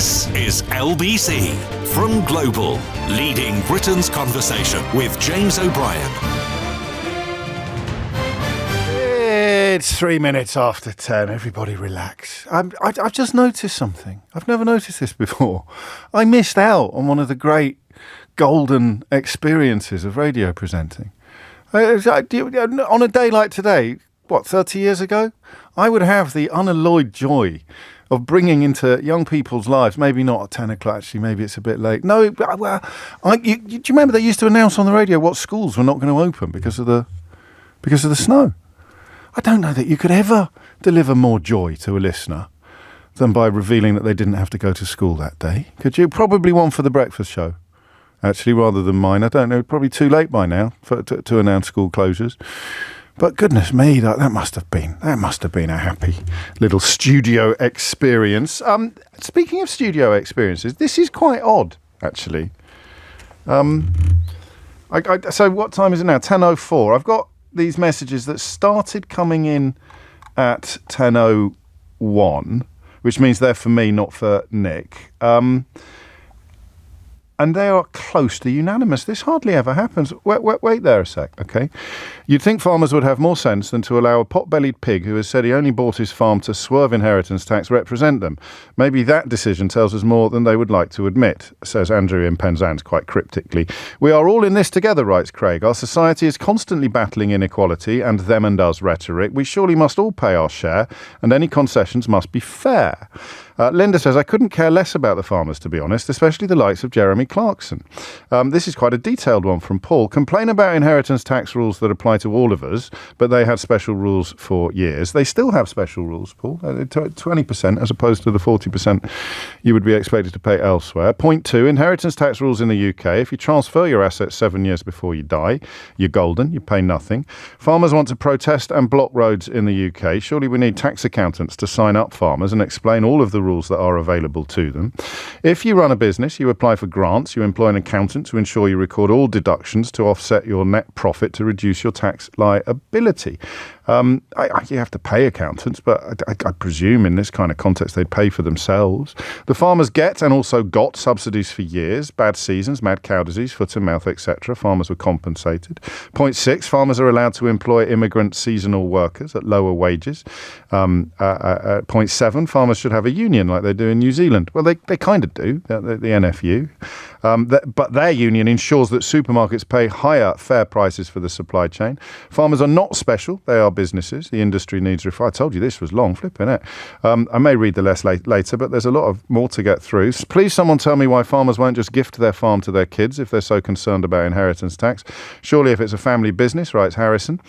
This is LBC from Global, leading Britain's conversation with James O'Brien. It's 3 minutes after 10. Everybody relax. I've just noticed something. I've never noticed this before. I missed out on one of the great golden experiences of radio presenting. On a day like today, 30 years ago, I would have the unalloyed joy of bringing into young people's lives, maybe not at 10 o'clock, actually, maybe it's a bit late. No, well, do you remember they used to announce on the radio what schools were not going to open because of the snow? I don't know that you could ever deliver more joy to a listener than by revealing that they didn't have to go to school that day. Could you? Probably one for the breakfast show, actually, rather than mine. I don't know, probably too late by now to announce school closures. But goodness me, that must have been a happy little studio experience. Speaking of studio experiences, this is quite odd, actually. So what time is it now? 10:04. I've got these messages that started coming in at 10:01, which means they're for me, not for Nick. And they are close to unanimous. This hardly ever happens. Wait there a sec, okay? You'd think farmers would have more sense than to allow a pot-bellied pig who has said he only bought his farm to swerve inheritance tax represent them. Maybe that decision tells us more than they would like to admit, says Andrew in Penzance quite cryptically. We are all in this together, writes Craig. Our society is constantly battling inequality and them and us rhetoric. We surely must all pay our share, and any concessions must be fair. Linda says, I couldn't care less about the farmers, to be honest, especially the likes of Jeremy Clarkson. This is quite a detailed one from Paul. Complain about inheritance tax rules that apply to all of us, but they had special rules for years. They still have special rules, Paul. 20% as opposed to the 40% you would be expected to pay elsewhere. Point 2, inheritance tax rules in the UK. If you transfer your assets 7 years before you die, you're golden, you pay nothing. Farmers want to protest and block roads in the UK. Surely we need tax accountants to sign up farmers and explain all of the rules that are available to them. If you run a business, you apply for grants, you employ an accountant to ensure you record all deductions to offset your net profit to reduce your tax liability. You have to pay accountants, but I presume in this kind of context they'd pay for themselves. The farmers get and also got subsidies for years. Bad seasons, mad cow disease, foot and mouth, etc. Farmers were compensated. Point 6, farmers are allowed to employ immigrant seasonal workers at lower wages. Point 7, farmers should have a union like they do in New Zealand. Well, they kind of do, the NFU. But their union ensures that supermarkets pay higher fair prices for the supply chain. Farmers are not special. They are businesses. The industry needs reform. I told you this was long, flipping it. I may read the less later, but there's a lot of more to get through. Please someone tell me why farmers won't just gift their farm to their kids if they're so concerned about inheritance tax. Surely if it's a family business, writes Harrison,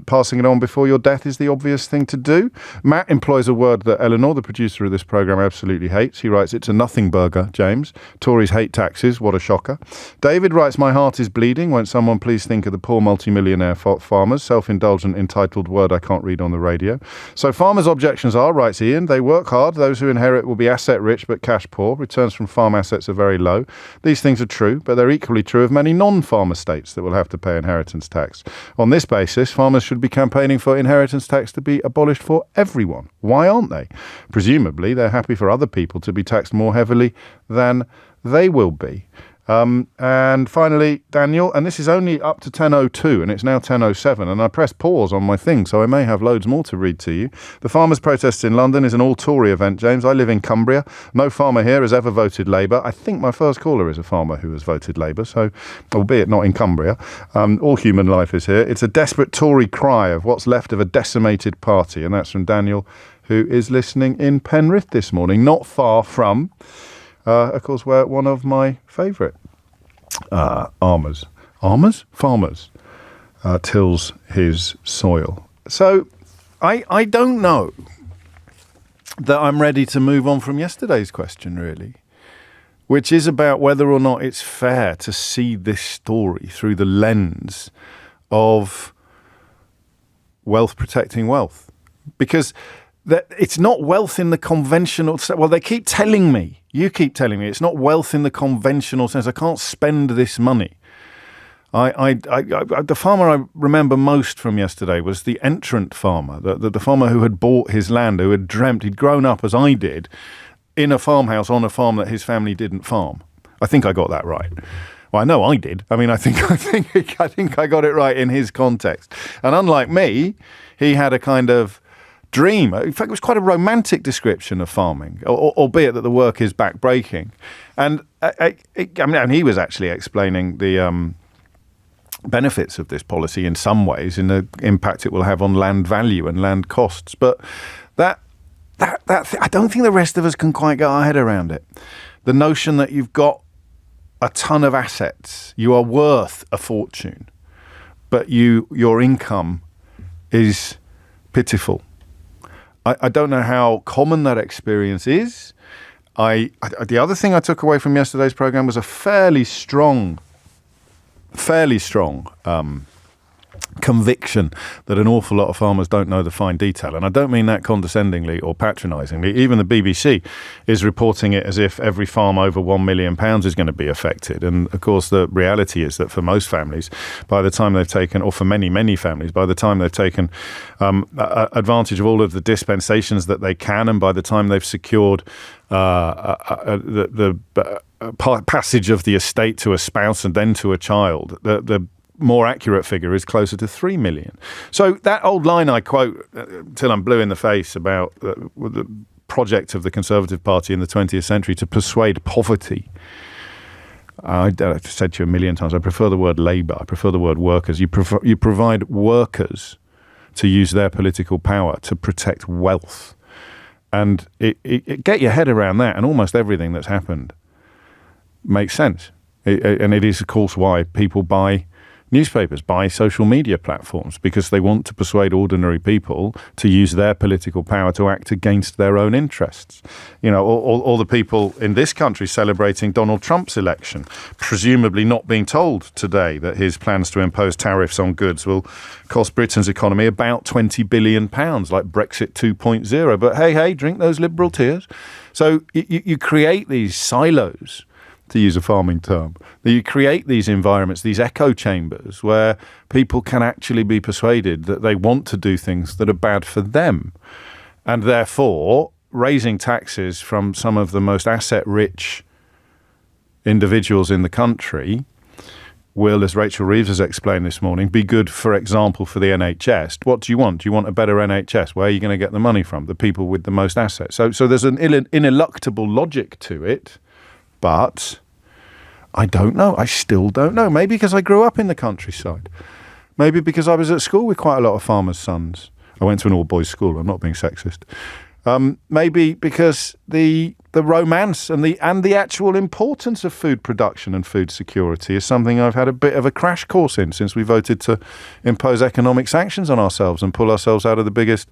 passing it on before your death is the obvious thing to do. Matt employs a word that Eleanor, the producer of this programme, absolutely hates. He writes, it's a nothing burger, James. Tories hate taxes. What a shocker. David writes, my heart is bleeding. Won't someone please think of the poor multimillionaire farmers? Self-indulgent, entitled word I can't read on the radio. So farmers' objections are, writes Ian, they work hard. Those who inherit will be asset rich but cash poor. Returns from farm assets are very low. These things are true, but they're equally true of many non-farmer states that will have to pay inheritance tax. On this basis, farmers should be campaigning for inheritance tax to be abolished for everyone. Why aren't they? Presumably, they're happy for other people to be taxed more heavily than they will be. And finally, Daniel, and this is only up to 10:02 and it's now 10:07 and I pressed pause on my thing, so I may have loads more to read to you. The farmers' protests in London is an all-Tory event, James. I live in Cumbria. No farmer here has ever voted Labour. I think my first caller is a farmer who has voted Labour, so albeit not in Cumbria. All human life is here. It's a desperate Tory cry of what's left of a decimated party, and that's from Daniel, who is listening in Penrith this morning, not far from... of course, where one of my favourite farmers tills his soil. So I don't know that I'm ready to move on from yesterday's question, really, which is about whether or not it's fair to see this story through the lens of wealth protecting wealth. Because it's not wealth in the conventional... Well, they keep telling me, you keep telling me, it's not wealth in the conventional sense. I can't spend this money. The farmer I remember most from yesterday was the entrant farmer, the farmer who had bought his land, who had dreamt, he'd grown up as I did, in a farmhouse on a farm that his family didn't farm. I think I got that right. Well, I know I did. I mean, I think I got it right in his context. And unlike me, he had a kind of dream. In fact, it was quite a romantic description of farming, albeit that the work is backbreaking. And and he was actually explaining the benefits of this policy in some ways, in the impact it will have on land value and land costs. But that I don't think the rest of us can quite get our head around it. The notion that you've got a ton of assets, you are worth a fortune, but your income is pitiful. I don't know how common that experience is. The other thing I took away from yesterday's program was a fairly strong conviction that an awful lot of farmers don't know the fine detail. And I don't mean that condescendingly or patronisingly. Even the BBC is reporting it as if every farm over £1 million is going to be affected. And of course, the reality is that for most families, by the time they've taken, or for many, many families, by the time they've taken advantage of all of the dispensations that they can, and by the time they've secured the passage of the estate to a spouse and then to a child, the more accurate figure is closer to 3 million. So that old line I quote till I'm blue in the face about the project of the Conservative Party in the 20th century to persuade poverty. I've said to you a million times, I prefer the word labour. I prefer the word workers. You provide workers to use their political power to protect wealth. And get your head around that, and almost everything that's happened makes sense. And it is, of course, why people buy newspapers, buy social media platforms, because they want to persuade ordinary people to use their political power to act against their own interests. You know, all the people in this country celebrating Donald Trump's election, presumably not being told today that his plans to impose tariffs on goods will cost Britain's economy about £20 billion, like Brexit 2.0. But hey, drink those liberal tears. So you create these silos, to use a farming term, that you create these environments, these echo chambers, where people can actually be persuaded that they want to do things that are bad for them. And therefore, raising taxes from some of the most asset-rich individuals in the country will, as Rachel Reeves has explained this morning, be good, for example, for the NHS. What do you want? Do you want a better NHS? Where are you going to get the money from? The people with the most assets. So there's an ineluctable logic to it. But I don't know. I still don't know. Maybe because I grew up in the countryside. Maybe because I was at school with quite a lot of farmers' sons. I went to an all-boys school. I'm not being sexist. Maybe because the romance and the actual importance of food production and food security is something I've had a bit of a crash course in since we voted to impose economic sanctions on ourselves and pull ourselves out of the biggest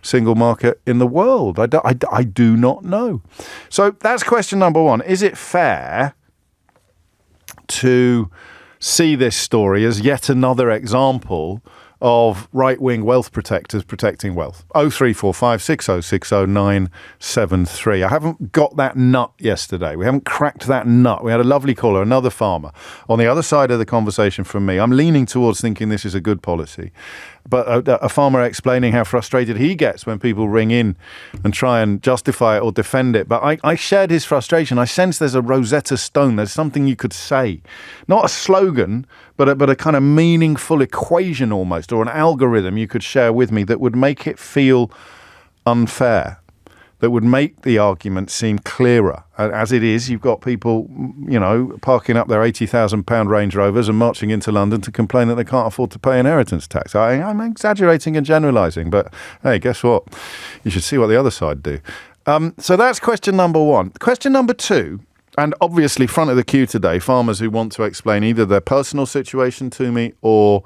single market in the world. I do not know. So that's question number one. Is it fair to see this story as yet another example of right-wing wealth protectors protecting wealth? 0345 6060 973. I haven't got that nut yesterday. We haven't cracked that nut. We had a lovely caller, another farmer, on the other side of the conversation from me. I'm leaning towards thinking this is a good policy. But a farmer explaining how frustrated he gets when people ring in and try and justify it or defend it. But I shared his frustration. I sense there's a Rosetta Stone. There's something you could say. Not a slogan, but a kind of meaningful equation almost, or an algorithm you could share with me that would make it feel unfair, that would make the argument seem clearer. As it is, you've got people, parking up their £80,000 Range Rovers and marching into London to complain that they can't afford to pay inheritance tax. I'm exaggerating and generalising, but hey, guess what? You should see what the other side do. So that's question number one. Question number two, and obviously front of the queue today, farmers who want to explain either their personal situation to me or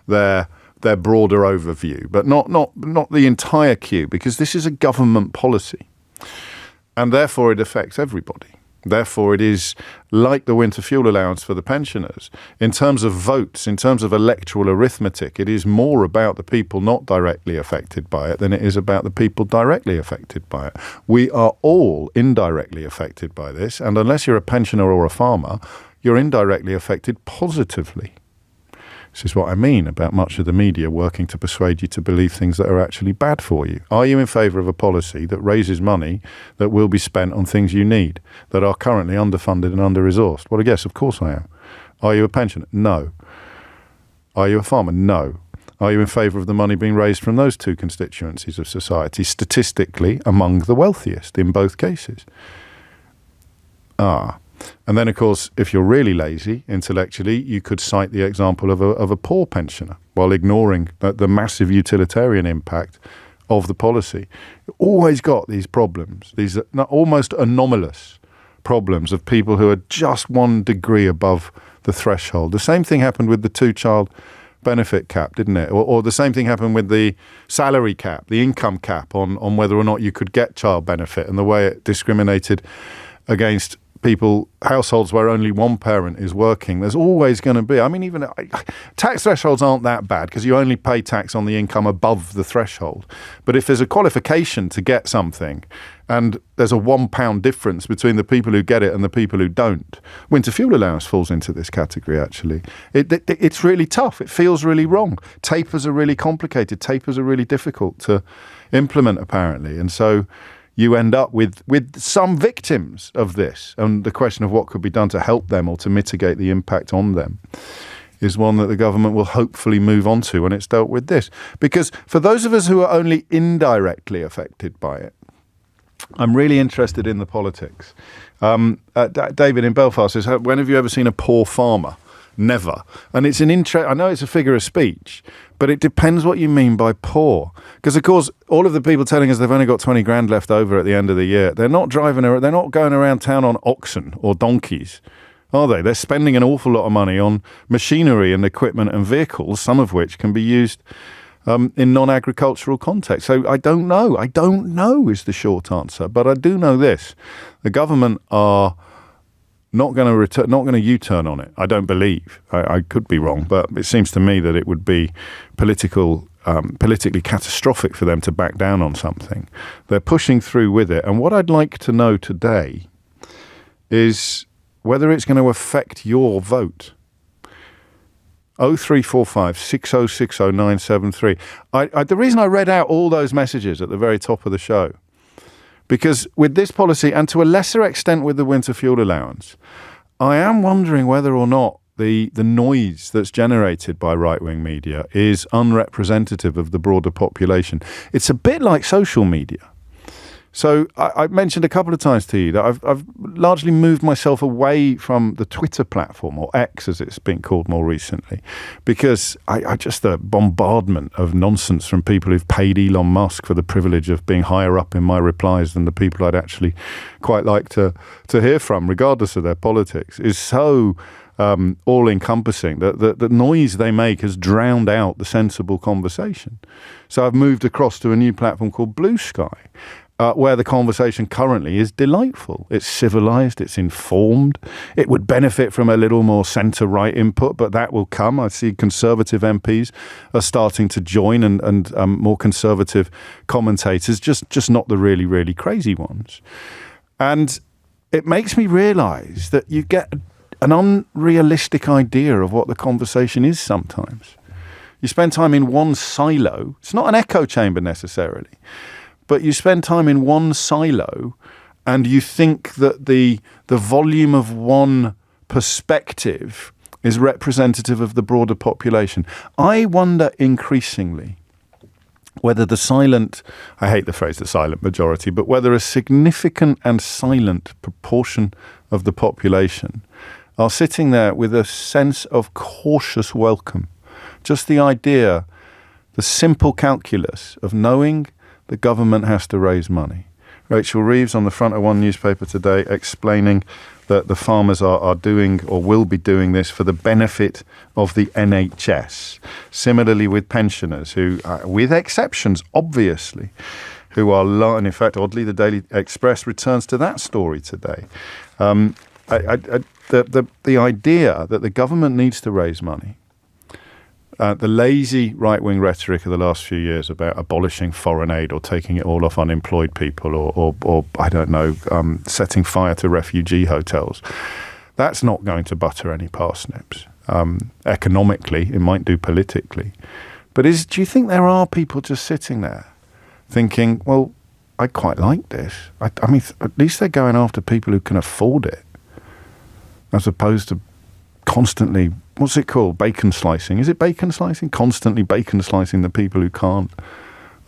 their broader overview, but not the entire queue, because this is a government policy and therefore it affects everybody. Therefore, it is like the winter fuel allowance for the pensioners. In terms of votes, in terms of electoral arithmetic, it is more about the people not directly affected by it than it is about the people directly affected by it. We are all indirectly affected by this, and unless you're a pensioner or a farmer, you're indirectly affected positively. This is what I mean about much of the media working to persuade you to believe things that are actually bad for you. Are you in favour of a policy that raises money that will be spent on things you need, that are currently underfunded and under-resourced? Well, I guess, of course I am. Are you a pensioner? No. Are you a farmer? No. Are you in favour of the money being raised from those two constituencies of society, statistically among the wealthiest in both cases? And then, of course, if you're really lazy intellectually, you could cite the example of a poor pensioner while ignoring the massive utilitarian impact of the policy. You've always got these problems, these almost anomalous problems of people who are just 1 degree above the threshold. The same thing happened with the 2-child benefit cap, didn't it? Or the same thing happened with the salary cap, the income cap on whether or not you could get child benefit, and the way it discriminated against households where only one parent is working. There's always going to be, even tax thresholds aren't that bad because you only pay tax on the income above the threshold. But if there's a qualification to get something and there's a £1 difference between the people who get it and the people who don't, winter fuel allowance falls into this category, actually. It's really tough. It feels really wrong. Tapers are really complicated. Tapers are really difficult to implement, apparently. And so you end up with some victims of this, and the question of what could be done to help them or to mitigate the impact on them is one that the government will hopefully move on to when it's dealt with this. Because for those of us who are only indirectly affected by it, I'm really interested in the politics. David in Belfast says, when have you ever seen a poor farmer? Never. And it's I know it's a figure of speech, but it depends what you mean by poor. Because, of course, all of the people telling us they've only got 20 grand left over at the end of the year, they're not going around town on oxen or donkeys, are they? They're spending an awful lot of money on machinery and equipment and vehicles, some of which can be used in non-agricultural context. So I don't know. I don't know is the short answer. But I do know this. The government are not going to U-turn on it. I don't believe. I could be wrong, but it seems to me that it would be politically catastrophic for them to back down on something. They're pushing through with it. And what I'd like to know today is whether it's going to affect your vote. 0345 6060 973. The reason I read out all those messages at the very top of the show, because with this policy, and to a lesser extent with the winter fuel allowance, I am wondering whether or not the noise that's generated by right-wing media is unrepresentative of the broader population. It's a bit like social media. So I mentioned a couple of times to you that I've largely moved myself away from the Twitter platform, or X as it's been called more recently, because I just the bombardment of nonsense from people who've paid Elon Musk for the privilege of being higher up in my replies than the people I'd actually quite like to hear from, regardless of their politics, is so all-encompassing that the noise they make has drowned out the sensible conversation. So I've moved across to a new platform called Blue Sky, where the conversation currently is delightful. It's civilised, it's informed. It would benefit from a little more centre-right input, but that will come. I see Conservative MPs are starting to join, and more conservative commentators, just not the really, really crazy ones. And it makes me realise that you get an unrealistic idea of what the conversation is sometimes. You spend time in one silo. It's not an echo chamber necessarily, but you spend time in one silo and you think that the volume of one perspective is representative of the broader population. I wonder increasingly whether I hate the phrase the silent majority, but whether a significant and silent proportion of the population are sitting there with a sense of cautious welcome. Just the idea, the simple calculus of knowing the government has to raise money. Rachel Reeves on the front of one newspaper today explaining that the farmers are doing or will be doing this for the benefit of the NHS. Similarly with pensioners who, with exceptions, obviously, who are, and in fact, oddly, the Daily Express returns to that story today. The idea that the government needs to raise money, the lazy right-wing rhetoric of the last few years about abolishing foreign aid or taking it all off unemployed people or I don't know, setting fire to refugee hotels, that's not going to butter any parsnips. economically, it might do politically. But do you think there are people just sitting there thinking, well, I quite like this. I mean, at least they're going after people who can afford it, as opposed to constantly, what's it called? Bacon slicing. Is it bacon slicing? Constantly bacon slicing the people who can't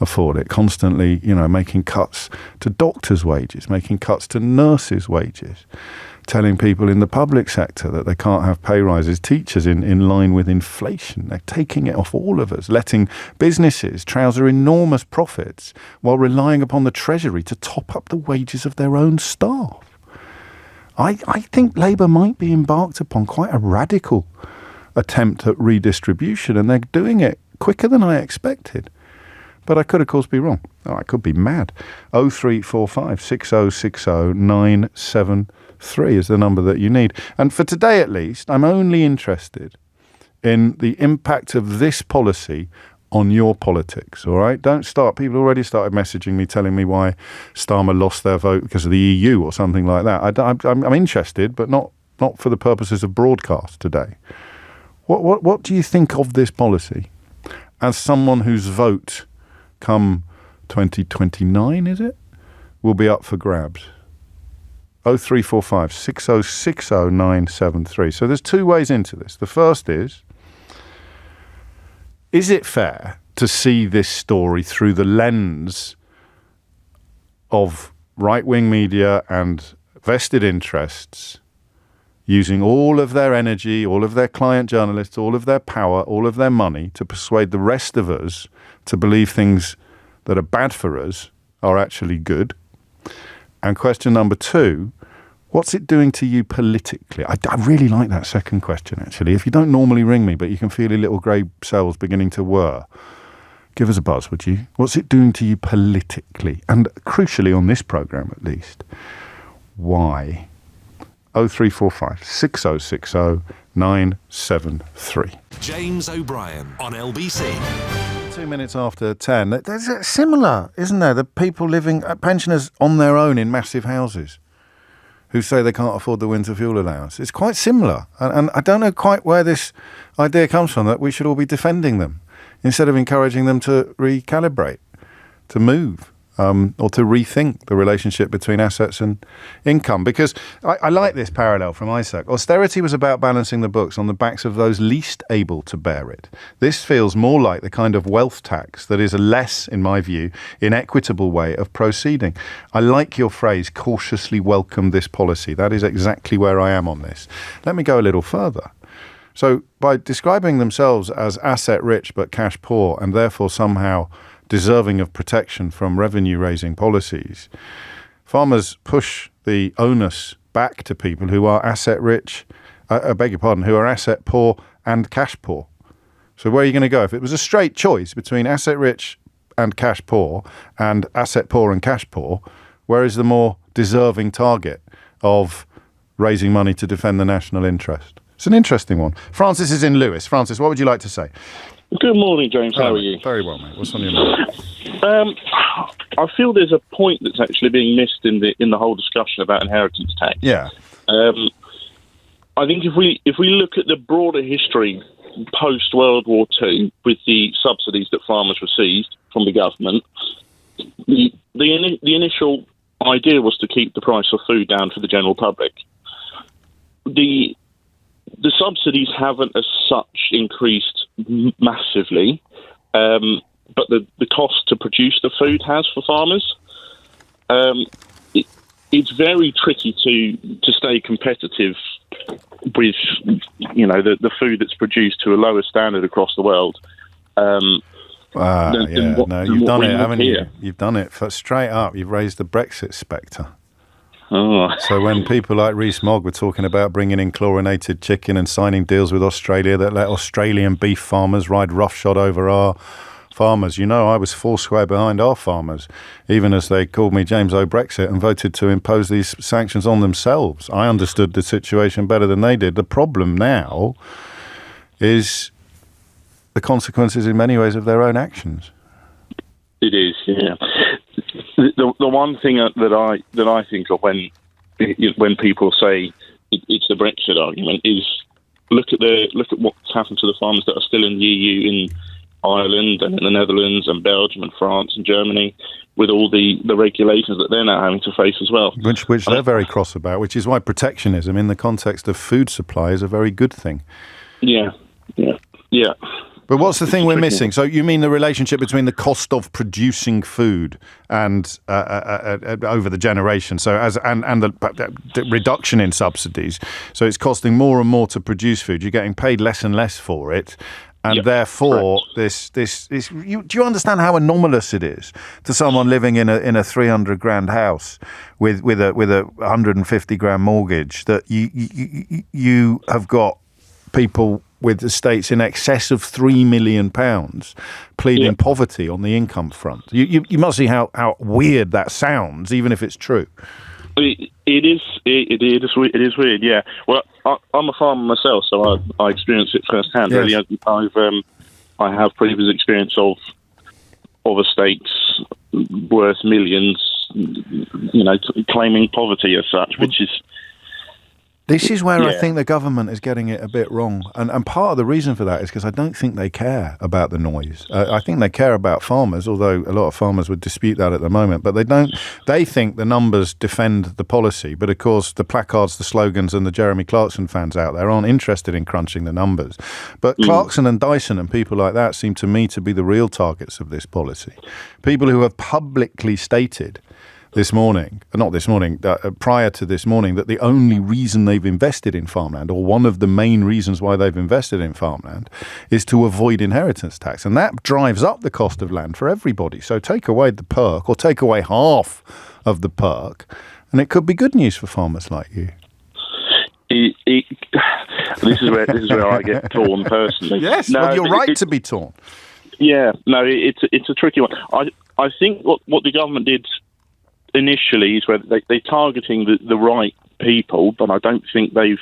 afford it. Constantly, making cuts to doctors' wages, making cuts to nurses' wages, telling people in the public sector that they can't have pay rises, teachers in line with inflation. They're taking it off all of us, letting businesses trouser enormous profits while relying upon the Treasury to top up the wages of their own staff. I think Labour might be embarked upon quite a radical attempt at redistribution, and they're doing it quicker than I expected. But I could, of course, be wrong. I could be mad. 0345 6060 973 is the number that you need. And for today, at least, I'm only interested in the impact of this policy on your politics, all right? Don't start. People already started messaging me, telling me why Starmer lost their vote because of the EU or something like that. I'm interested, but not for the purposes of broadcast today. What do you think of this policy as someone whose vote come 2029, is it, will be up for grabs? 0345 6060 973. So there's two ways into this. The first is it fair to see this story through the lens of right-wing media and vested interests using all of their energy, all of their client journalists, all of their power, all of their money to persuade the rest of us to believe things that are bad for us are actually good? And question number two, what's it doing to you politically? I really like that second question, actually. If you don't normally ring me, but you can feel your little grey cells beginning to whir, give us a buzz, would you? What's it doing to you politically? And crucially, on this programme at least, why? 0345 6060 973. James O'Brien on LBC. 2 minutes after 10. There's similar, isn't there? The people living, pensioners on their own in massive houses who say they can't afford the winter fuel allowance. It's quite similar. And I don't know quite where this idea comes from, that we should all be defending them instead of encouraging them to recalibrate, to move, or to rethink the relationship between assets and income. Because I like this parallel from Isaac. Austerity was about balancing the books on the backs of those least able to bear it. This feels more like the kind of wealth tax that is a less, in my view, inequitable way of proceeding. I like your phrase, cautiously welcome this policy. That is exactly where I am on this. Let me go a little further. So by describing themselves as asset rich but cash poor, and therefore somehow deserving of protection from revenue-raising policies, farmers push the onus back to people who are asset-rich, who are asset-poor and cash-poor. So where are you going to go? If it was a straight choice between asset-rich and cash-poor and asset-poor and cash-poor, where is the more deserving target of raising money to defend the national interest? It's an interesting one. Francis is in Lewis. Francis, what would you like to say? Good morning, James. How are you? Very well, mate. What's on your mind? I feel there's a point that's actually being missed in the whole discussion about inheritance tax. Yeah. I think if we look at the broader history post World War II with the subsidies that farmers received from the government, the initial idea was to keep the price of food down for the general public. The subsidies haven't as such increased massively, but the cost to produce the food has for farmers. It's very tricky to stay competitive with, the food that's produced to a lower standard across the world. You've done it, haven't you? You've done it straight up. You've raised the Brexit spectre. Oh. So when people like Reeves were talking about bringing in chlorinated chicken and signing deals with Australia that let Australian beef farmers ride roughshod over our farmers, I was foursquare behind our farmers, even as they called me James O-Brexit and voted to impose these sanctions on themselves. I understood the situation better than they did. The problem now is the consequences in many ways of their own actions. It is, yeah. The one thing that I think of when people say it's the Brexit argument is look at what's happened to the farmers that are still in the EU, in Ireland and in the Netherlands and Belgium and France and Germany, with all the regulations that they're now having to face as well. Which they're very cross about, which is why protectionism in the context of food supply is a very good thing. Yeah. But what's the thing we're missing? So you mean the relationship between the cost of producing food and over the generation, so and the reduction in subsidies. So it's costing more and more to produce food. You're getting paid less and less for it. And therefore, correct. this do you understand how anomalous it is to someone living in a 300 grand house with a 150 grand mortgage, that you have got people with estates in excess of £3 million pleading poverty on the income front? You must see how weird that sounds, even if it's true. It is weird, yeah. Well, I'm a farmer myself, so I experience it firsthand. Yes. Really, I have previous experience of estates worth millions, claiming poverty as such, which is. This is where I think the government is getting it a bit wrong. And part of the reason for that is because I don't think they care about the noise. I think they care about farmers, although a lot of farmers would dispute that at the moment. But they don't. They think the numbers defend the policy. But of course, the placards, the slogans and the Jeremy Clarkson fans out there aren't interested in crunching the numbers. But Clarkson and Dyson and people like that seem to me to be the real targets of this policy. People who have publicly stated prior to this morning, that the only reason they've invested in farmland, or one of the main reasons why they've invested in farmland, is to avoid inheritance tax. And that drives up the cost of land for everybody. So take away the perk, or take away half of the perk, and it could be good news for farmers like you. This is where I get torn personally. Yes, well, you're right to be torn. Yeah, no, it's a tricky one. I think what the government did initially is where they're targeting the right people, but I don't think they've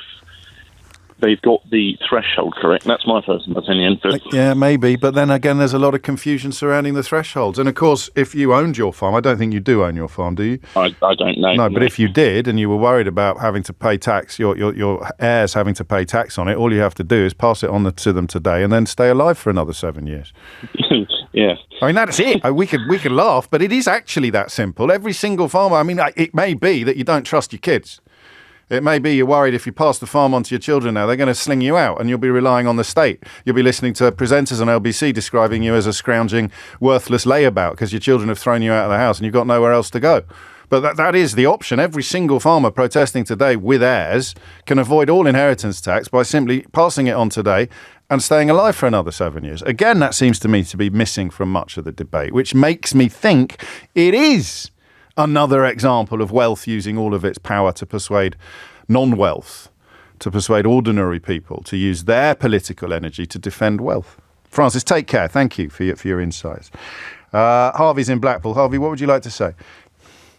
got the threshold correct. That's my personal opinion. But yeah, maybe. But then again, there's a lot of confusion surrounding the thresholds. And of course, if you owned your farm, I don't think you do own your farm, do you? I don't know. No, but if you did and you were worried about having to pay tax, your heirs having to pay tax on it, all you have to do is pass it on to them today and then stay alive for another 7 years. Yeah. I mean, that's it. We could laugh, but it is actually that simple. Every single farmer, I mean, it may be that you don't trust your kids. It may be you're worried if you pass the farm on to your children now, they're going to sling you out and you'll be relying on the state. You'll be listening to presenters on LBC describing you as a scrounging, worthless layabout because your children have thrown you out of the house and you've got nowhere else to go. But that is the option. Every single farmer protesting today with heirs can avoid all inheritance tax by simply passing it on today and staying alive for another 7 years. Again, that seems to me to be missing from much of the debate, which makes me think it is another example of wealth using all of its power to persuade non-wealth, to persuade ordinary people to use their political energy to defend wealth. Francis, take care. Thank you for your insights. Harvey's in Blackpool. Harvey, what would you like to say?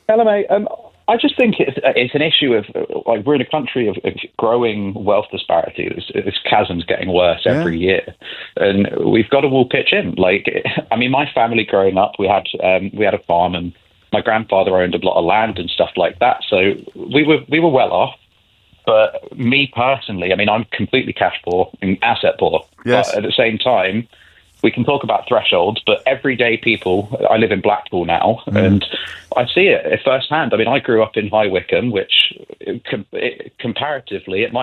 Hello, mate. I just think it's an issue of, like, we're in a country of growing wealth disparity. This chasm's getting worse every year, and we've got to all pitch in. Like, I mean, my family growing up, we had a farm, and my grandfather owned a lot of land and stuff like that. So we were well off. But me personally, I mean, I'm completely cash poor and asset poor. Yes. But at the same time, we can talk about thresholds, but everyday people, I live in Blackpool now, and I see it firsthand. I mean, I grew up in High Wycombe, which comparatively, do you know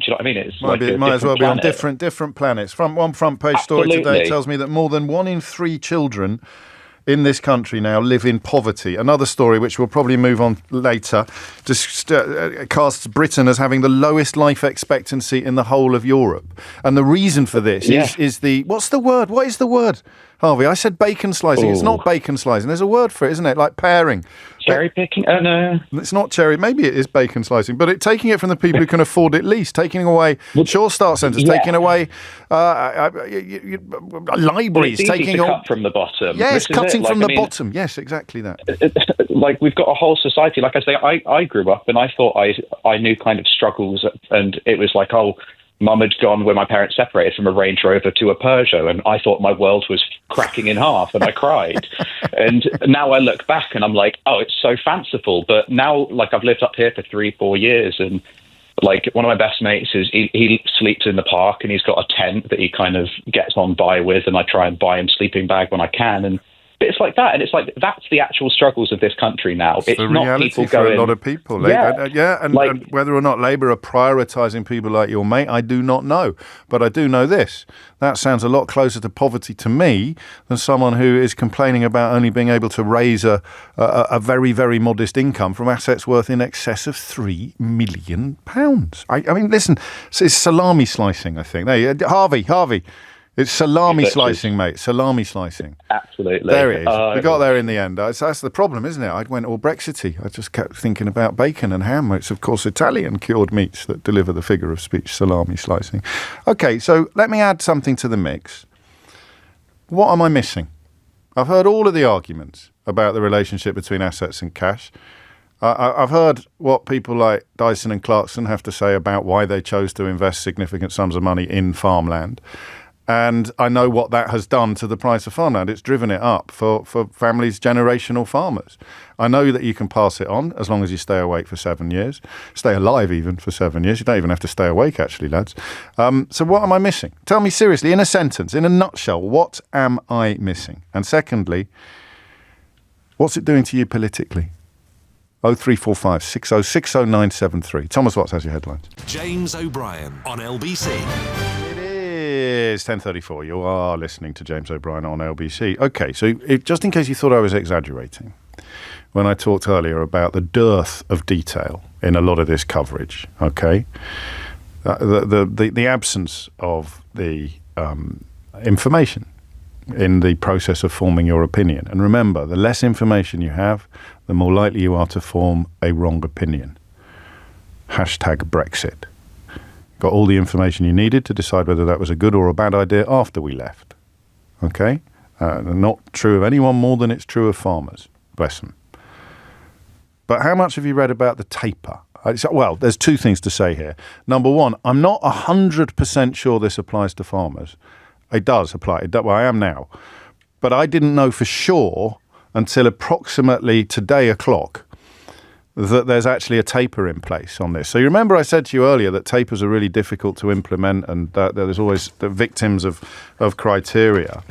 what I mean? It's might as well be on different planets. One front page story today tells me that more than 1 in 3 children in this country now live in poverty. Another story, which we'll probably move on later, just casts Britain as having the lowest life expectancy in the whole of Europe. And the reason for this is the... What's the word? What is the word, Harvey? I said bacon slicing. It's not bacon slicing. There's a word for it, isn't it? Like pairing. Cherry picking? Oh, no. It's not cherry. Maybe it is bacon slicing, but taking it from the people who can afford it least, taking away Sure Start centres, taking away libraries, taking cut from the bottom. Yes, cutting from the bottom. Yes, exactly that. Like, we've got a whole society. Like I say, I grew up and I thought I knew kind of struggles, and it was like, oh, Mum had gone when my parents separated from a Range Rover to a Peugeot, and I thought my world was cracking in half, and I cried. And now I look back and I'm like, oh, it's so fanciful. But now, like, I've lived up here for 3-4 years, and Like, one of my best mates is he sleeps in the park, and he's got a tent that he kind of gets on by with, and I try and buy him sleeping bag when I can. And it's like that, and it's like that's the actual struggles of this country now. It's the not reality people for going, a lot of people. And whether or not Labour are prioritising people like your mate, I do not know. But I do know this: that sounds a lot closer to poverty to me than someone who is complaining about only being able to raise a very, very modest income from assets worth in excess of £3 million. I mean, listen, it's salami slicing. I think. Harvey. It's salami slicing, mate. Salami slicing. Absolutely. There it is. We got there in the end. That's the problem, isn't it? I went all Brexity. I just kept thinking about bacon and ham. It's, of course, Italian cured meats that deliver the figure of speech, salami slicing. Okay, so let me add something to the mix. What am I missing? I've heard all of the arguments about the relationship between assets and cash. I've heard what people like Dyson and Clarkson have to say about why they chose to invest significant sums of money in farmland. And I know what that has done to the price of farmland. It's driven it up for families, generational farmers. I know that you can pass it on as long as you stay awake for 7 years, stay alive even for 7 years. You don't even have to stay awake, actually, lads. So what am I missing? Tell me seriously, in a sentence, in a nutshell, what am I missing? And secondly, what's it doing to you politically? 0345 6060 973. Thomas Watts has your headlines. James O'Brien on LBC. It's 10:34. You are listening to James O'Brien on LBC. Okay, so just in case you thought I was exaggerating, when I talked earlier about the dearth of detail in a lot of this coverage, okay, the absence of the information in the process of forming your opinion. And remember, the less information you have, the more likely you are to form a wrong opinion. Hashtag Brexit. Got all the information you needed to decide whether that was a good or a bad idea after we left. Okay? Not true of anyone more than it's true of farmers. Bless them. But how much have you read about the taper? Well, there's two things to say here. Number one, I'm not 100% sure this applies to farmers. It does apply. Well, I am now. But I didn't know for sure until approximately today o'clock that there's actually a taper in place on this. So you remember I said to you earlier that tapers are really difficult to implement and that there's always the victims of criteria.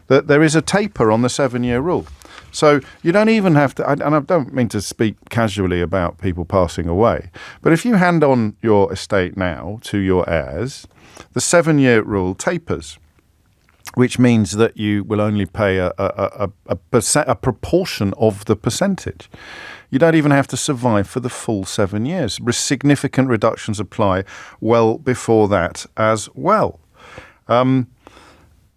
That there is a taper on the 7-year rule. So you don't even have to, and I don't mean to speak casually about people passing away, but if you hand on your estate now to your heirs, the 7-year rule tapers, which means that you will only pay a proportion of the percentage. You don't even have to survive for the full 7 years. Significant reductions apply well before that as well.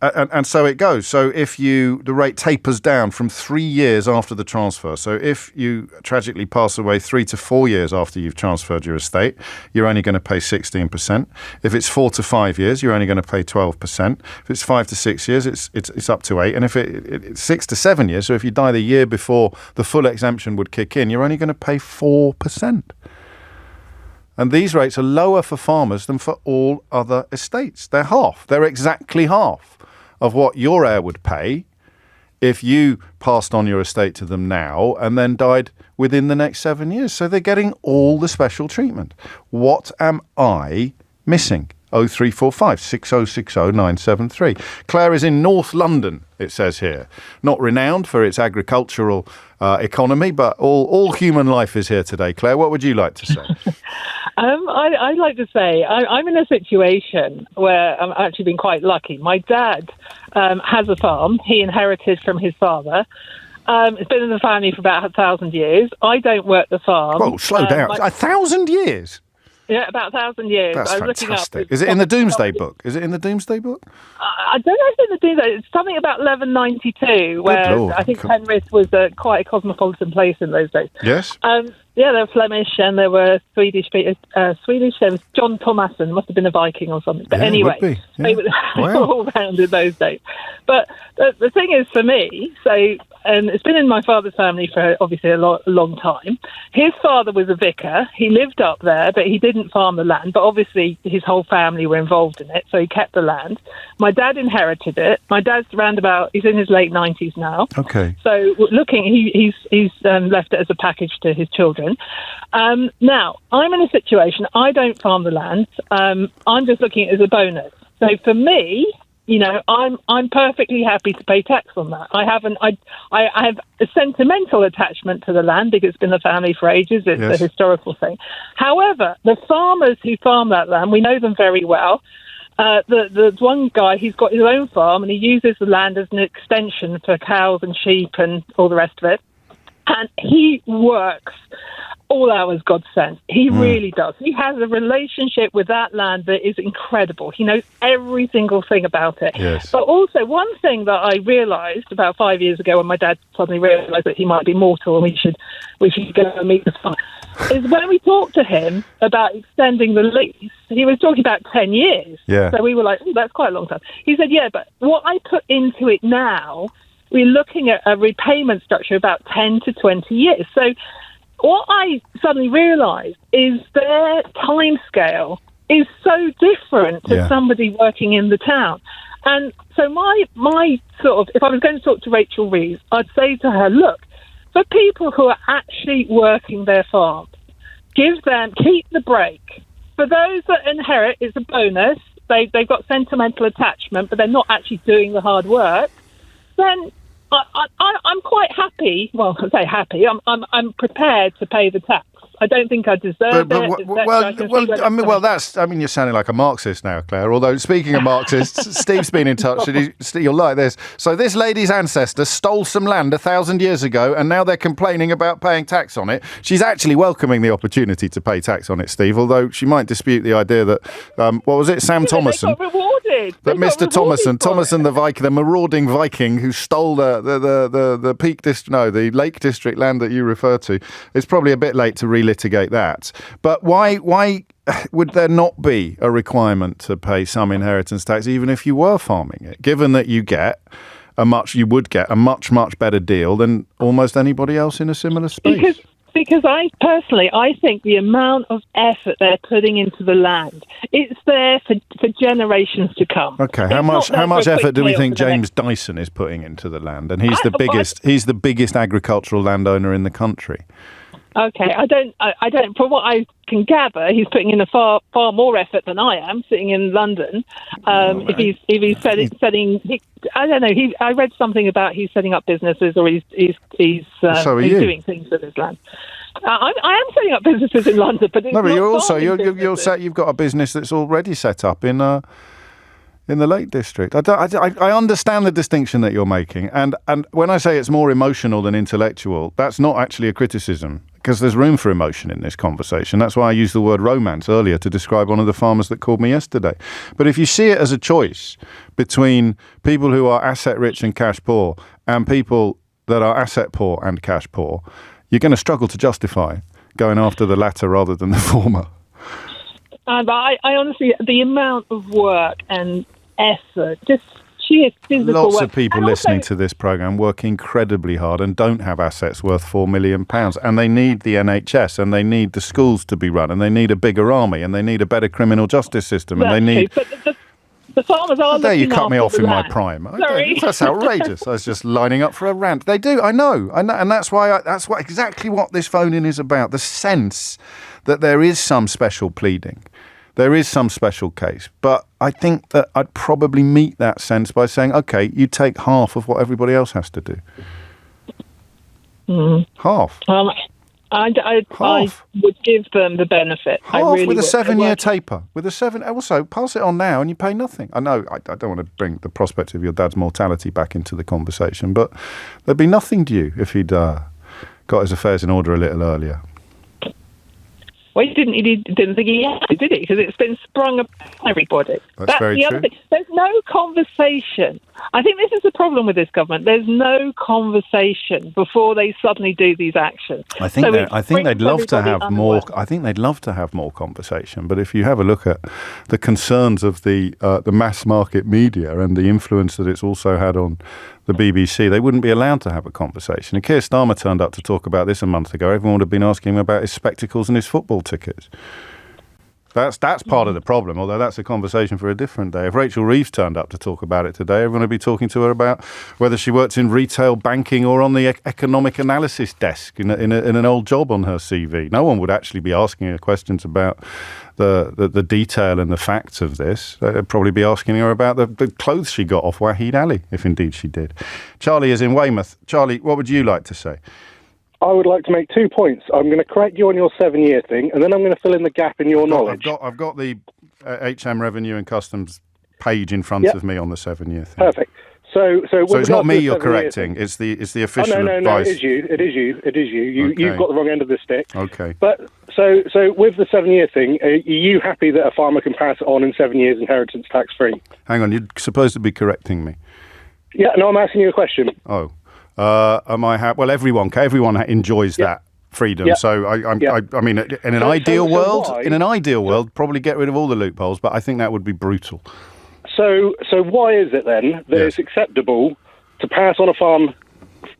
And so it goes. So if the rate tapers down from 3 years after the transfer. So if you tragically pass away 3 to 4 years after you've transferred your estate, you're only going to pay 16%. If it's 4 to 5 years, you're only going to pay 12%. If it's 5 to 6 years, it's up to 8%. And if it's 6 to 7 years, so if you die the year before the full exemption would kick in, you're only going to pay 4%. And these rates are lower for farmers than for all other estates. They're half. They're exactly half of what your heir would pay if you passed on your estate to them now and then died within the next 7 years. So they're getting all the special treatment. What am I missing? 0345 6060 973. Claire is in North London, it says here. Not renowned for its agricultural economy, but all human life is here today. Claire, what would you like to say? I'd like to say I'm in a situation where I'm actually been quite lucky. My dad has a farm. He inherited from his father. It's been in the family for about 1,000 years. I don't work the farm. Whoa, slow down. 1,000 years? Yeah, about 1,000 years. That's I was fantastic. Looking up, is it in the Doomsday Book? Is it in the Doomsday Book? I don't know if it's in the Doomsday. It's something about 1192, where Lord. I think Penrith was quite a cosmopolitan place in those days. Yes? Yeah, there were Flemish and there were Swedish. There was John Thomasson, must have been a Viking or something. But anyway, would be. Yeah. they were all around in those days. But the thing is, for me, and it's been in my father's family for obviously a long time. His father was a vicar. He lived up there, but he didn't farm the land. But obviously his whole family were involved in it, so he kept the land. My dad inherited it. My dad's he's in his late 90s now. Okay. So he's left it as a package to his children. children. Now, I'm in a situation, I don't farm the land. I'm just looking at it as a bonus. So for me, I'm perfectly happy to pay tax on that. I have a sentimental attachment to the land because it's been the family for ages. It's a historical thing. However, the farmers who farm that land, we know them very well. The one guy, he's got his own farm and he uses the land as an extension for cows and sheep and all the rest of it. And he works all hours God sent. He really does. He has a relationship with that land that is incredible. He knows every single thing about it. Yes. But also, one thing that I realised about 5 years ago when my dad suddenly realised that he might be mortal and we should go and meet the farm, is when we talked to him about extending the lease, he was talking about 10 years. Yeah. So we were like, that's quite a long time. He said, yeah, but what I put into it now, we're looking at a repayment structure about 10 to 20 years. So what I suddenly realised is their timescale is so different to somebody working in the town. And so my sort of, if I was going to talk to Rachel Reeves, I'd say to her, look, for people who are actually working their farms, keep the break. For those that inherit, it's a bonus. They've got sentimental attachment, but they're not actually doing the hard work. Then I'm quite happy. Well, I say happy. I'm prepared to pay the tax. I don't think I deserve it. You're sounding like a Marxist now, Claire. Although, speaking of Marxists, Steve's been in touch. And you'll like this. So this lady's ancestor stole some land 1,000 years ago, and now they're complaining about paying tax on it. She's actually welcoming the opportunity to pay tax on it, Steve, although she might dispute the idea that, what was it, Sam Thomason? They got rewarded. That Mr. Thomason the Viking, the marauding Viking who stole the Peak District, no, the Lake District land that you refer to. It's probably a bit late to relitigate that. But why would there not be a requirement to pay some inheritance tax, even if you were farming it, given that you would get a much better deal than almost anybody else in a similar space? Because I think the amount of effort they're putting into the land, it's there for generations to come. Okay, how much effort do we think James Dyson is putting into the land? And he's the biggest agricultural landowner in the country. Okay, I don't. From what I can gather, he's putting in a far more effort than I am sitting in London. If he's setting, I don't know. I read something about he's setting up businesses, or he's doing things with his land. I am setting up businesses in London, but it's you've got a business that's already set up in the Lake District. I understand the distinction that you're making, and when I say it's more emotional than intellectual, that's not actually a criticism, because there's room for emotion in this conversation. That's why I used the word romance earlier to describe one of the farmers that called me yesterday. But if you see it as a choice between people who are asset rich and cash poor and people that are asset poor and cash poor, you're going to struggle to justify going after the latter rather than the former. But I honestly, the amount of work and effort, just sheer physical work. Lots of people listening to this programme work incredibly hard and don't have assets worth £4 million. And they need the NHS, and they need the schools to be run, and they need a bigger army, and they need a better criminal justice system. And they need... But the farmers are there you cut me off in land. My prime. Sorry. That's outrageous. I was just lining up for a rant. They do, I know. And that's exactly what this phone-in is about. The sense that there is some special pleading. There is some special case, but I think that I'd probably meet that sense by saying, okay, you take half of what everybody else has to do. Half. I would give them the benefit. Half with a 7-year taper. Also, pass it on now and you pay nothing. I know I don't want to bring the prospect of your dad's mortality back into the conversation, but there'd be nothing due if he'd got his affairs in order a little earlier. Well, he didn't think he had to, did he? Because it's been sprung upon everybody. That's very the true. Other thing. There's no conversation. I think this is the problem with this government. There's no conversation before they suddenly do these actions. I think they'd love to have more. I think they'd love to have more conversation. But if you have a look at the concerns of the mass market media and the influence that it's also had on the BBC, they wouldn't be allowed to have a conversation. And Keir Starmer turned up to talk about this a month ago. Everyone would have been asking him about his spectacles and his football tickets. That's part of the problem, although that's a conversation for a different day. If Rachel Reeves turned up to talk about it today, everyone would be talking to her about whether she works in retail banking or on the economic analysis desk in an old job on her CV. No one would actually be asking her questions about the detail and the facts of this. They'd probably be asking her about the clothes she got off Wahid Ali, if indeed she did. Charlie is in Weymouth. Charlie, what would you like to say? I would like to make 2 points. I'm going to correct you on your 7-year thing, and then I'm going to fill in the gap in your knowledge. I've got the HM Revenue and Customs page in front of me on the 7-year thing. Perfect. So it's not me you're correcting. It's the official advice. No. It is you. Okay. You've got the wrong end of the stick. Okay. But so with the 7-year thing, are you happy that a farmer can pass it on in 7 years inheritance tax free? Hang on, you're supposed to be correcting me. Yeah. No, I'm asking you a question. Oh. Am I happy? Well, everyone enjoys that freedom. Yeah. So I mean, in an ideal world, probably get rid of all the loopholes. But I think that would be brutal. So why is it then that it's acceptable to pass on a farm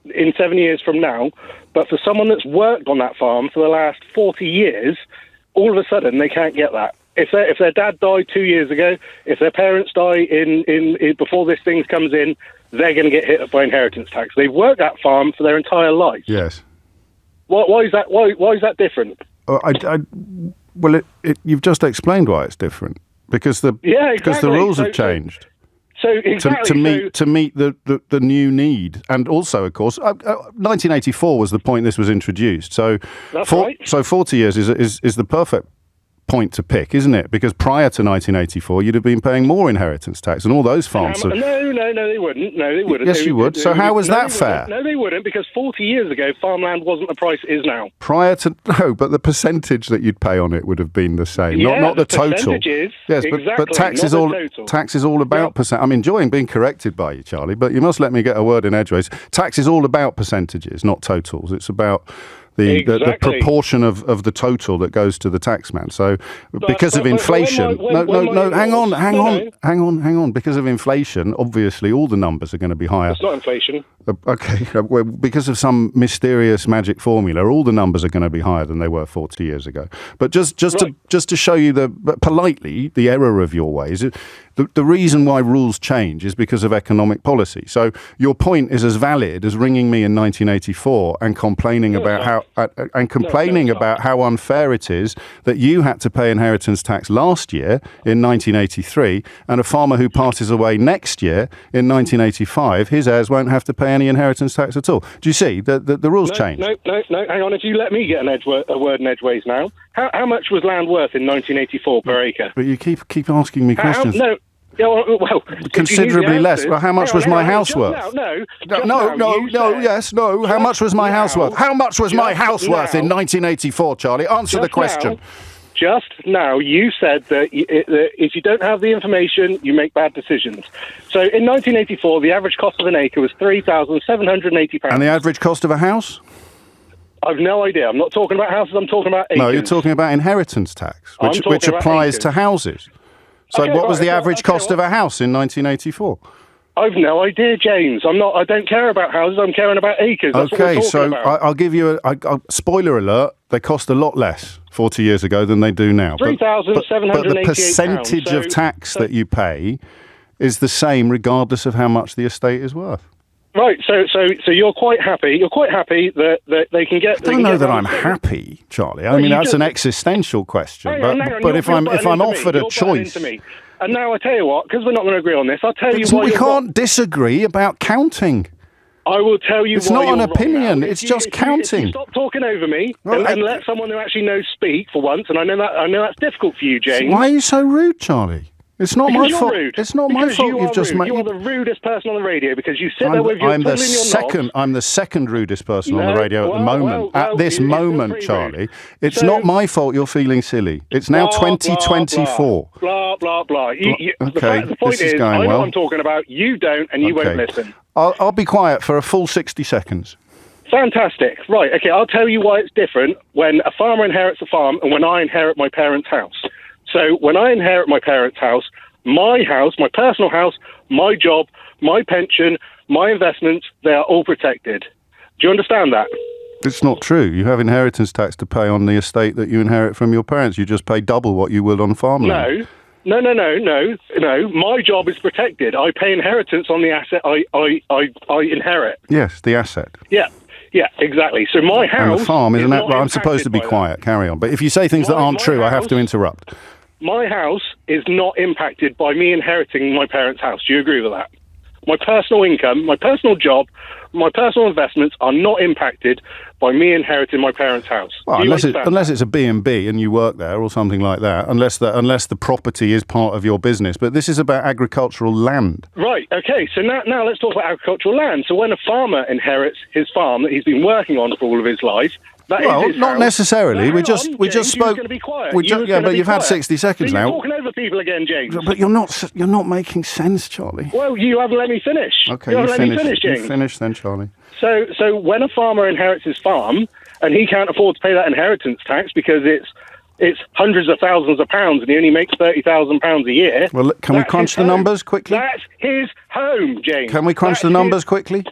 in 7 years from now, but for someone that's worked on that farm for the last 40 years, all of a sudden they can't get that? If their dad died 2 years ago, if their parents die in before this thing comes in, they're going to get hit by inheritance tax. They've worked that farm for their entire life. Yes. Why is that? Why is that different? Well, you've just explained why it's different because the rules have changed. So exactly to meet the new need, and also, of course, 1984 was the point this was introduced. So that's right. So 40 years is the perfect point to pick, isn't it? Because prior to 1984, you'd have been paying more inheritance tax, and all those farms. No, they wouldn't. No, they wouldn't. Yes, you would. So how was that fair? No, they wouldn't, because 40 years ago, farmland wasn't the price it is now. Prior to but the percentage that you'd pay on it would have been the same, not the total. Yes, exactly, but tax is all about percent. I'm enjoying being corrected by you, Charlie, but you must let me get a word in edgeways. Tax is all about percentages, not totals. It's about the proportion of the total that goes to the taxman. So because of inflation, hang on. Because of inflation, obviously all the numbers are going to be higher. It's not inflation. Okay, well, because of some mysterious magic formula, all the numbers are going to be higher than they were 40 years ago. But just to show you politely the error of your ways, the reason why rules change is because of economic policy. So your point is as valid as ringing me in 1984 and complaining about how unfair it is that you had to pay inheritance tax last year in 1983, and a farmer who passes away next year in 1985, his heirs won't have to pay any inheritance tax at all. Do you see the rules change? No. Hang on. If you let me get a word in edgeways now, how much was land worth in 1984 per acre? But you keep asking me questions. No. Well, considerably less. Well, how much was my house worth? How much was my house worth? How much was my house worth in 1984, Charlie? Answer the question. Just now, you said that if you don't have the information, you make bad decisions. So in 1984, the average cost of an acre was £3,780. And the average cost of a house? I've no idea. I'm not talking about houses, I'm talking about acres. No, you're talking about inheritance tax, which applies to houses. So what was the average cost of a house in 1984? I've no idea, James. I don't care about houses. I'm caring about acres. That's okay, what we're about. I'll give you a spoiler alert. They cost a lot less 40 years ago than they do now. £3,788. But the percentage of tax that you pay is the same regardless of how much the estate is worth. Right, so you're quite happy. You're quite happy that they can get. I don't know that I'm happy, Charlie. I mean, that's an existential question. But if I'm offered a choice. And now I tell you what, because we're not going to agree on this, I'll tell you why. We can't disagree about counting. I will tell you. It's not an opinion. It's just counting. If you stop talking over me and let someone who actually knows speak for once, and I know that's difficult for you, James. Why are you so rude, Charlie? It's not my fault. It's not my fault. You've just made. You are the rudest person on the radio because you sit there with your pull in your knob. I'm the second rudest person on the radio at the moment. At this moment, Charlie, it's not my fault. You're feeling silly. It's now 2024. Blah blah blah. Okay, the point is, I know what I'm talking about. You don't, and you won't listen. I'll be quiet for a full 60 seconds. Fantastic. Right. Okay. I'll tell you why it's different when a farmer inherits a farm and when I inherit my parents' house. So when I inherit my parents' house, my personal house, my job, my pension, my investments, they are all protected. Do you understand that? It's not true. You have inheritance tax to pay on the estate that you inherit from your parents. You just pay double what you would on farmland. No. My job is protected. I pay inheritance on the asset I inherit. Yes, the asset. Yeah, exactly. So my house... And the farm isn't that... not Well, I'm supposed to be quiet. Carry on. But if you say things that aren't true, I have to interrupt. My house is not impacted by me inheriting my parents' house. Do you agree with that? My personal income, my personal job, my personal investments are not impacted by me inheriting my parents' house. Well, unless it's a B&B and you work there or something like that, unless the property is part of your business. But this is about agricultural land. Right, okay. So now let's talk about agricultural land. So when a farmer inherits his farm that he's been working on for all of his life, not necessarily. We just spoke. Going to be quiet. But you've had 60 seconds so now. You're talking over people again, James. But you're not making sense, Charlie. Well, you haven't let me finish. Okay, you haven't let me finish, James. You finish then, Charlie. So when a farmer inherits his farm and he can't afford to pay that inheritance tax because it's hundreds of thousands of pounds and he only makes £30,000 a year. Well, can we crunch the numbers quickly? That's his home, James. Can we crunch the numbers quickly?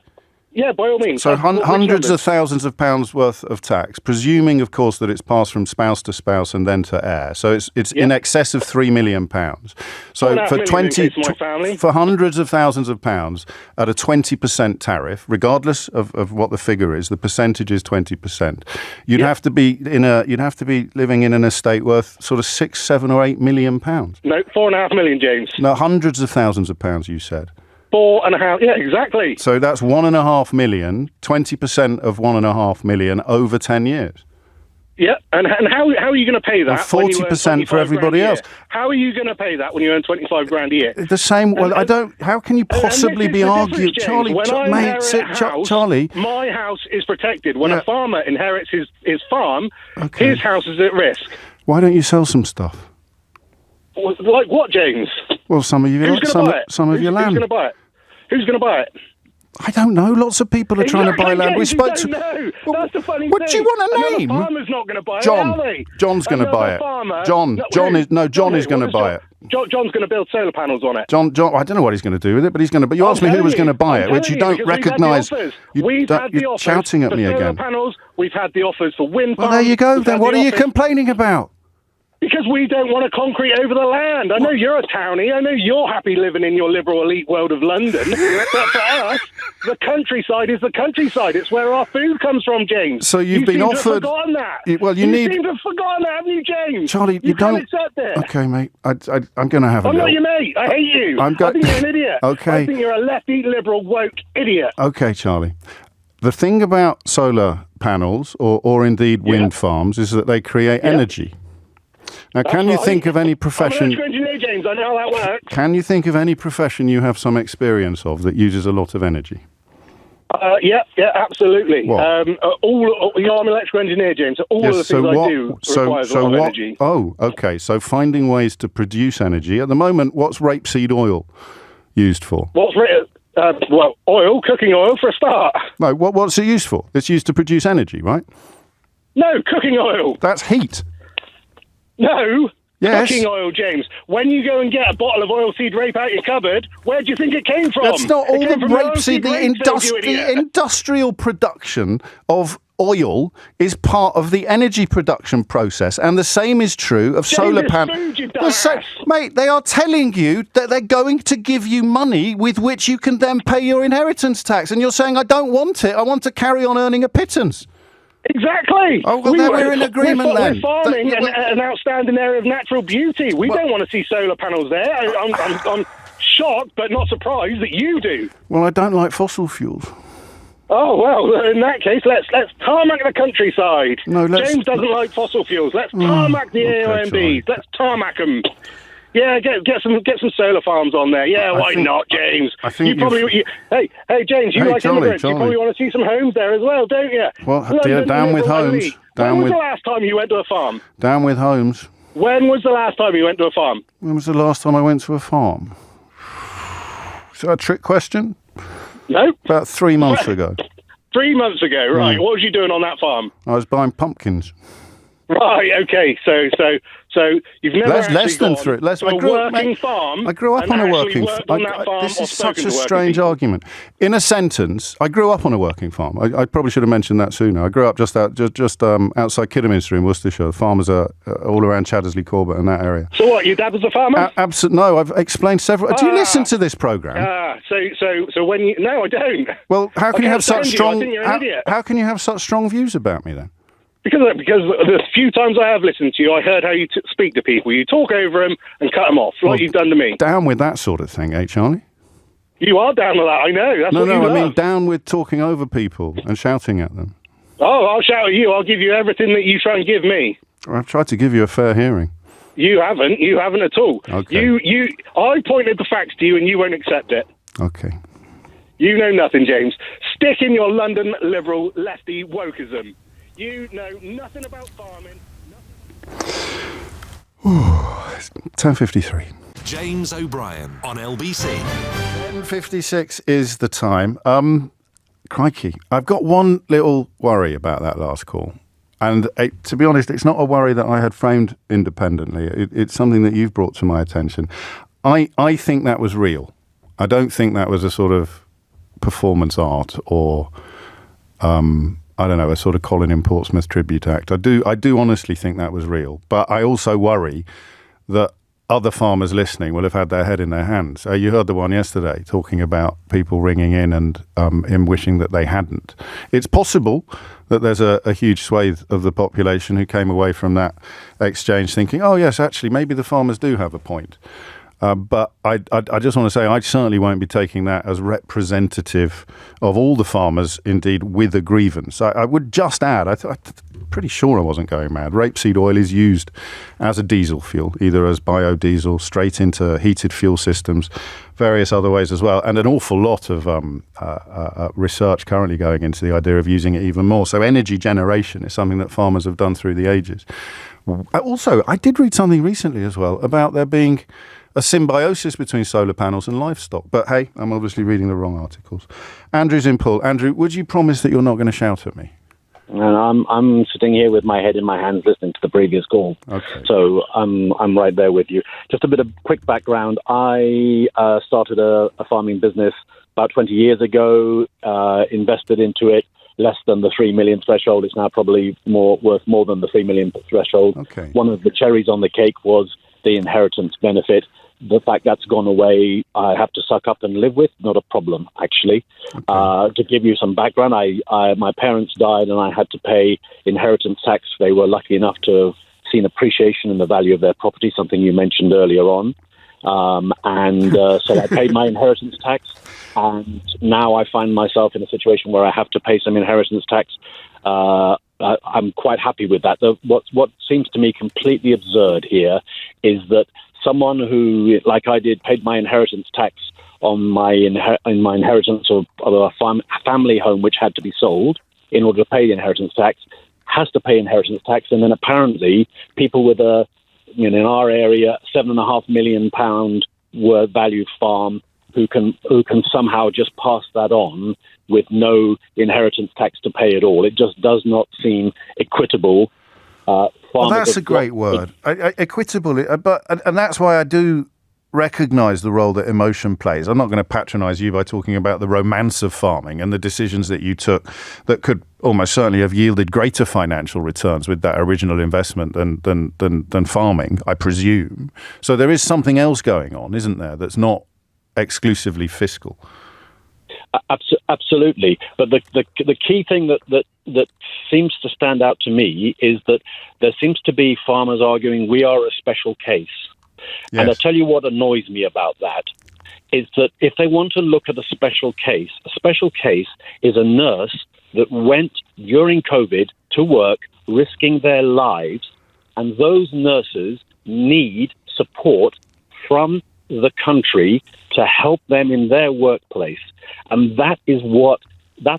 Yeah, by all means. So hundreds of thousands of pounds worth of tax, presuming, of course, that it's passed from spouse to spouse and then to heir. So it's in excess of £3 million. So for hundreds of thousands of pounds at a 20% tariff, regardless of what the figure is, the percentage is 20%. You'd have to be living in an estate worth sort of £6, £7, or £8 million. No, 4.5 million, James. No, hundreds of thousands of pounds. You said. 4.5, yeah, exactly. So that's 1.5 million, 20% of 1.5 million over 10 years. Yeah, and how are you going to pay that? 40% for everybody else. How are you going to pay that when you earn 25 grand a year? The same. Well, I don't. How can you possibly be arguing, Charlie? Charlie, my house is protected. When a farmer inherits his farm, his house is at risk. Why don't you sell some stuff? Like what, James? Well, some of your land. Who's going to buy it? Who's going to buy it? I don't know. Lots of people are trying to buy land. We spoke to. That's the funny thing. What do you want to name? Another farmer's not going to buy it, are they? John's going to buy it. John is going to buy it. John's going to build solar panels on it. John. I don't know what he's going to do with it, but he's going to. But you asked me who was going to buy it, which you don't recognise. You're shouting at me again. Panels. We've had the offers for wind farms. Well, there you go. Then what are you complaining about? Because we don't want to concrete over the land. I know you're a townie. I know you're happy living in your liberal elite world of London. But for us, the countryside is the countryside. It's where our food comes from, James. So you've been offered... You seem to have forgotten that. You seem to have forgotten that, haven't you, James? Charlie, you don't... accept it. Okay, mate. I'm going to have a I'm not your mate. I hate you. I think you're an idiot. Okay. I think you're a lefty, liberal, woke idiot. Okay, Charlie. The thing about solar panels or indeed wind farms is that they create energy. Now, can you think of any profession... I'm an electrical engineer, James. I know how that works. Can you think of any profession you have some experience of that uses a lot of energy? Yeah, absolutely. What? I'm an electrical engineer, James. So all of the things I do requires a lot of energy. Oh, okay. So finding ways to produce energy. At the moment, what's rapeseed oil used for? Oil, cooking oil for a start. No, what's it used for? It's used to produce energy, right? No, cooking oil. That's heat. No. Yes. Cooking oil, James. When you go and get a bottle of oilseed rape out your cupboard, where do you think it came from? That's not all the rapeseed. The industrial production of oil is part of the energy production process, and the same is true of solar panels. Mate, they are telling you that they're going to give you money with which you can then pay your inheritance tax, and you're saying, I don't want it. I want to carry on earning a pittance. Exactly. Oh, well, we're in agreement then. We're farming an outstanding area of natural beauty. We don't want to see solar panels there. I'm shocked, but not surprised that you do. Well, I don't like fossil fuels. Oh, well, in that case, let's tarmac the countryside. No, James doesn't like fossil fuels. Let's tarmac the AOMBs. Let's tarmac them. Yeah, get some solar farms on there. Yeah, why not, James? I think Hey, James, you like immigrants. You probably want to see some homes there as well, don't you? Well, down with homes. When was the last time you went to a farm? Down with homes. When was the last time you went to a farm? When was the last time I went to a farm? Is that a trick question? No. About 3 months ago. 3 months ago, right. What was you doing on that farm? I was buying pumpkins. Right. Okay. So you've never less than three. working farm. I grew up on a working farm. This is such a strange argument. In a sentence, I grew up on a working farm. I probably should have mentioned that sooner. I grew up just outside Kidderminster in Worcestershire. The farmers are all around Chaddesley, Corbett, and that area. So what? Your dad was a farmer? Absolutely. No, I've explained several. Do you listen to this program? So when you? No, I don't. Well, how can you have such strong? I think you're an idiot. How can you have such strong views about me then? Because the few times I have listened to you, I heard how you speak to people. You talk over them and cut them off, like you've done to me. Down with that sort of thing, Charlie? You are down with that, I know. That's what you love. I mean down with talking over people and shouting at them. Oh, I'll shout at you. I'll give you everything that you try and give me. I've tried to give you a fair hearing. You haven't. You haven't at all. Okay. I pointed the facts to you and you won't accept it. Okay. You know nothing, James. Stick in your London liberal lefty wokeism. You know nothing about farming. 10:53. James O'Brien on LBC. 10:56 is the time. Crikey, I've got one little worry about that last call. And to be honest, it's not a worry that I had framed independently. It's something that you've brought to my attention. I think that was real. I don't think that was a sort of performance art or I don't know, a sort of Colin in Portsmouth tribute act. I do honestly think that was real. But I also worry that other farmers listening will have had their head in their hands. You heard the one yesterday talking about people ringing in and him wishing that they hadn't. It's possible that there's a huge swathe of the population who came away from that exchange thinking, oh yes, actually, maybe the farmers do have a point. But I just want to say I certainly won't be taking that as representative of all the farmers, indeed, with a grievance. I would just add, I'm pretty sure I wasn't going mad. Rapeseed oil is used as a diesel fuel, either as biodiesel, straight into heated fuel systems, various other ways as well, and an awful lot of research currently going into the idea of using it even more. So energy generation is something that farmers have done through the ages. Also, I did read something recently as well about there being a symbiosis between solar panels and livestock. But hey, I'm obviously reading the wrong articles. Andrew's in Poole. Andrew, would you promise that you're not going to shout at me? And I'm sitting here with my head in my hands listening to the previous call. Okay. So I'm right there with you. Just a bit of quick background. I started a farming business about 20 years ago, invested into it less than the 3 million threshold. It's now probably worth more than the 3 million threshold. Okay. One of the cherries on the cake was the inheritance benefit. The fact that's gone away, I have to suck up and live with. Not a problem, actually. Okay. To give you some background, my parents died and I had to pay inheritance tax. They were lucky enough to have seen appreciation in the value of their property, something you mentioned earlier on. So I paid my inheritance tax. And now I find myself in a situation where I have to pay some inheritance tax. I'm quite happy with that. What seems to me completely absurd here is that someone who, like I did, paid my inheritance tax on my inheritance of a family home which had to be sold in order to pay the inheritance tax, has to pay inheritance tax, and then apparently people with in our area, £7.5 million worth value farm who can somehow just pass that on with no inheritance tax to pay at all. It just does not seem equitable. Well, that's a great word, equitable. And that's why I do recognise the role that emotion plays. I'm not going to patronise you by talking about the romance of farming and the decisions that you took that could almost certainly have yielded greater financial returns with that original investment than farming, I presume. So there is something else going on, isn't there, that's not exclusively fiscal? Absolutely. But the key thing that seems to stand out to me is that there seems to be farmers arguing we are a special case. Yes. And I tell you what annoys me about that is that if they want to look at a special case is a nurse that went during COVID to work risking their lives, and those nurses need support from the country to help them in their workplace. And that's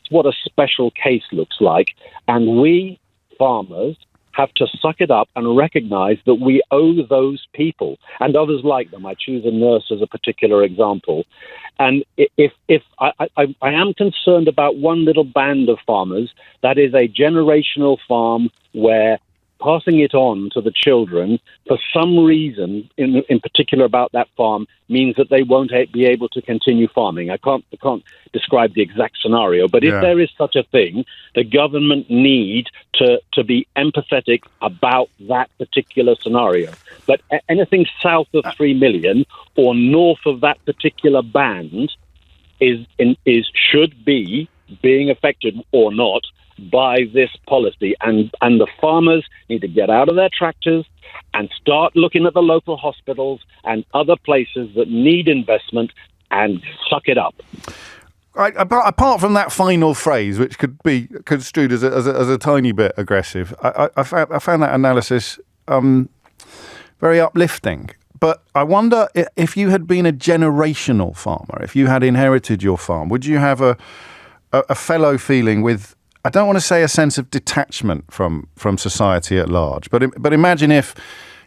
what a special case looks like. And we farmers have to suck it up and recognize that we owe those people and others like them. I choose a nurse as a particular example. And if I am concerned about one little band of farmers, that is a generational farm where passing it on to the children for some reason, in particular about that farm, means that they won't be able to continue farming. I can't describe the exact scenario, but if there is such a thing, the government need to be empathetic about that particular scenario. But anything south of 3 million or north of that particular band should be being affected or not by this policy, and the farmers need to get out of their tractors and start looking at the local hospitals and other places that need investment and suck it up. Right, apart from that final phrase, which could be construed as a tiny bit aggressive, I found that analysis very uplifting. But I wonder if you had been a generational farmer, if you had inherited your farm, would you have a fellow feeling with, I don't want to say a sense of detachment from society at large, but imagine if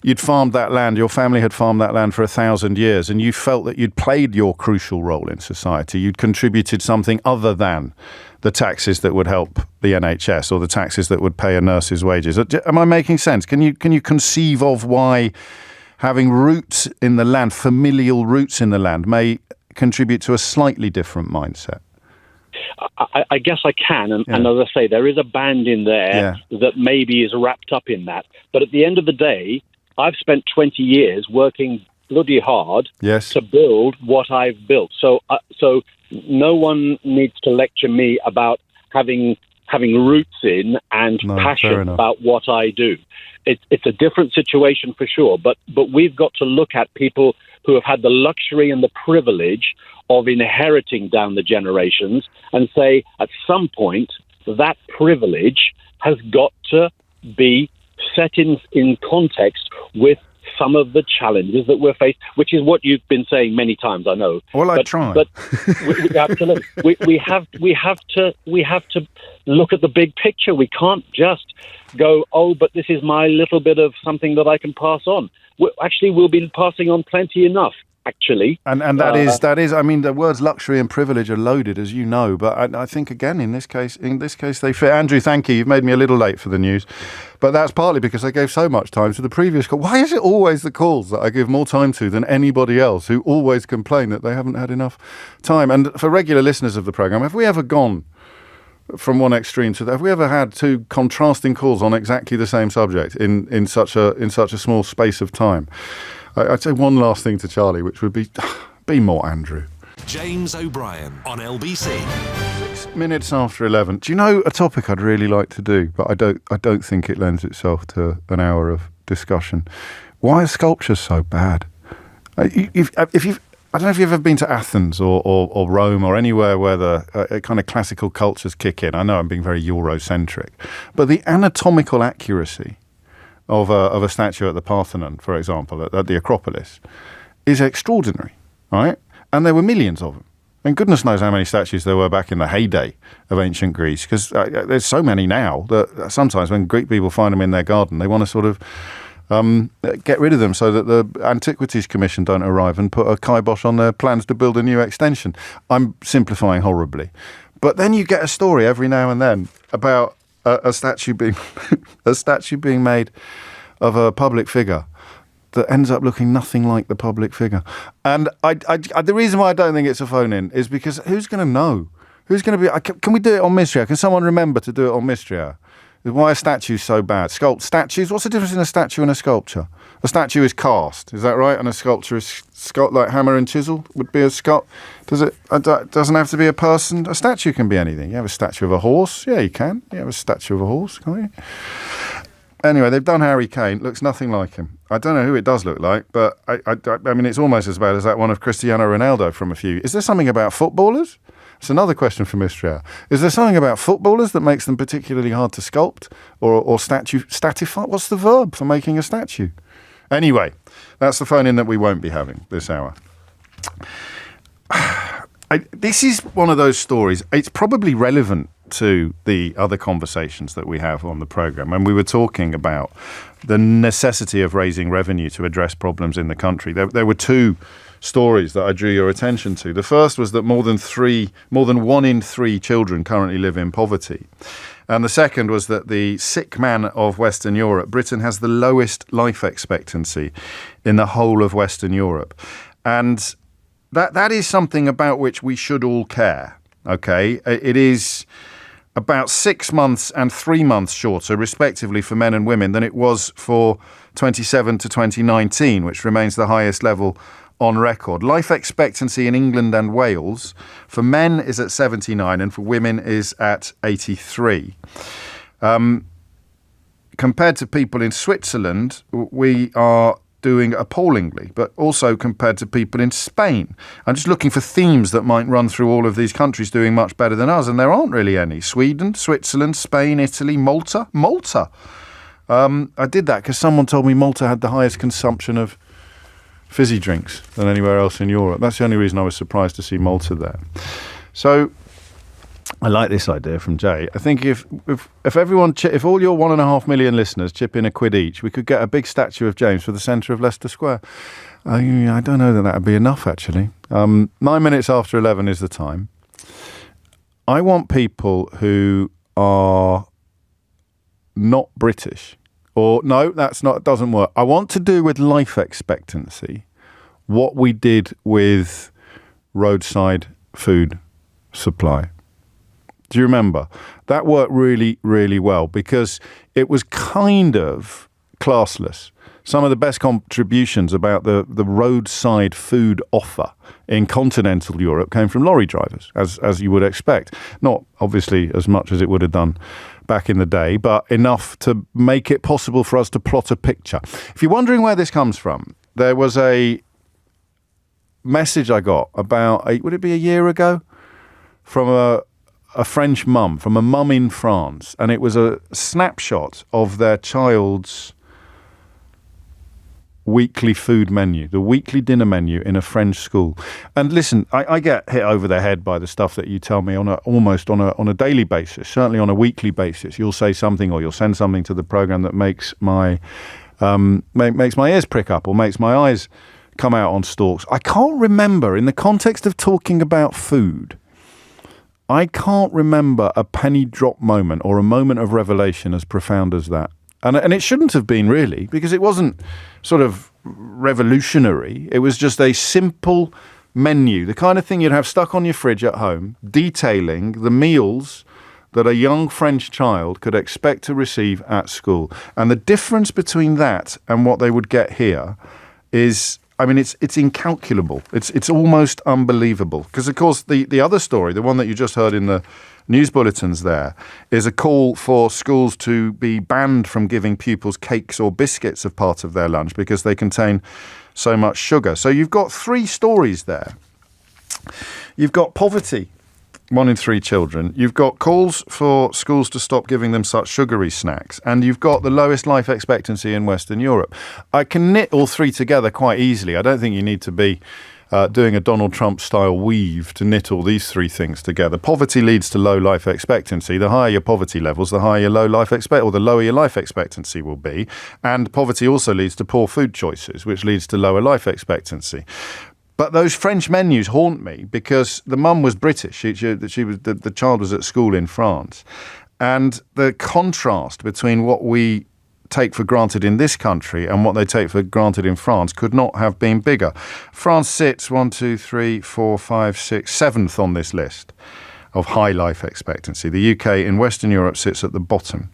you'd farmed that land, your family had farmed that land for 1,000 years, and you felt that you'd played your crucial role in society. You'd contributed something other than the taxes that would help the NHS or the taxes that would pay a nurse's wages. Am I making sense? Can you conceive of why having roots in the land, familial roots in the land, may contribute to a slightly different mindset? I guess I can, and as I say, there is a band in there that maybe is wrapped up in that. But at the end of the day, I've spent 20 years working bloody hard to build what I've built. So no one needs to lecture me about having roots in and passion about what I do. It's a different situation for sure, but we've got to look at people who have had the luxury and the privilege of inheriting down the generations and say, at some point, that privilege has got to be set in context with some of the challenges that we're faced, which is what you've been saying many times, I know. Well, I try. But we have to look at the big picture. We can't just go, but this is my little bit of something that I can pass on. We'll be passing on plenty enough. Actually, and that is. I mean, the words luxury and privilege are loaded, as you know. But I think again, in this case, they fit. Andrew, thank you. You've made me a little late for the news, but that's partly because I gave so much time to the previous call. Why is it always the calls that I give more time to than anybody else, who always complain that they haven't had enough time? And for regular listeners of the programme, have we ever gone from one extreme to that? Have we ever had two contrasting calls on exactly the same subject in such a small space of time? I'd say one last thing to Charlie, which would be more Andrew. James O'Brien on LBC. 6 minutes after 11. Do you know a topic I'd really like to do, but I don't think it lends itself to an hour of discussion? Why are sculptures so bad? I don't know if you've ever been to Athens or Rome or anywhere where the kind of classical cultures kick in. I know I'm being very Eurocentric, but the anatomical accuracy of a statue at the Parthenon, for example, at the Acropolis, is extraordinary, right? And there were millions of them. And goodness knows how many statues there were back in the heyday of ancient Greece, because there's so many now that sometimes when Greek people find them in their garden, they want to sort of get rid of them so that the Antiquities Commission don't arrive and put a kibosh on their plans to build a new extension. I'm simplifying horribly. But then you get a story every now and then about a statue being made of a public figure that ends up looking nothing like the public figure. And the reason why I don't think it's a phone-in is because who's going to know? Who's going to be... Can we do it on Mystery Hour? Can someone remember to do it on Mystery Hour? Why are statues so bad? Statues? What's the difference in a statue and a sculpture? A statue is cast, is that right? And a sculpture is like hammer and chisel would be a sculpt. Doesn't have to be a person. A statue can be anything. You have a statue of a horse. Yeah, you can. You have a statue of a horse, can't you? Anyway, they've done Harry Kane. Looks nothing like him. I don't know who it does look like, but I mean, it's almost as bad as that one of Cristiano Ronaldo from a few. Is there something about footballers? It's another question for Mystery Hour. Is there something about footballers that makes them particularly hard to sculpt or statify? What's the verb for making a statue? Anyway, that's the phone-in that we won't be having this hour. This is one of those stories. It's probably relevant to the other conversations that we have on the programme. When we were talking about the necessity of raising revenue to address problems in the country, there were two stories that I drew your attention to. The first was that more than 1 in 3 children currently live in poverty. And the second was that the sick man of Western Europe, Britain has the lowest life expectancy in the whole of Western Europe. And that is something about which we should all care, okay? It is about 6 months and 3 months shorter, respectively, for men and women than it was for 27 to 2019, which remains the highest level on record. Life expectancy in England and Wales for men is at 79 and for women is at 83. Compared to people in Switzerland, we are doing appallingly, but also compared to people in Spain. I'm just looking for themes that might run through all of these countries doing much better than us, and there aren't really any. Sweden, Switzerland, Spain, Italy, Malta. I did that because someone told me Malta had the highest consumption of fizzy drinks than anywhere else in Europe. That's the only reason I was surprised to see Malta there. So I like this idea from Jay. I think if everyone, if all your 1.5 million listeners chip in a quid each, we could get a big statue of James for the centre of Leicester Square. I don't know that would be enough, actually. 9 minutes after 11 is the time. I want people who are not British. Or no, it doesn't work. I want to do with life expectancy what we did with roadside food supply. Do you remember? That worked really, really well because it was kind of classless. Some of the best contributions about the roadside food offer in continental Europe came from lorry drivers, as you would expect. Not obviously as much as it would have done back in the day, but enough to make it possible for us to plot a picture. If you're wondering where this comes from, there was a message I got about, would it be a year ago, from a French mum, from a mum in France, and it was a snapshot of their child's weekly food menu, the weekly dinner menu in a French school. And listen, I get hit over the head by the stuff that you tell me almost on a daily basis, certainly on a weekly basis. You'll say something or you'll send something to the program that makes my ears prick up or makes my eyes come out on stalks. I can't remember, in the context of talking about food, I can't remember a penny drop moment or a moment of revelation as profound as that. And it shouldn't have been, really, because it wasn't sort of revolutionary. It was just a simple menu, the kind of thing you'd have stuck on your fridge at home, detailing the meals that a young French child could expect to receive at school. And the difference between that and what they would get here is, I mean, it's incalculable. It's almost unbelievable. Because, of course, the other story, the one that you just heard in the news bulletins there, is a call for schools to be banned from giving pupils cakes or biscuits as part of their lunch because they contain so much sugar. So you've got 3 stories there. You've got poverty, 1 in 3 children. You've got calls for schools to stop giving them such sugary snacks. And you've got the lowest life expectancy in Western Europe. I can knit all 3 together quite easily. I don't think you need to be doing a Donald Trump-style weave to knit all these 3 things together. Poverty leads to low life expectancy. The higher your poverty levels, the higher your the lower your life expectancy will be. And poverty also leads to poor food choices, which leads to lower life expectancy. But those French menus haunt me because the mum was British. The child was at school in France. And the contrast between what we take for granted in this country and what they take for granted in France could not have been bigger. France sits 7th on this list of high life expectancy. The UK in Western Europe sits at the bottom.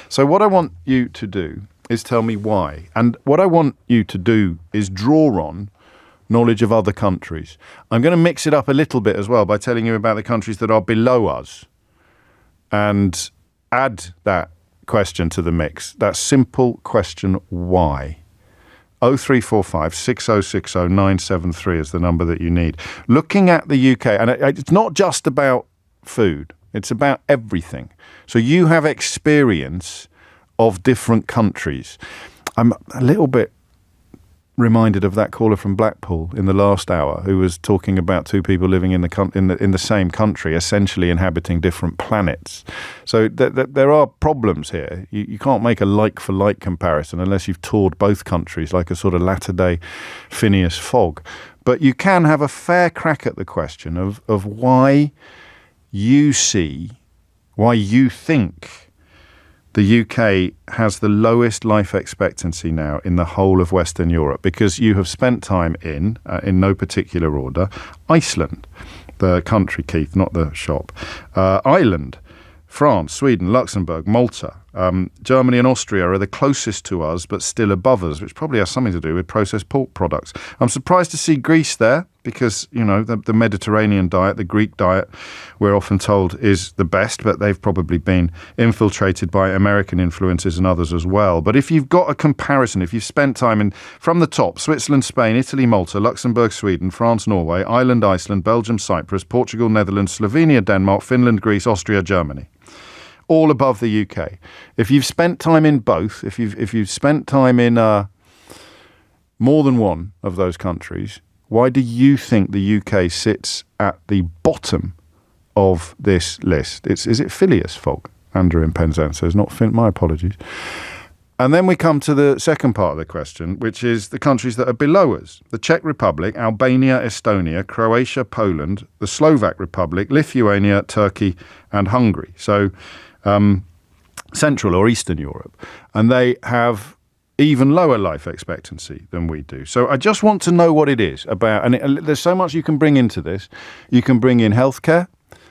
So what I want you to do is tell me why. And what I want you to do is draw on knowledge of other countries. I'm going to mix it up a little bit as well by telling you about the countries that are below us and add that question to the mix. That simple question, why? 0345 6060 973 is the number that you need. Looking at the UK, and it's not just about food, it's about everything. So you have experience of different countries. I'm a little bit reminded of that caller from Blackpool in the last hour who was talking about 2 people living in the same country, essentially inhabiting different planets. So there are problems here. You can't make a like-for-like comparison unless you've toured both countries like a sort of latter-day Phineas Fogg. But you can have a fair crack at the question of why you see why you think the UK has the lowest life expectancy now in the whole of Western Europe, because you have spent time in no particular order, Iceland, the country, Keith, not the shop, Ireland, France, Sweden, Luxembourg, Malta, Germany and Austria are the closest to us, but still above us, which probably has something to do with processed pork products. I'm surprised to see Greece there, because, you know, the Mediterranean diet, the Greek diet, we're often told is the best, but they've probably been infiltrated by American influences and others as well. But if you've got a comparison, if you've spent time in, from the top, Switzerland, Spain, Italy, Malta, Luxembourg, Sweden, France, Norway, Ireland, Iceland, Belgium, Cyprus, Portugal, Netherlands, Slovenia, Denmark, Finland, Greece, Austria, Germany, all above the UK. If you've spent time in both, if you've spent time in more than one of those countries, why do you think the UK sits at the bottom of this list? Is it Phileas Fogg? Andrew in Penzance says, not my apologies. And then we come to the second part of the question, which is the countries that are below us. The Czech Republic, Albania, Estonia, Croatia, Poland, the Slovak Republic, Lithuania, Turkey and Hungary. So Central or Eastern Europe. And they have even lower life expectancy than we do. So I just want to know what it is about, and there's so much you can bring into this. You can bring in healthcare,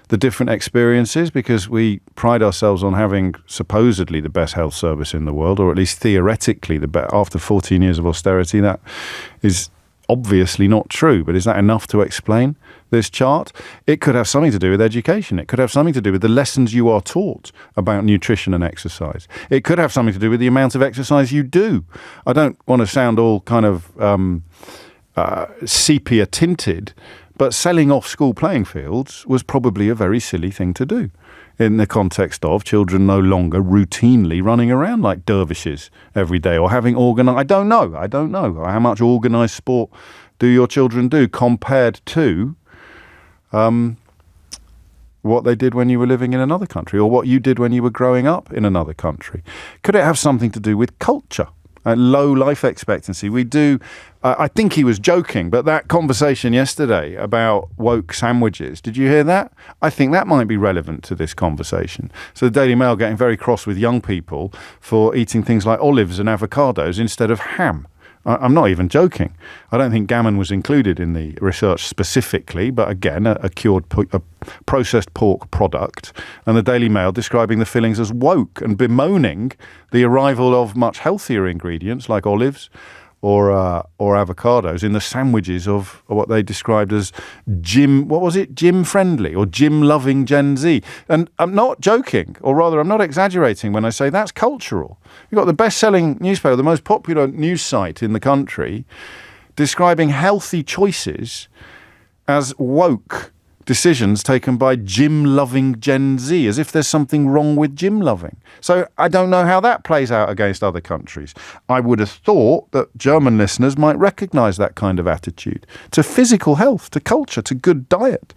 the different experiences, because we pride ourselves on having supposedly the best health service in the world, or at least theoretically the best. After 14 years of austerity, that is obviously not true. But is that enough to explain this chart? It could have something to do with education. It could have something to do with the lessons you are taught about nutrition and exercise. It could have something to do with the amount of exercise you do. I don't want to sound all kind of sepia tinted, but selling off school playing fields was probably a very silly thing to do in the context of children no longer routinely running around like dervishes every day, or having organised, I don't know how much organised sport do your children do compared to what they did when you were living in another country, or what you did when you were growing up in another country. Could it have something to do with culture? Low life expectancy. We do, I think he was joking, but that conversation yesterday about woke sandwiches, did you hear that? I think that might be relevant to this conversation. So the Daily Mail getting very cross with young people for eating things like olives and avocados instead of ham. I'm not even joking. I don't think gammon was included in the research specifically, but again, a processed pork product. And the Daily Mail describing the fillings as woke and bemoaning the arrival of much healthier ingredients like olives or avocados in the sandwiches of what they described as gym friendly or gym loving Gen Z. And I'm not joking, or rather I'm not exaggerating when I say that's cultural. You've got the best-selling newspaper, the most popular news site in the country, describing healthy choices as woke decisions taken by gym-loving Gen Z, as if there's something wrong with gym-loving. So I don't know how that plays out against other countries. I would have thought that German listeners might recognise that kind of attitude to physical health, to culture, to good diet.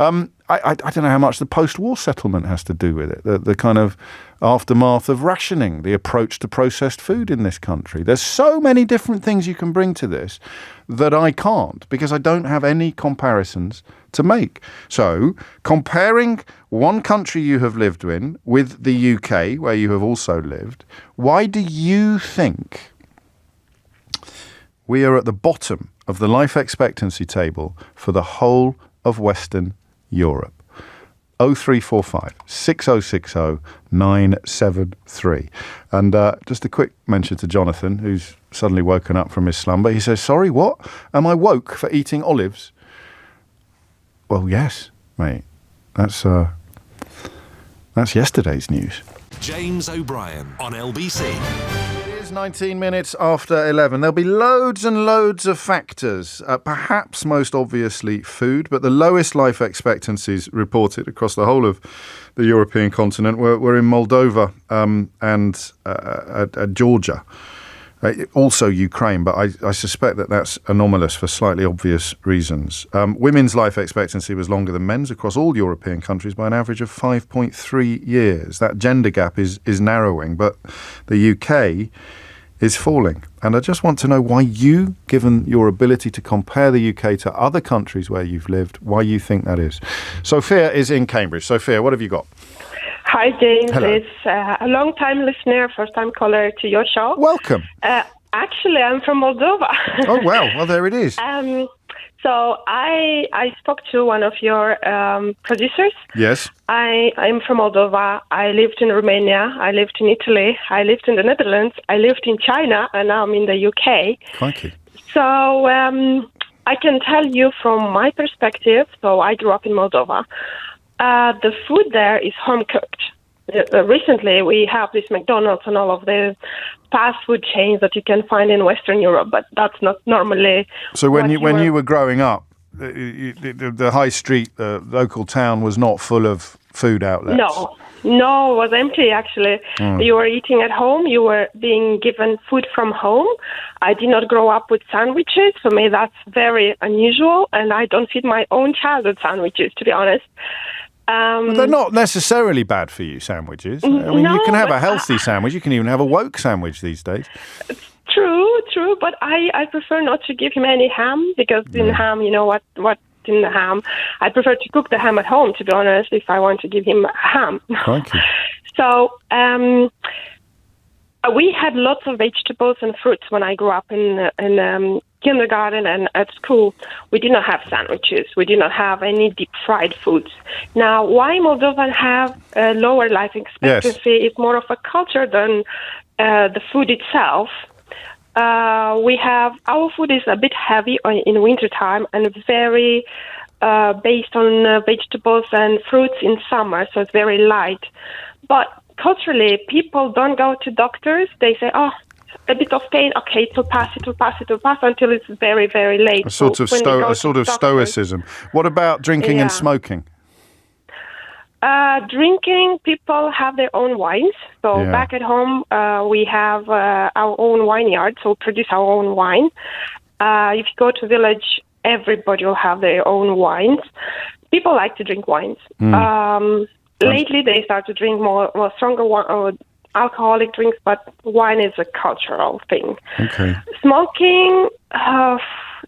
I don't know how much the post-war settlement has to do with it, the kind of aftermath of rationing, the approach to processed food in this country. There's so many different things you can bring to this that I can't, because I don't have any comparisons to make. So, comparing one country you have lived in with the UK, where you have also lived, why do you think we are at the bottom of the life expectancy table for the whole of Western Europe? 0345 6060 973. And just a quick mention to Jonathan, who's suddenly woken up from his slumber. He says, sorry, what? Am I woke for eating olives? Well, yes, mate. That's yesterday's news. James O'Brien on LBC. 19 minutes after 11. There'll be loads and loads of factors, perhaps most obviously food, but the lowest life expectancies reported across the whole of the European continent were in Moldova and Georgia. Also Ukraine, but I suspect that that's anomalous for slightly obvious reasons. Women's life expectancy was longer than men's across all European countries by an average of 5.3 years. That gender gap is narrowing, but the UK is falling. And I just want to know why you, given your ability to compare the UK to other countries where you've lived, why you think that is. Sophia is in Cambridge. Sophia, what have you got? Hi, James. Hello. It's a long-time listener, first-time caller to your show. Welcome. Actually, I'm from Moldova. Oh, wow. Well, there it is. So I spoke to one of your producers. Yes. I'm from Moldova. I lived in Romania. I lived in Italy. I lived in the Netherlands. I lived in China, and now I'm in the UK. Crikey. So I can tell you from my perspective, so I grew up in Moldova, the food there is home-cooked. Recently, we have this McDonald's and all of the fast food chains that you can find in Western Europe, but that's not normally. So when you were growing up, the high street, the local town was not full of food outlets? No, it was empty, actually. You were eating at home. You were being given food from home. I did not grow up with sandwiches. For me, that's very unusual, and I don't feed my own child with sandwiches, to be honest. But they're not necessarily bad for you, sandwiches. I mean, you can have a healthy sandwich. You can even have a woke sandwich these days. True, but I prefer not to give him any ham, because in ham, you know what in the ham. I prefer to cook the ham at home, to be honest, if I want to give him ham. Crikey. So we had lots of vegetables and fruits when I grew up in kindergarten and at school. We did not have sandwiches. We did not have any deep fried foods. Now, why Moldovans have a lower life expectancy is more of a culture than the food itself. Our food is a bit heavy in wintertime and very based on vegetables and fruits in summer, so it's very light. But culturally, people don't go to doctors. They say, a bit of pain, okay, it will pass until it's very, very late. A sort of stoicism. What about drinking and smoking? Drinking, people have their own wines. So back at home, we have our own vineyard, so produce our own wine. If you go to village, everybody will have their own wines. People like to drink wines. Lately, they start to drink more stronger wine, alcoholic drinks, but wine is a cultural thing. Okay. Smoking,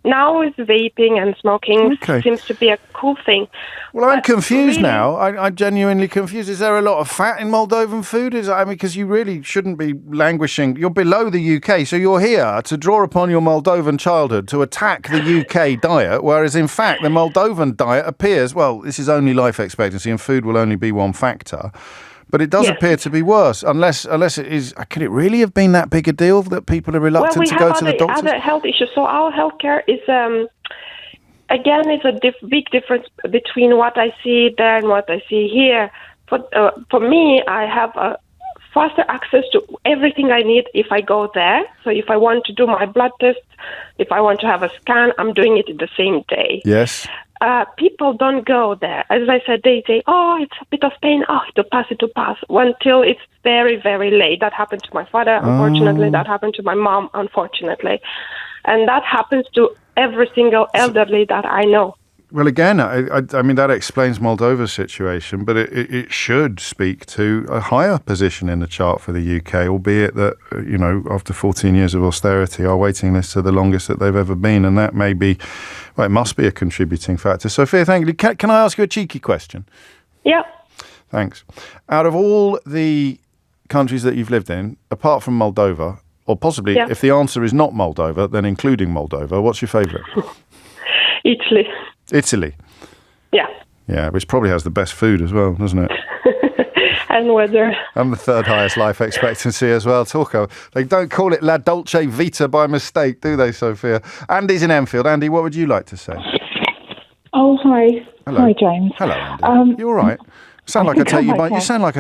now is vaping and smoking seems to be a cool thing. Well, I'm confused now. I'm genuinely confused. Is there a lot of fat in Moldovan food? Because you really shouldn't be languishing. You're below the UK, so you're here to draw upon your Moldovan childhood to attack the UK diet, whereas in fact the Moldovan diet appears, well, this is only life expectancy and food will only be one factor. But it does appear to be worse, unless it is. Could it really have been that big a deal that people are reluctant to go to the doctors? Well, we have other health issues. So our healthcare is, again, it's a big difference between what I see there and what I see here. For me, I have faster access to everything I need if I go there. So if I want to do my blood test, if I want to have a scan, I'm doing it in the same day. Yes. People don't go there. As I said, they say, it's a bit of pain. It'll pass. Until it's very, very late. That happened to my father, unfortunately. That happened to my mom, unfortunately. And that happens to every single elderly that I know. Well, again, I mean, that explains Moldova's situation, but it should speak to a higher position in the chart for the UK, albeit that, after 14 years of austerity, our waiting lists are the longest that they've ever been, and that may be, it must be a contributing factor. Sophia, thank you. Can I ask you a cheeky question? Yeah. Thanks. Out of all the countries that you've lived in, apart from Moldova, or possibly if the answer is not Moldova, then including Moldova, what's your favourite? Italy? Yeah. Yeah, which probably has the best food as well, doesn't it? And weather. And the third highest life expectancy as well. They don't call it La Dolce Vita by mistake, do they, Sophia? Andy's in Enfield. Andy, what would you like to say? Oh, hi. Hello. Hi, James. Hello, Andy. You all right? You sound like I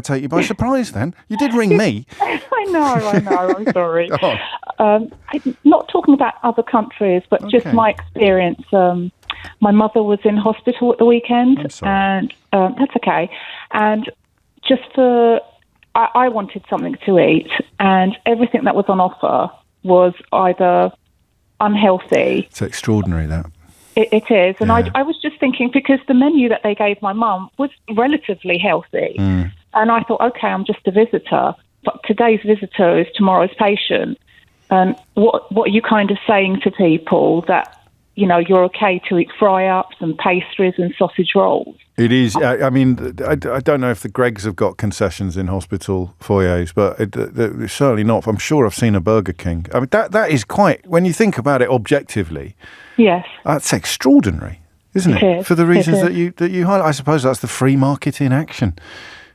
take you by surprise then. You did ring me. I know. I'm sorry. I'm not talking about other countries, but just my experience. My mother was in hospital at the weekend, and that's okay. And I wanted something to eat, and everything that was on offer was either unhealthy. It's extraordinary, that. It is, and I was just thinking, because the menu that they gave my mum was relatively healthy, and I thought, okay, I'm just a visitor, but today's visitor is tomorrow's patient. And what are you kind of saying to people that you're okay to eat fry-ups and pastries and sausage rolls. It is. I mean, I don't know if the Greggs have got concessions in hospital foyers, but it's certainly not. I'm sure I've seen a Burger King. I mean, that is quite, when you think about it objectively, yes, that's extraordinary, isn't it? For the reasons that you highlight. I suppose that's the free market in action.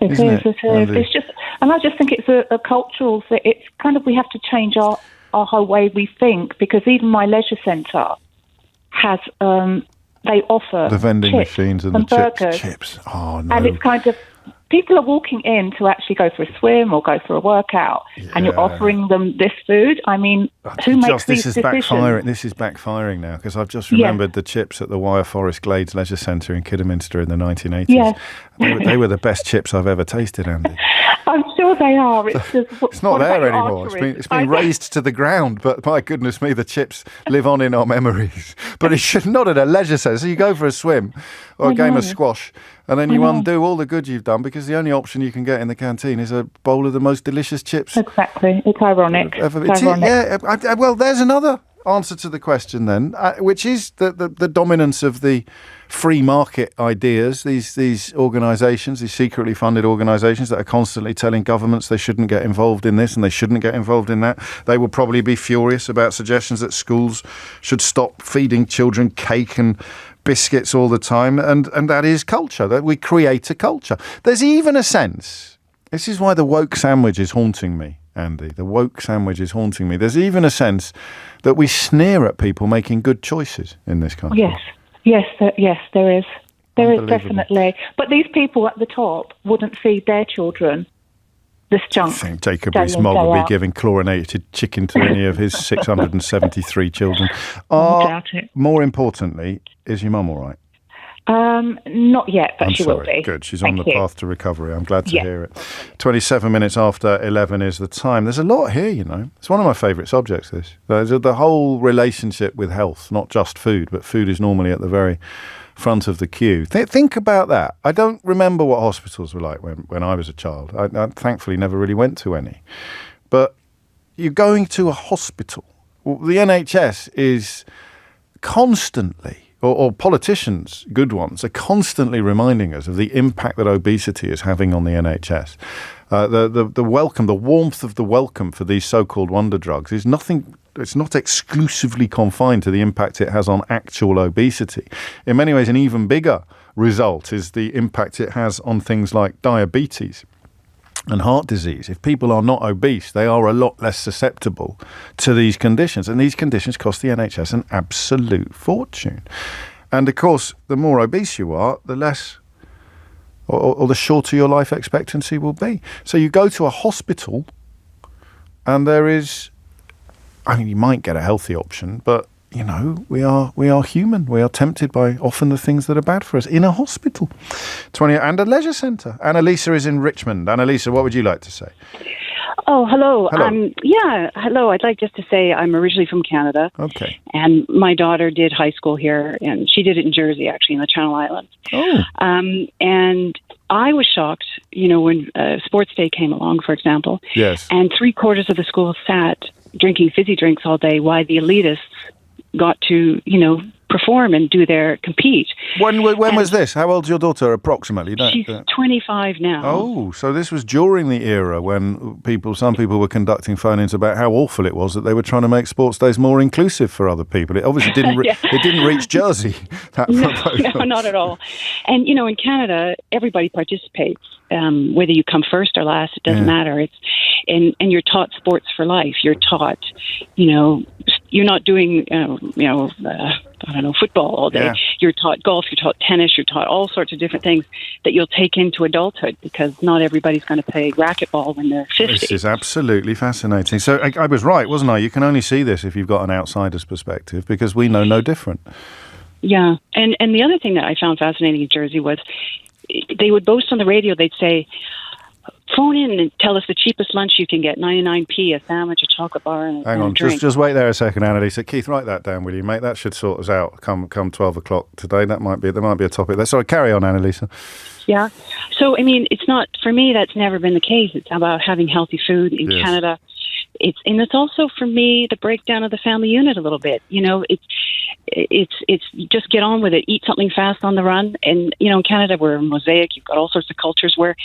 It is. It's just, and I just think it's a cultural thing. It's kind of, we have to change our whole way we think, because even my leisure centre has, they offer the vending machines and the burgers. chips. Oh, no. And it's kind of, people are walking in to actually go for a swim or go for a workout, and you're offering them this food. I mean, who makes these decisions? This is backfiring now, because I've just remembered the chips at the Wyre Forest Glades Leisure Centre in Kidderminster in the 1980s. Yes. They were the best chips I've ever tasted, Andy. I'm sure they are. It's not there anymore. It's been razed to the ground, but my goodness me, the chips live on in our memories. But it should not at a leisure centre. So you go for a swim or a game of squash, and then you undo all the good you've done, because the only option you can get in the canteen is a bowl of the most delicious chips. Exactly. It's ironic. Well, there's another answer to the question then, which is the dominance of the free market ideas, these organisations, these secretly funded organisations that are constantly telling governments they shouldn't get involved in this and they shouldn't get involved in that. They will probably be furious about suggestions that schools should stop feeding children cake and biscuits all the time, and that is culture, that we create a culture. There's even a sense, this is why the woke sandwich is haunting me, Andy, the woke sandwich is haunting me. There's even a sense that we sneer at people making good choices in this country. Yes, there is. There is definitely. But these people at the top wouldn't feed their children this junk. I think Jacob Rees-Mogg would be giving chlorinated chicken to any of his 673 children. I doubt it. More importantly, is your mum all right? Not yet, but she will be. Good. She's on the path to recovery. I'm glad to hear it. 27 minutes after 11 is the time. There's a lot here, It's one of my favourite subjects, this. There's the whole relationship with health, not just food, but food is normally at the very front of the queue. Think about that. I don't remember what hospitals were like when I was a child. I thankfully never really went to any. But you're going to a hospital. Well, the NHS is constantly, or politicians, good ones, are constantly reminding us of the impact that obesity is having on the NHS. The welcome, the warmth of the welcome for these so-called wonder drugs is nothing. It's not exclusively confined to the impact it has on actual obesity. In many ways, an even bigger result is the impact it has on things like diabetes and heart disease. If people are not obese, they are a lot less susceptible to these conditions. And these conditions cost the NHS an absolute fortune. And of course, the more obese you are, the less or the shorter your life expectancy will be. So you go to a hospital and there is, you might get a healthy option, but we are human. We are tempted by often the things that are bad for us in a hospital. And a leisure centre. Annalisa is in Richmond. Annalisa, what would you like to say? Oh, hello. Hello. I'd like just to say I'm originally from Canada. Okay. And my daughter did high school here, and she did it in Jersey, actually, in the Channel Islands. Oh. And I was shocked, when Sports Day came along, for example. Yes. And 3/4 of the school sat drinking fizzy drinks all day while the elitists got to, perform and compete. When was this? How old's your daughter approximately? She's 25 now. Oh, so this was during the era when some people were conducting phone-ins about how awful it was that they were trying to make sports days more inclusive for other people. It obviously didn't it didn't reach Jersey. No, not at all. And, in Canada, everybody participates. Whether you come first or last, it doesn't matter. It's and you're taught sports for life. You're taught, you're not doing, football all day. Yeah. You're taught golf, you're taught tennis, you're taught all sorts of different things that you'll take into adulthood, because not everybody's going to play racquetball when they're 50. This is absolutely fascinating. So I was right, wasn't I? You can only see this if you've got an outsider's perspective, because we know no different. Yeah. And the other thing that I found fascinating in Jersey was they would boast on the radio, they'd say, phone in and tell us the cheapest lunch you can get, 99p, a sandwich, a chocolate bar, and Hang on, a drink. Just wait there a second, Annalisa. Keith, write that down, will you, mate? That should sort us out come 12 o'clock today. There might be a topic there. Sorry, carry on, Annalisa. Yeah. So, it's not, for me, that's never been the case. It's about having healthy food in Canada. it's also for me the breakdown of the family unit a little bit. It's just get on with it, eat something fast on the run. And in Canada, we're a mosaic. You've got all sorts of cultures where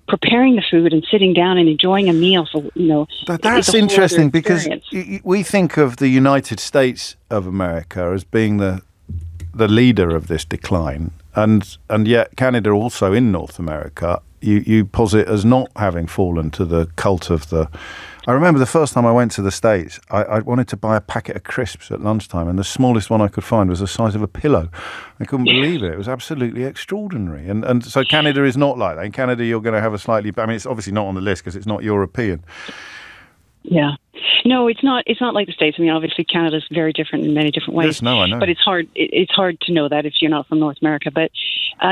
preparing the food and sitting down and enjoying a meal. That's interesting, because we think of the United States of America as being the leader of this decline, and yet Canada, also in North America, you posit as not having fallen to the cult of the... I remember the first time I went to the States, I wanted to buy a packet of crisps at lunchtime, and the smallest one I could find was the size of a pillow. I couldn't believe it. It was absolutely extraordinary. And so Canada is not like that. In Canada, you're going to have a slightly... I mean, it's obviously not on the list because it's not European. Yeah. No, it's not. It's not like the States. I mean, obviously, Canada's very different in many different ways. Yes, no, I know. But it's hard. It's hard to know that if you're not from North America. But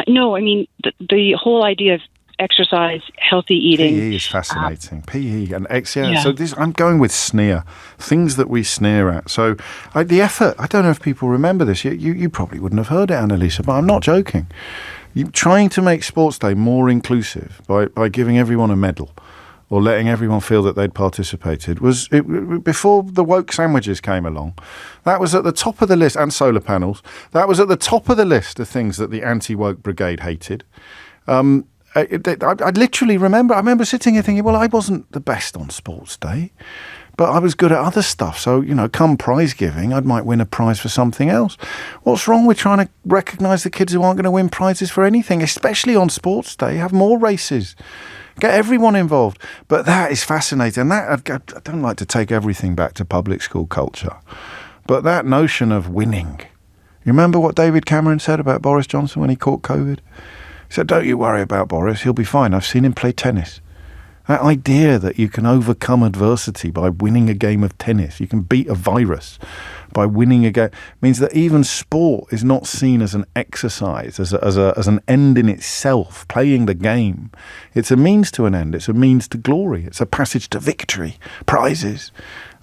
no, I mean, the whole idea of exercise, healthy eating. PE is fascinating. PE and yeah. So I'm going with sneer, things that we sneer at. So the effort. I don't know if people remember this. You probably wouldn't have heard it, Annalisa, but I'm not joking. Trying to make Sports Day more inclusive by giving everyone a medal, or letting everyone feel that they'd participated, before the woke sandwiches came along. That was at the top of the list, and solar panels. That was at the top of the list of things that the anti-woke brigade hated. I literally remember, I remember sitting here thinking, well, I wasn't the best on Sports Day, but I was good at other stuff. So, come prize giving, I might win a prize for something else. What's wrong with trying to recognise the kids who aren't going to win prizes for anything, especially on Sports Day? Have more races. Get everyone involved. But that is fascinating. I don't like to take everything back to public school culture. But that notion of winning. You remember what David Cameron said about Boris Johnson when he caught COVID? He said, don't you worry about Boris. He'll be fine. I've seen him play tennis. That idea that you can overcome adversity by winning a game of tennis, you can beat a virus by winning a game, means that even sport is not seen as an exercise, as an end in itself, playing the game. It's a means to an end. It's a means to glory. It's a passage to victory, prizes.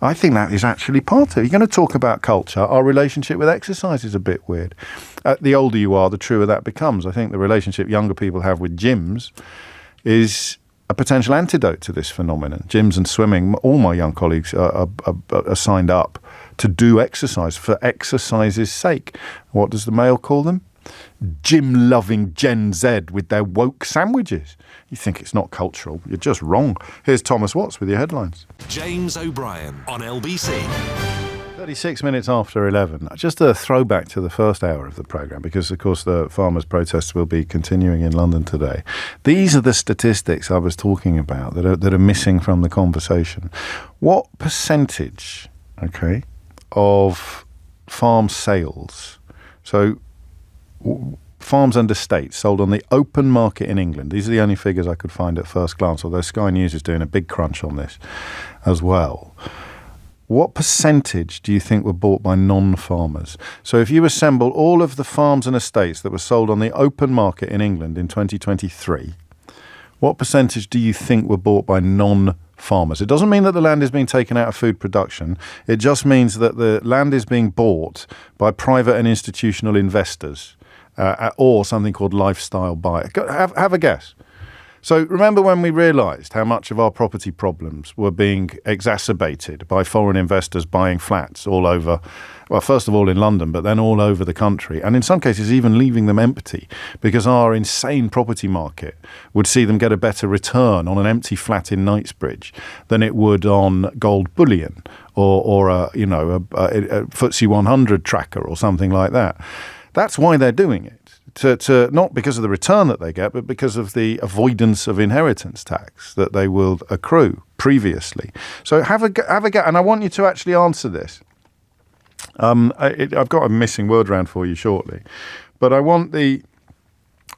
I think that is actually part of it. You're going to talk about culture. Our relationship with exercise is a bit weird. The older you are, the truer that becomes. I think the relationship younger people have with gyms is a potential antidote to this phenomenon. Gyms and swimming, all my young colleagues are signed up to do exercise for exercise's sake. What does the Mail call them? Gym-loving Gen Z with their woke sandwiches. You think it's not cultural, you're just wrong. Here's Thomas Watts with your headlines. James O'Brien on LBC. 36 minutes after 11. Just a throwback to the first hour of the programme, because, of course, the farmers' protests will be continuing in London today. These are the statistics I was talking about that are missing from the conversation. What percentage, of farm sales, so farms and estates sold on the open market in England, these are the only figures I could find at first glance, although Sky News is doing a big crunch on this as well. What percentage do you think were bought by non-farmers? So if you assemble all of the farms and estates that were sold on the open market in England in 2023, what percentage do you think were bought by non-farmers? It doesn't mean that the land is being taken out of food production. It just means that the land is being bought by private and institutional investors, or something called lifestyle buyer. Have a guess. So remember when we realised how much of our property problems were being exacerbated by foreign investors buying flats all over, well, first of all in London, but then all over the country, and in some cases even leaving them empty because our insane property market would see them get a better return on an empty flat in Knightsbridge than it would on gold bullion or a FTSE 100 tracker or something like that. That's why they're doing it. To not because of the return that they get, but because of the avoidance of inheritance tax that they will accrue previously. So have a go, and I want you to actually answer this. I've got a missing word round for you shortly, but I want the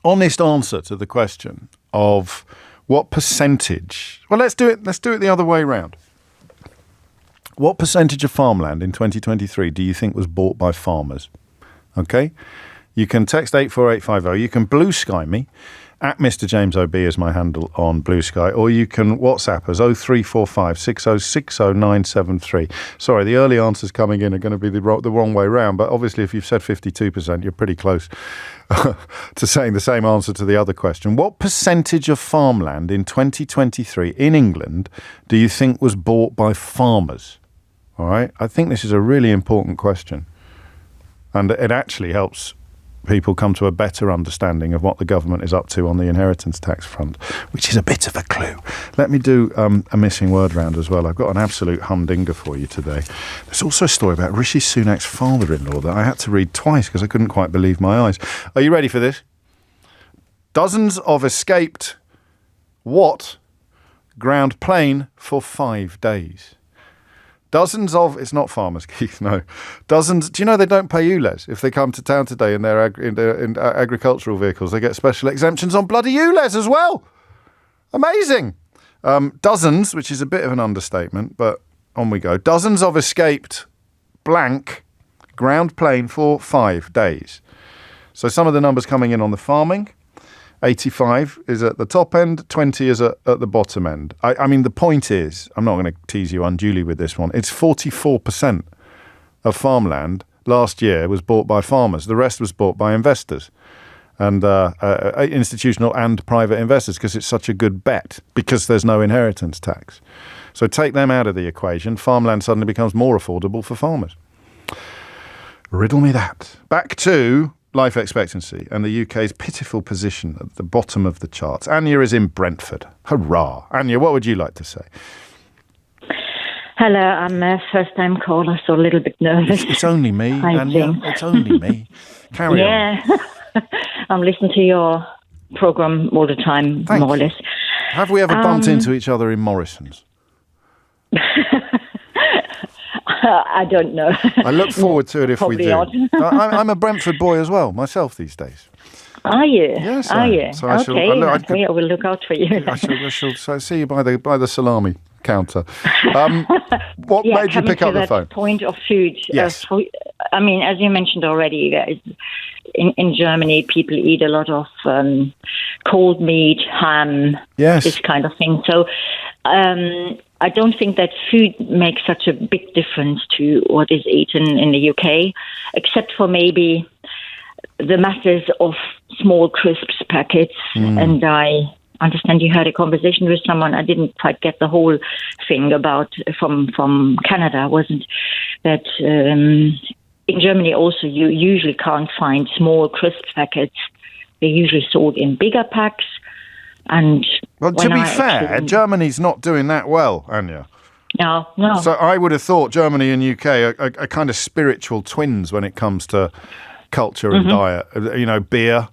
honest answer to the question of what percentage. Well, let's do it the other way around. What percentage of farmland in 2023 do you think was bought by farmers? Okay. You can text 84850. You can blue sky me At Mr. James OB is my handle on Blue Sky, or you can WhatsApp us 0345 6060973. Sorry, the early answers coming in are going to be the wrong way round, but obviously if you've said 52%, you're pretty close to saying the same answer to the other question. What percentage of farmland in 2023 in England do you think was bought by farmers? All right, I think this is a really important question, and it actually helps people come to a better understanding of what the government is up to on the inheritance tax front, which is a bit of a clue. Let me do a missing word round as well. I've got an absolute humdinger for you today. There's also a story about Rishi Sunak's father-in-law that I had to read twice because I couldn't quite believe my eyes. Are you ready for this? Dozens of escaped what ground plane for 5 days? Dozens of, it's not farmers, Keith, no. Dozens, do you know they don't pay ULEZ if they come to town today in their agricultural vehicles? They get special exemptions on bloody ULEZ as well. Amazing. Dozens, which is a bit of an understatement, but on we go. Dozens of escaped blank ground plane for 5 days. So some of the numbers coming in on the farming. 85 is at the top end, 20 is at the bottom end. I mean, the point is, I'm not going to tease you unduly with this one, it's 44% of farmland last year was bought by farmers. The rest was bought by investors and institutional and private investors because it's such a good bet because there's no inheritance tax. So take them out of the equation, farmland suddenly becomes more affordable for farmers. Riddle me that. Back to life expectancy and the UK's pitiful position at the bottom of the charts. Anya is in Brentford. Hurrah. Anya, what would you like to say? Hello, I'm a first-time caller, so a little bit nervous. It's only me, Anya. It's only me. Carry on. Yeah. I'm listening to your programme all the time, more or less. Have we ever bumped into each other in Morrison's? I don't know. I look forward to it if we do. I'm a Brentford boy as well, myself these days. Are you? Yes, are you? So I will look out for you. I shall see you by the salami counter. What made you pick up the phone? Point of food. Yes. I mean, as you mentioned already, in Germany, people eat a lot of cold meat, ham, this kind of thing. So I don't think that food makes such a big difference to what is eaten in the UK, except for maybe the masses of small crisps packets. And I understand you had a conversation with someone. I didn't quite get the whole thing about from Canada, wasn't that in Germany also you usually can't find small crisp packets. They're usually sold in bigger packs. And well, to be fair, Germany's not doing that well, Anya. No. So I would have thought Germany and UK are kind of spiritual twins when it comes to culture and diet. You know, beer.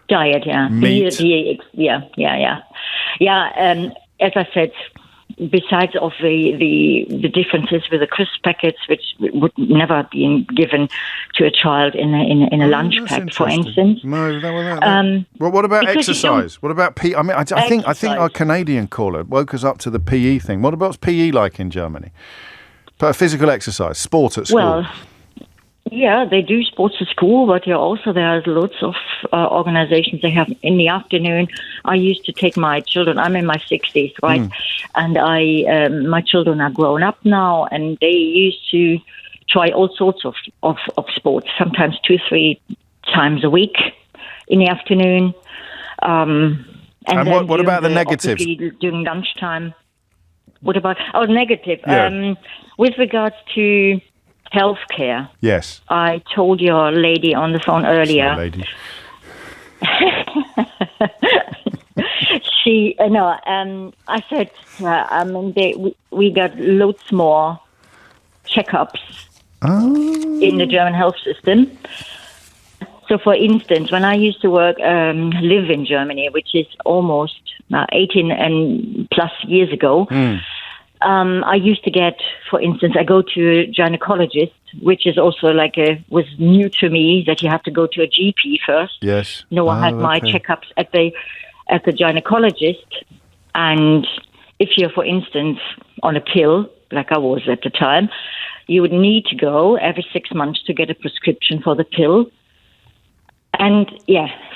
Diet, yeah. Meat. Beer, yeah. As I said, besides of the differences with the crisp packets, which would never be given to a child in a lunch pack, for instance. No, well, what about exercise? What about PE? I mean, I think our Canadian caller woke us up to the PE thing. What about PE like in Germany? Physical exercise, sport at school. Well, yeah, they do sports at school, but there's lots of organizations they have in the afternoon. I used to take my children. I'm in my 60s, right? And my children are grown up now, and they used to try all sorts of sports, sometimes 2-3 times a week in the afternoon. And what about the negatives? During lunchtime. What about negative? Yeah. With regards to healthcare. Yes. I told your lady on the phone earlier. Lady. I said, we got loads more checkups in the German health system. So, for instance, when I used to live in Germany, which is almost 18 and plus years ago, I used to get, for instance, I go to a gynecologist, which is also was new to me, that you have to go to a GP first. Yes. No, I had my checkups at the gynecologist. And if you're, for instance, on a pill, like I was at the time, you would need to go every 6 months to get a prescription for the pill. And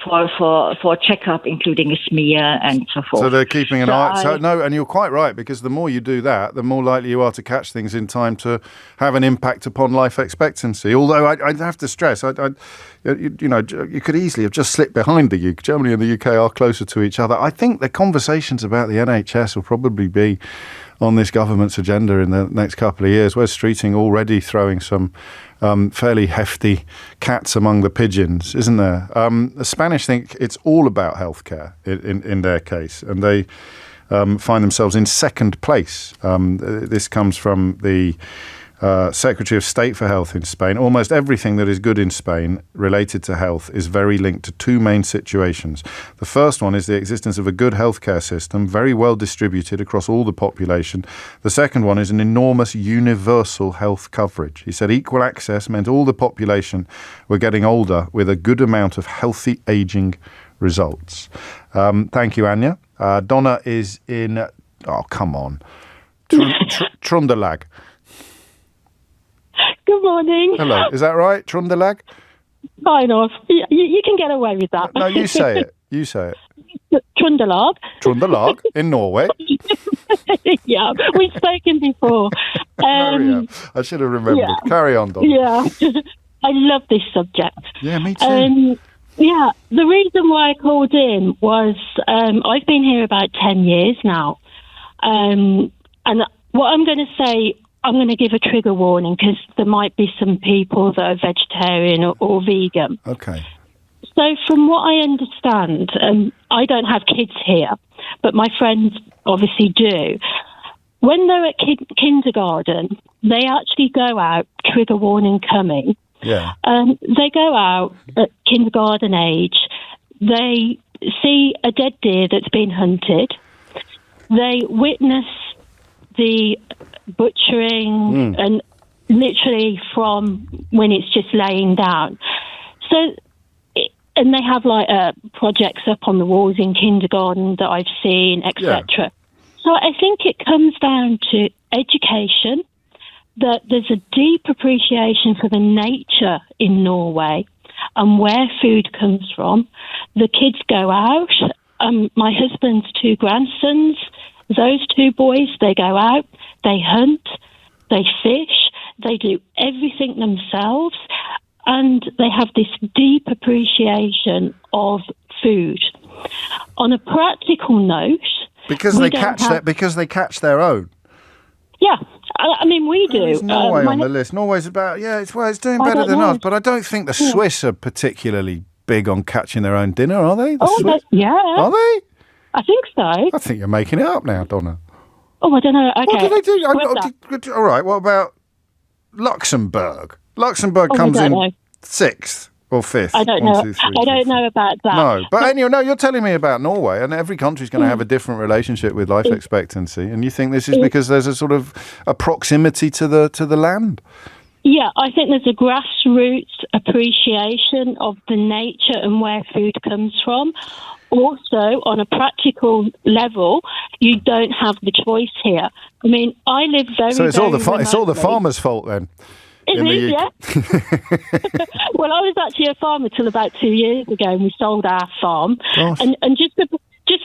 for a checkup, including a smear and so forth. So they're keeping an eye. And you're quite right, because the more you do that, the more likely you are to catch things in time to have an impact upon life expectancy. Although I'd have to stress, you could easily have just slipped behind the UK. Germany and the UK are closer to each other. I think the conversations about the NHS will probably be on this government's agenda in the next couple of years. Wes Streeting already throwing some fairly hefty cats among the pigeons, isn't there? The Spanish think it's all about healthcare in their case, and they find themselves in second place. This comes from the Secretary of State for Health in Spain. Almost everything that is good in Spain related to health is very linked to two main situations. The first one is the existence of a good healthcare system, very well distributed across all the population. The second one is an enormous universal health coverage. He said equal access meant all the population were getting older with a good amount of healthy aging results. Thank you, Anya. Donna is in, Trøndelag. Good morning. Hello. Is that right? Trøndelag? Kind of. You can get away with that. No, you say it. You say it. Trøndelag. Trøndelag in Norway. Yeah, we've spoken before. I should have remembered. Yeah. Carry on, Donna. Yeah. I love this subject. Yeah, me too. The reason why I called in was I've been here about 10 years now. And what I'm going to say, I'm going to give a trigger warning because there might be some people that are vegetarian or vegan. Okay. So from what I understand, I don't have kids here, but my friends obviously do. When they're at kindergarten, they actually go out, trigger warning coming. Yeah. They go out at kindergarten age. They see a dead deer that's been hunted. They witness the butchering and literally from when it's just laying down. And they have projects up on the walls in kindergarten that I've seen, etc. Yeah. So I think it comes down to education, that there's a deep appreciation for the nature in Norway and where food comes from. The kids go out. My husband's two grandsons, those two boys, they go out, they hunt, they fish, they do everything themselves, and they have this deep appreciation of food. On a practical note, because they catch their own. Yeah, I mean we do. There's Norway on the list. Norway's about it's doing better than us, but I don't think the Swiss are particularly big on catching their own dinner, are they? Yeah. Are they? I think so. I think you're making it up now, Donna. Oh, I don't know. Okay. What do they do? All right, what about Luxembourg? Luxembourg comes in 6th or 5th. I don't know. 1, 2, 3, I don't know about that. No, but anyway, you're telling me about Norway, and every country's going to have a different relationship with life expectancy, and you think this is because there's a sort of a proximity to the land? Yeah, I think there's a grassroots appreciation of the nature and where food comes from. Also, on a practical level, you don't have the choice here. I mean, I live very. So it's all the farmers' fault then. It is, yeah. Well, I was actually a farmer till about 2 years ago, and we sold our farm. Gosh. And just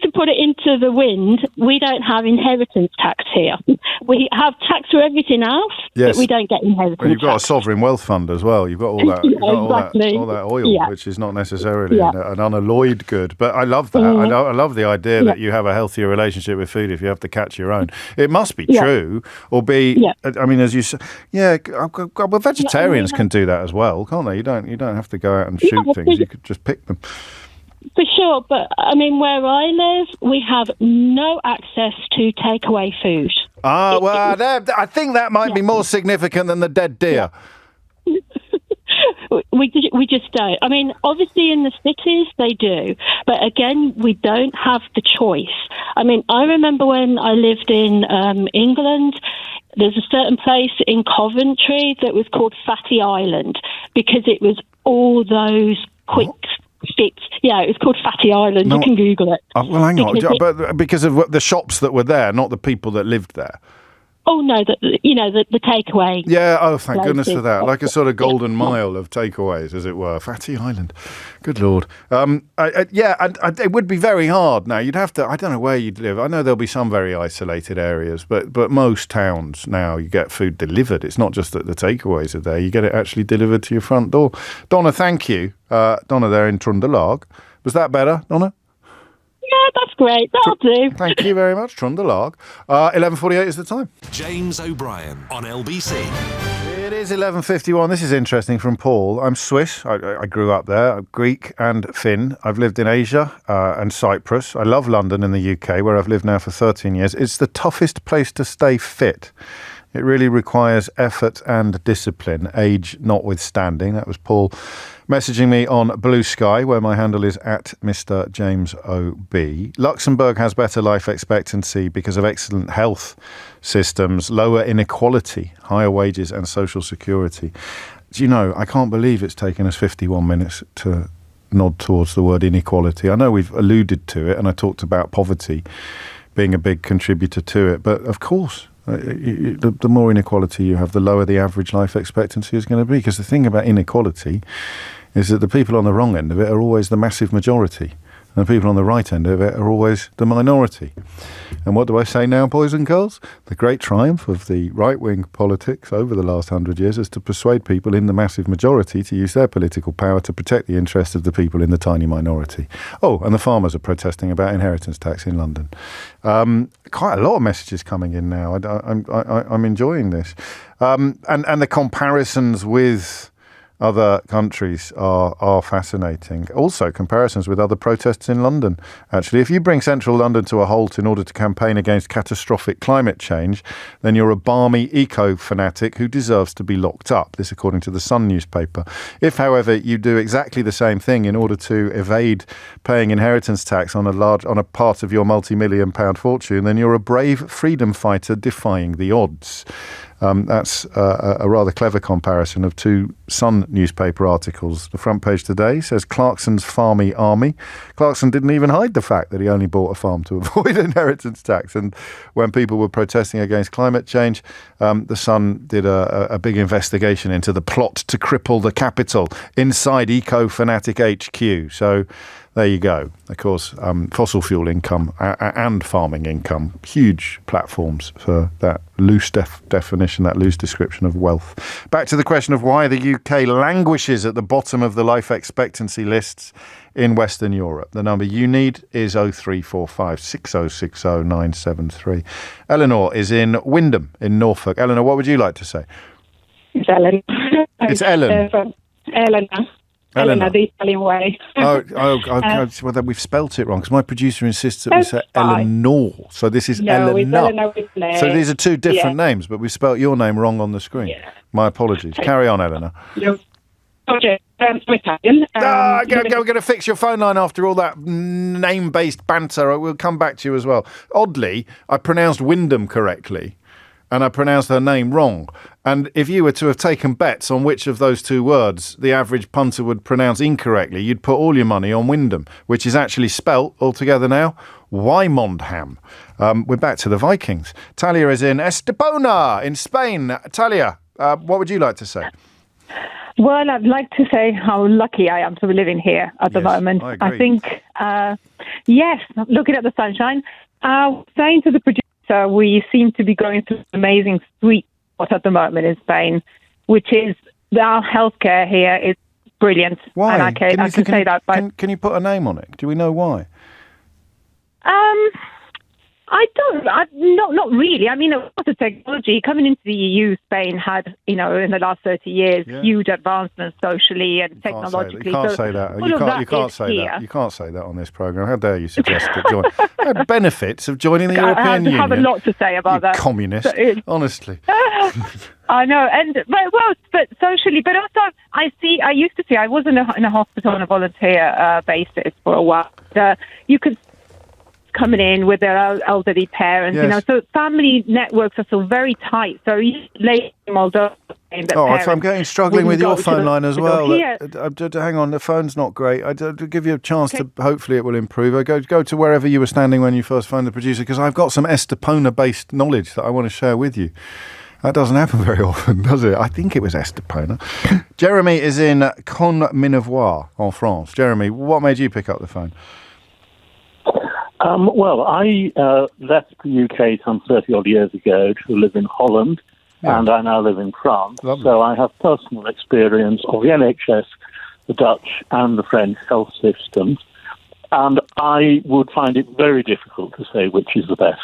to put it into the wind, we don't have inheritance tax here. We have tax for everything else, but we don't get inheritance tax. Well, you've got a sovereign wealth fund as well. You've got all that, all that oil, which is not necessarily an unalloyed good. But I love that. I love the idea that you have a healthier relationship with food if you have to catch your own. It must be true, or be. I mean, as you say, well, vegetarians can do that as well, can't they? You don't have to go out and shoot things. You could just pick them. For sure, but I mean, where I live, we have no access to takeaway food. Well, I think that might be more significant than the dead deer. We just don't. I mean, obviously in the cities they do, but again, we don't have the choice. I mean, I remember when I lived in England, there's a certain place in Coventry that was called Fatty Island because it was all those quick fix. Yeah, it was called Fatty Island. No, you can Google it. Well, hang on. But because of the shops that were there, not the people that lived there. Oh no, the takeaway. Yeah. Oh, thank places. goodness for that. Like a sort of golden mile of takeaways, as it were. Fatty Island. Good Lord. It would be very hard now. You'd have to. I don't know where you'd live. I know there'll be some very isolated areas, but most towns now you get food delivered. It's not just that the takeaways are there. You get it actually delivered to your front door. Donna, thank you. Donna, there in Trøndelag. Was that better, Donna? Yeah, that's great. That'll do. Thank you very much, Trøndelag. 11:48 is the time. James O'Brien on LBC. It is 11:51. This is interesting from Paul. I'm Swiss. I grew up there. I'm Greek and Finn. I've lived in Asia and Cyprus. I love London in the UK, where I've lived now for 13 years. It's the toughest place to stay fit. It really requires effort and discipline, age notwithstanding. That was Paul messaging me on Blue Sky, where my handle is at Mr. James OB. Luxembourg has better life expectancy because of excellent health systems, lower inequality, higher wages and social security. Do you know, I can't believe it's taken us 51 minutes to nod towards the word inequality. I know we've alluded to it, and I talked about poverty being a big contributor to it, but of course, the more inequality you have, the lower the average life expectancy is going to be. Because the thing about inequality is that the people on the wrong end of it are always the massive majority, and the people on the right end of it are always the minority. And what do I say now, boys and girls? The great triumph of the right-wing politics over the last 100 years is to persuade people in the massive majority to use their political power to protect the interests of the people in the tiny minority. Oh, and the farmers are protesting about inheritance tax in London. Quite a lot of messages coming in now. I'm enjoying this. And the comparisons with other countries are fascinating. Also, comparisons with other protests in London. Actually, if you bring central London to a halt in order to campaign against catastrophic climate change, then you're a balmy eco-fanatic who deserves to be locked up. This according to the Sun newspaper. If, however, you do exactly the same thing in order to evade paying inheritance tax on a part of your multi-million-pound fortune, then you're a brave freedom fighter defying the odds. That's a rather clever comparison of two Sun newspaper articles. The front page today says Clarkson's farmy army. Clarkson didn't even hide the fact that he only bought a farm to avoid inheritance tax. And when people were protesting against climate change, the Sun did a big investigation into the plot to cripple the capital inside eco-fanatic HQ. So there you go. Of course, fossil fuel income and farming income, huge platforms for that loose definition, that loose description of wealth. Back to the question of why the UK languishes at the bottom of the life expectancy lists in Western Europe. The number you need is 0345 6060 973. Eleanor is in Wymondham in Norfolk. Eleanor, what would you like to say? It's Ellen. It's Ellen. From Eleanor, the Italian way. Well, we've spelt it wrong because my producer insists that we say Eleanor. So this is Eleanor. It's Eleanor with an A. So these are two different names, but we've spelt your name wrong on the screen. Yeah. My apologies. Carry on, Eleanor. Okay, I'm Italian. We're going to fix your phone line after all that name-based banter. We'll come back to you as well. Oddly, I pronounced Wymondham correctly, and I pronounced her name wrong. And if you were to have taken bets on which of those two words the average punter would pronounce incorrectly, you'd put all your money on Wymondham, which is actually spelt altogether now Wymondham. We're back to the Vikings. Talia is in Estepona in Spain. Talia, what would you like to say? Well, I'd like to say how lucky I am to be living here at the moment. I think, looking at the sunshine, saying to the producer, we seem to be going through an amazing sweet spot at the moment in Spain, which is our healthcare here is brilliant. Why? And I can say that. Can you put a name on it? Do we know why? I don't. Not really. I mean, the technology coming into the EU, Spain had, in the last 30 years, huge advancements socially and technologically. You can't say that. You can't say that. You can't say that on this programme. How dare you suggest that benefits of joining the European Union? I have a lot to say about that. Communist, honestly. I know, but socially, but also I used to see. I was in a hospital on a volunteer basis for a while. You could coming in with their elderly parents, so family networks are still very tight. So late in Moldova, I'm getting struggling with your phone line as well. Hang on, the phone's not great. I'll give you a chance to, hopefully it will improve. I go to wherever you were standing when you first phoned the producer, because I've got some Estepona-based knowledge that I want to share with you. That doesn't happen very often, does it? I think it was Estepona. Jeremy is in Con-Minevois, in France. Jeremy, what made you pick up the phone? Well, I left the UK some 30-odd years ago to live in Holland, and I now live in France. Lovely. So I have personal experience of the NHS, the Dutch and the French health systems, and I would find it very difficult to say which is the best.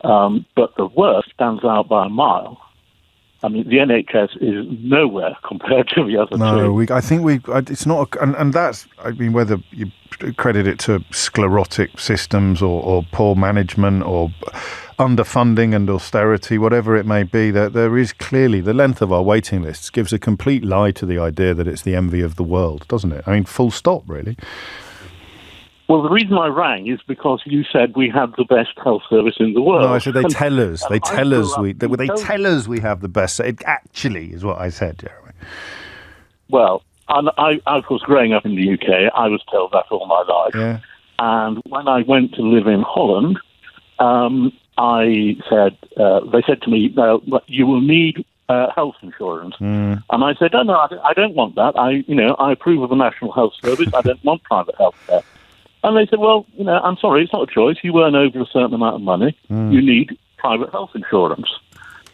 But the worst stands out by a mile. I mean, the NHS is nowhere compared to the other two. No, I think it's not, and that's, I mean, whether you credit it to sclerotic systems or poor management or underfunding and austerity, whatever it may be, there is clearly, the length of our waiting lists gives a complete lie to the idea that it's the envy of the world, doesn't it? I mean, full stop, really. Well, the reason I rang is because you said we have the best health service in the world. No, I said they tell us. They tell us we have the best. It actually is what I said, Jeremy. Well, I of course, growing up in the UK, I was told that all my life. Yeah. And when I went to live in Holland, they said to me, you will need health insurance. And I said, no, I don't want that. I approve of the National Health Service. I don't want private health care. And they said, well, I'm sorry, it's not a choice. You earn over a certain amount of money. You need private health insurance.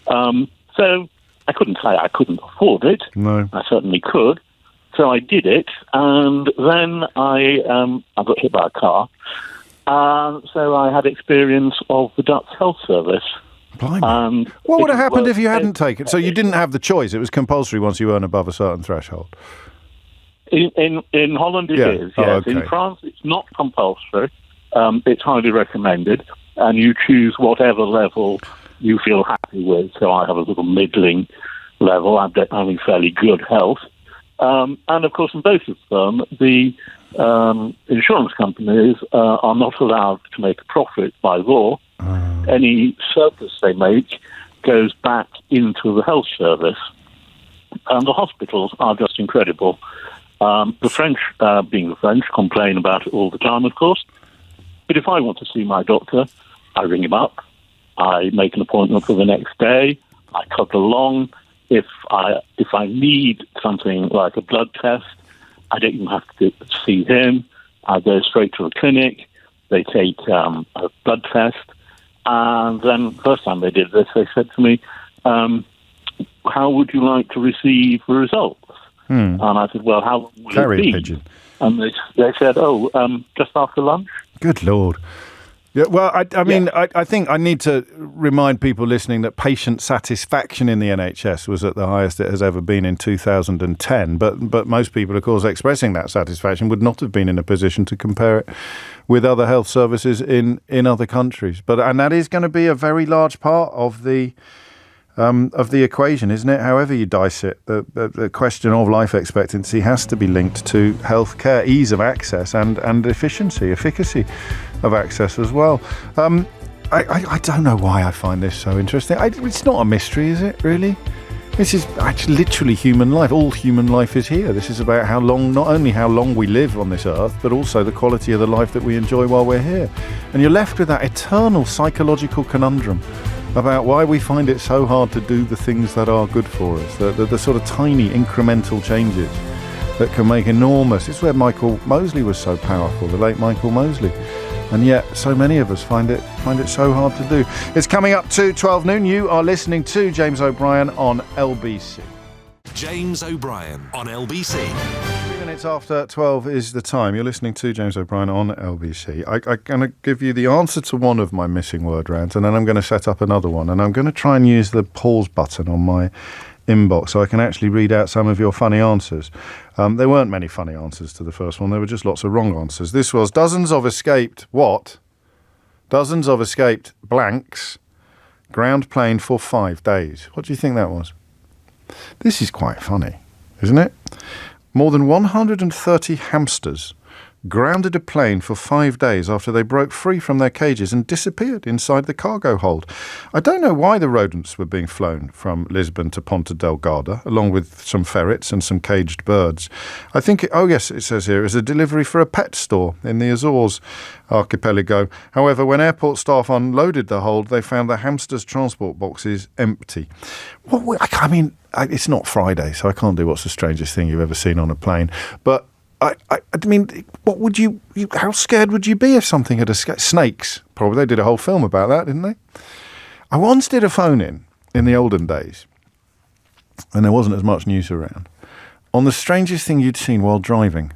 So I couldn't say I couldn't afford it. No. I certainly could. So I did it, and then I got hit by a car. So I had experience of the Dutch health service. Blimey. What would have happened if you hadn't taken? So you didn't have the choice. It was compulsory once you earn above a certain threshold. In Holland it is, yes. Oh, okay. In France it's not compulsory. It's highly recommended, and you choose whatever level you feel happy with. So I have a little middling level. I'm having fairly good health. And of course in both of them, the insurance companies are not allowed to make a profit by law. Any surplus they make goes back into the health service. And the hospitals are just incredible. The French, being the French, complain about it all the time, of course. But if I want to see my doctor, I ring him up. I make an appointment for the next day. I cut along. If I need something like a blood test, I don't even have to see him. I go straight to a clinic. They take a blood test. And then the first time they did this, they said to me, how would you like to receive the results? And I said, well, how long will it be? Pigeon. And they said, just after lunch. Good Lord. Yeah, well, I think I need to remind people listening that patient satisfaction in the NHS was at the highest it has ever been in 2010. But most people, of course, expressing that satisfaction would not have been in a position to compare it with other health services in other countries. And that is going to be a very large part of the equation, isn't it? However you dice it, the question of life expectancy has to be linked to healthcare, ease of access and efficacy of access as well. I don't know why I find this so interesting. It's not a mystery, is it, really? This is actually literally human life. All human life is here. This is about how long, not only how long we live on this earth, but also the quality of the life that we enjoy while we're here. And you're left with that eternal psychological conundrum about why we find it so hard to do the things that are good for us, the sort of tiny incremental changes that can make enormous. It's where Michael Mosley was so powerful, the late Michael Mosley, and yet so many of us find it so hard to do. It's coming up to 12 noon. You are listening to James O'Brien on LBC. James O'Brien on LBC. 3 minutes after 12 is the time. You're listening to James O'Brien on LBC. I'm going to give you the answer to one of my missing word rounds, and then I'm going to set up another one. And I'm going to try and use the pause button on my inbox so I can actually read out some of your funny answers. There weren't many funny answers to the first one. There were just lots of wrong answers. This was dozens of escaped blanks ground plane for 5 days. What do you think that was? This is quite funny, isn't it? More than 130 hamsters grounded a plane for 5 days after they broke free from their cages and disappeared inside the cargo hold. I don't know why the rodents were being flown from Lisbon to Ponta Delgada, along with some ferrets and some caged birds. I think, it says here, it was a delivery for a pet store in the Azores archipelago. However, when airport staff unloaded the hold, they found the hamsters' transport boxes empty. It's not Friday, so I can't do what's the strangest thing you've ever seen on a plane. But I mean, what would you? How scared would you be if something had escaped? Snakes, probably. They did a whole film about that, didn't they? I once did a phone-in the olden days, and there wasn't as much news around, on the strangest thing you'd seen while driving.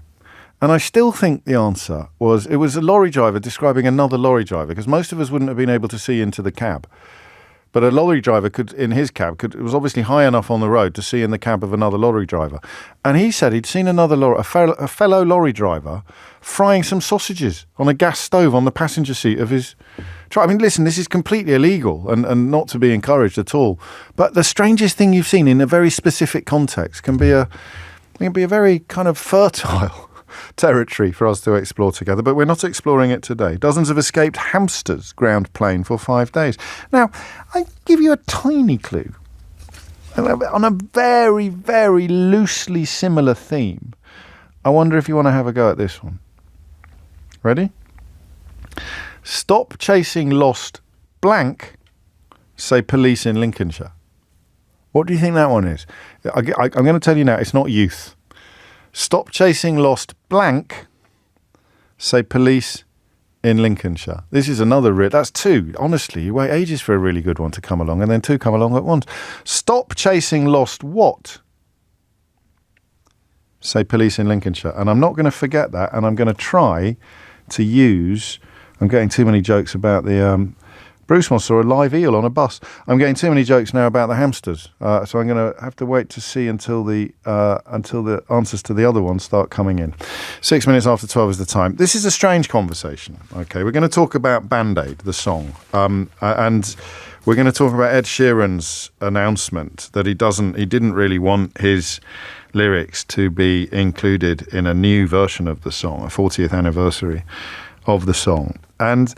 And I still think the answer was, it was a lorry driver describing another lorry driver, because most of us wouldn't have been able to see into the cab. But a lorry driver could, in his cab, it was obviously high enough on the road to see in the cab of another lorry driver. And he said he'd seen a fellow lorry driver frying some sausages on a gas stove on the passenger seat of his truck. I mean, listen, this is completely illegal and not to be encouraged at all. But the strangest thing you've seen in a very specific context can be a very kind of fertile territory for us to explore together, but we're not exploring it today. Dozens of escaped hamsters ground plane for 5 days. Now, I give you a tiny clue on a very, very loosely similar theme. I wonder if you want to have a go at this one. Ready? Stop chasing lost blank, say police in Lincolnshire. What do you think that one is? I'm going to tell you now, it's not youth. Stop chasing lost blank, say police in Lincolnshire. This is another that's two. Honestly, you wait ages for a really good one to come along, and then two come along at once. Stop chasing lost what? Say police in Lincolnshire. And I'm not going to forget that, and I'm going to try to use... I'm getting too many jokes about the... Bruce once saw a live eel on a bus. I'm getting too many jokes now about the hamsters, so I'm going to have to wait to see until the answers to the other ones start coming in. 6 minutes after 12 is the time. This is a strange conversation. Okay, we're going to talk about Band-Aid, the song, and we're going to talk about Ed Sheeran's announcement that he didn't really want his lyrics to be included in a new version of the song, a 40th anniversary of the song, and.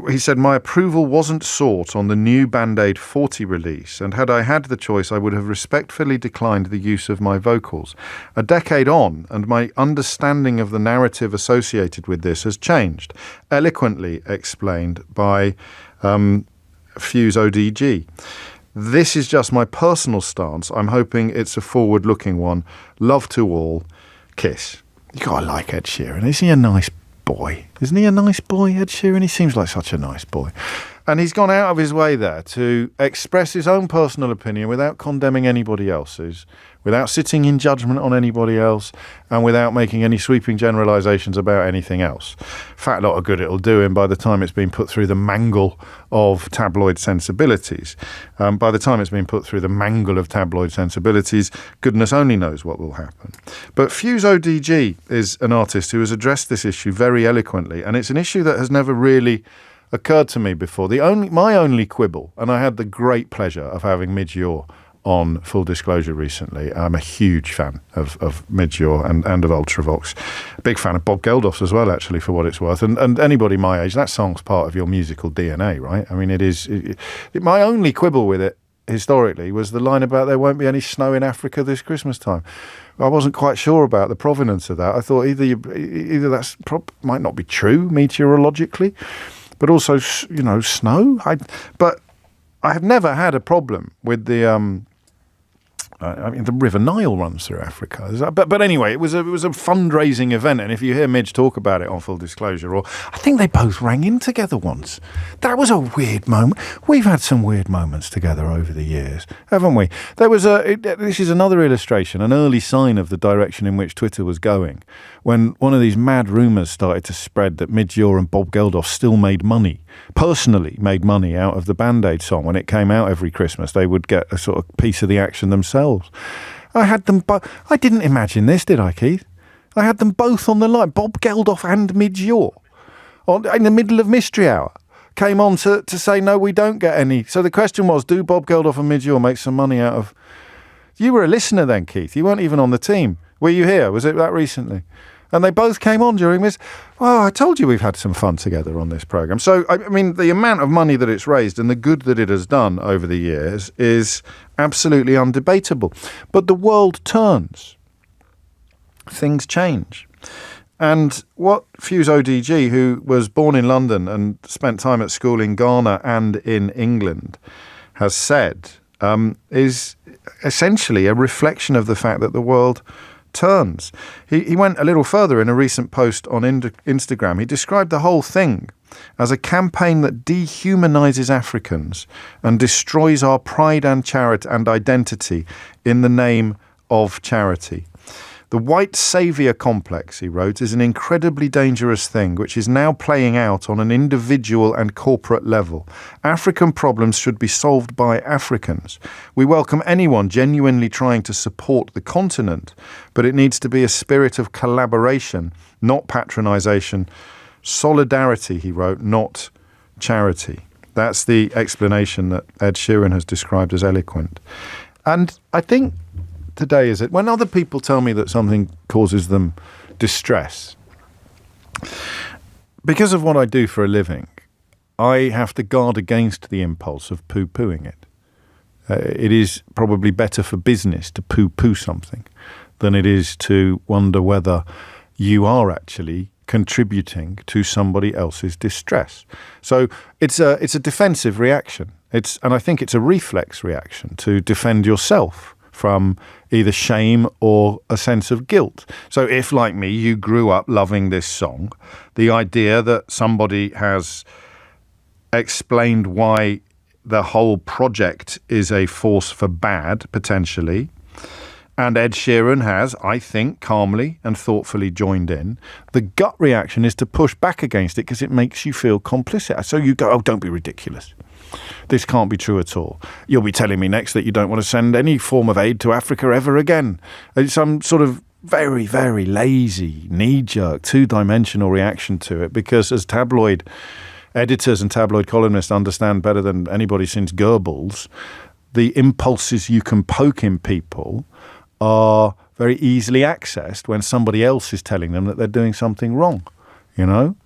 He said, my approval wasn't sought on the new Band-Aid 40 release, and had I had the choice, I would have respectfully declined the use of my vocals. A decade on, and my understanding of the narrative associated with this has changed, eloquently explained by Fuse ODG. This is just my personal stance. I'm hoping it's a forward-looking one. Love to all. Kiss. You gotta like Ed Sheeran. Isn't he a nice boy? Isn't he a nice boy, Ed Sheeran? He seems like such a nice boy. And he's gone out of his way there to express his own personal opinion without condemning anybody else's, without sitting in judgment on anybody else, and without making any sweeping generalisations about anything else. Fat lot of good it'll do him by the time it's been put through the mangle of tabloid sensibilities. By the time it's been put through the mangle of tabloid sensibilities, goodness only knows what will happen. But Fuse ODG is an artist who has addressed this issue very eloquently, and it's an issue that has never really occurred to me before. My only quibble, and I had the great pleasure of having Midge Ure on Full Disclosure recently. I'm a huge fan of Midge Ure and of Ultravox. Big fan of Bob Geldof's as well, actually, for what it's worth. And anybody my age, that song's part of your musical DNA, right? I mean, it is. My only quibble with it, historically, was the line about there won't be any snow in Africa this Christmas time. I wasn't quite sure about the provenance of that. I thought either that's might not be true meteorologically, but also, snow. But I have never had a problem with the. The River Nile runs through Africa. But anyway, it was a fundraising event, and if you hear Midge talk about it on Full Disclosure, or I think they both rang in together once. That was a weird moment. We've had some weird moments together over the years, haven't we? This is another illustration, an early sign of the direction in which Twitter was going, when one of these mad rumours started to spread that Midge Ure and Bob Geldof still personally made money out of the Band-Aid song. When it came out every Christmas, they would get a sort of piece of the action themselves. I had them both. I didn't imagine this, did I, Keith? I had them both on the line, Bob Geldof and Midge Ure, in the middle of Mystery Hour. Came on to say, no, we don't get any. So the question was, do Bob Geldof and Midge Ure make some money out of... You were a listener then, Keith. You weren't even on the team. Were you here? Was it that recently? And they both came on during this. Well, I told you we've had some fun together on this programme. So, I mean, the amount of money that it's raised and the good that it has done over the years is absolutely undebatable. But the world turns. Things change. And what Fuse ODG, who was born in London and spent time at school in Ghana and in England, has said is essentially a reflection of the fact that the world turns. He went a little further in a recent post on Instagram. He described the whole thing as a campaign that dehumanizes Africans and destroys our pride and charity and identity in the name of charity. The white saviour complex, he wrote, is an incredibly dangerous thing which is now playing out on an individual and corporate level. African problems should be solved by Africans. We welcome anyone genuinely trying to support the continent, but it needs to be a spirit of collaboration, not patronisation. Solidarity, he wrote, not charity. That's the explanation that Ed Sheeran has described as eloquent. And I think today is it when other people tell me that something causes them distress, because of what I do for a living, I have to guard against the impulse of poo-pooing it. It is probably better for business to poo-poo something than it is to wonder whether you are actually contributing to somebody else's distress. So it's a defensive reaction. And I think it's a reflex reaction to defend yourself from either shame or a sense of guilt. So if, like me, you grew up loving this song, the idea that somebody has explained why the whole project is a force for bad, potentially, and Ed Sheeran has, I think, calmly and thoughtfully joined in, the gut reaction is to push back against it because it makes you feel complicit. So you go, oh, don't be ridiculous. This can't be true at all. You'll be telling me next that you don't want to send any form of aid to Africa ever again. It's some sort of very, very lazy, knee-jerk, two-dimensional reaction to it, because as tabloid editors and tabloid columnists understand better than anybody since Goebbels, the impulses you can poke in people are very easily accessed when somebody else is telling them that they're doing something wrong, you know?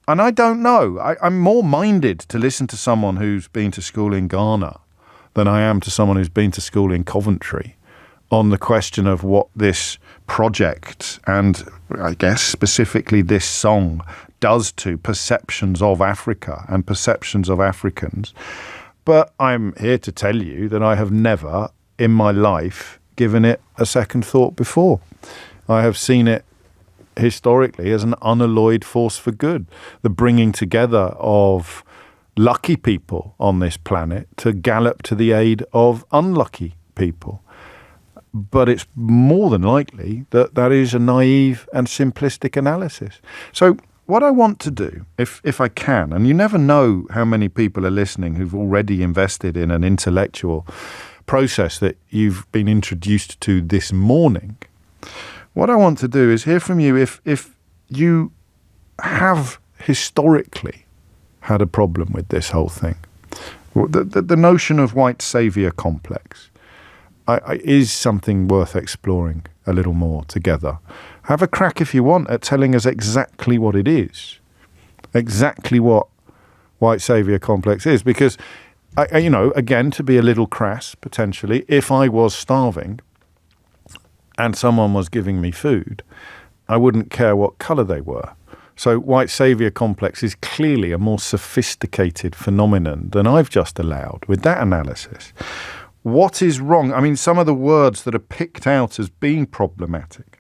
And I don't know. I'm more minded to listen to someone who's been to school in Ghana than I am to someone who's been to school in Coventry on the question of what this project and I guess specifically this song does to perceptions of Africa and perceptions of Africans. But I'm here to tell you that I have never in my life given it a second thought before. I have seen it historically as an unalloyed force for good, the bringing together of lucky people on this planet to gallop to the aid of unlucky people. But it's more than likely that that is a naive and simplistic analysis. So what I want to do, if I can, and you never know how many people are listening who've already invested in an intellectual process that you've been introduced to this morning, what I want to do is hear from you if you have historically had a problem with this whole thing. The notion of white saviour complex is something worth exploring a little more together. Have a crack if you want at telling us exactly what it is, exactly what white saviour complex is, because, again, to be a little crass, potentially, if I was starving and someone was giving me food, I wouldn't care what colour they were. So white saviour complex is clearly a more sophisticated phenomenon than I've just allowed with that analysis. What is wrong? I mean, some of the words that are picked out as being problematic.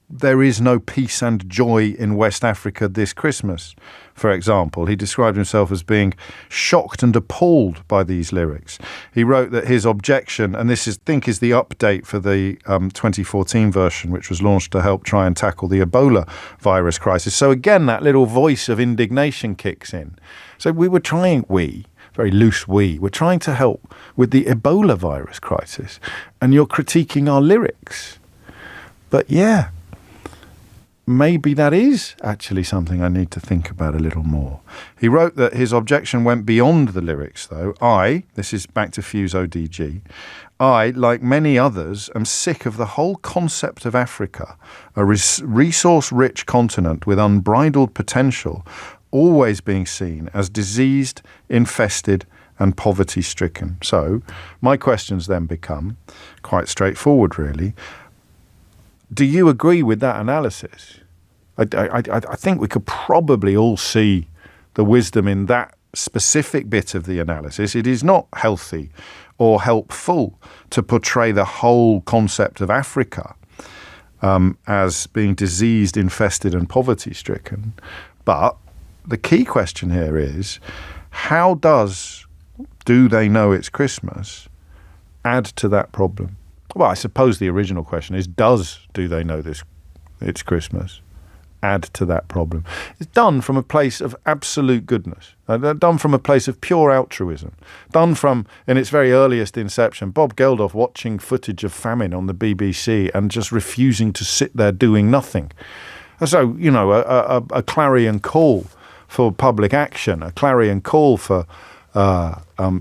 There is no peace and joy in West Africa this Christmas, for example. He described himself as being shocked and appalled by these lyrics. He wrote that his objection, and this is the update for the 2014 version, which was launched to help try and tackle the Ebola virus crisis. So again, that little voice of indignation kicks in. So we're trying to help with the Ebola virus crisis, and you're critiquing our lyrics. But yeah, maybe that is actually something I need to think about a little more. He wrote that his objection went beyond the lyrics, though. This is back to Fuse ODG, I, like many others, am sick of the whole concept of Africa, a resource-rich continent with unbridled potential, always being seen as diseased, infested, and poverty-stricken. So, my questions then become quite straightforward, really. Do you agree with that analysis? I think we could probably all see the wisdom in that specific bit of the analysis. It is not healthy or helpful to portray the whole concept of Africa as being diseased, infested, and poverty-stricken. But the key question here is, how do they know it's Christmas add to that problem? Well, I suppose the original question is, do they know it's Christmas add to that problem? It's done from a place of absolute goodness, done from a place of pure altruism, done from, in its very earliest inception, Bob Geldof watching footage of famine on the BBC and just refusing to sit there doing nothing. So, a clarion call for public action, a clarion call for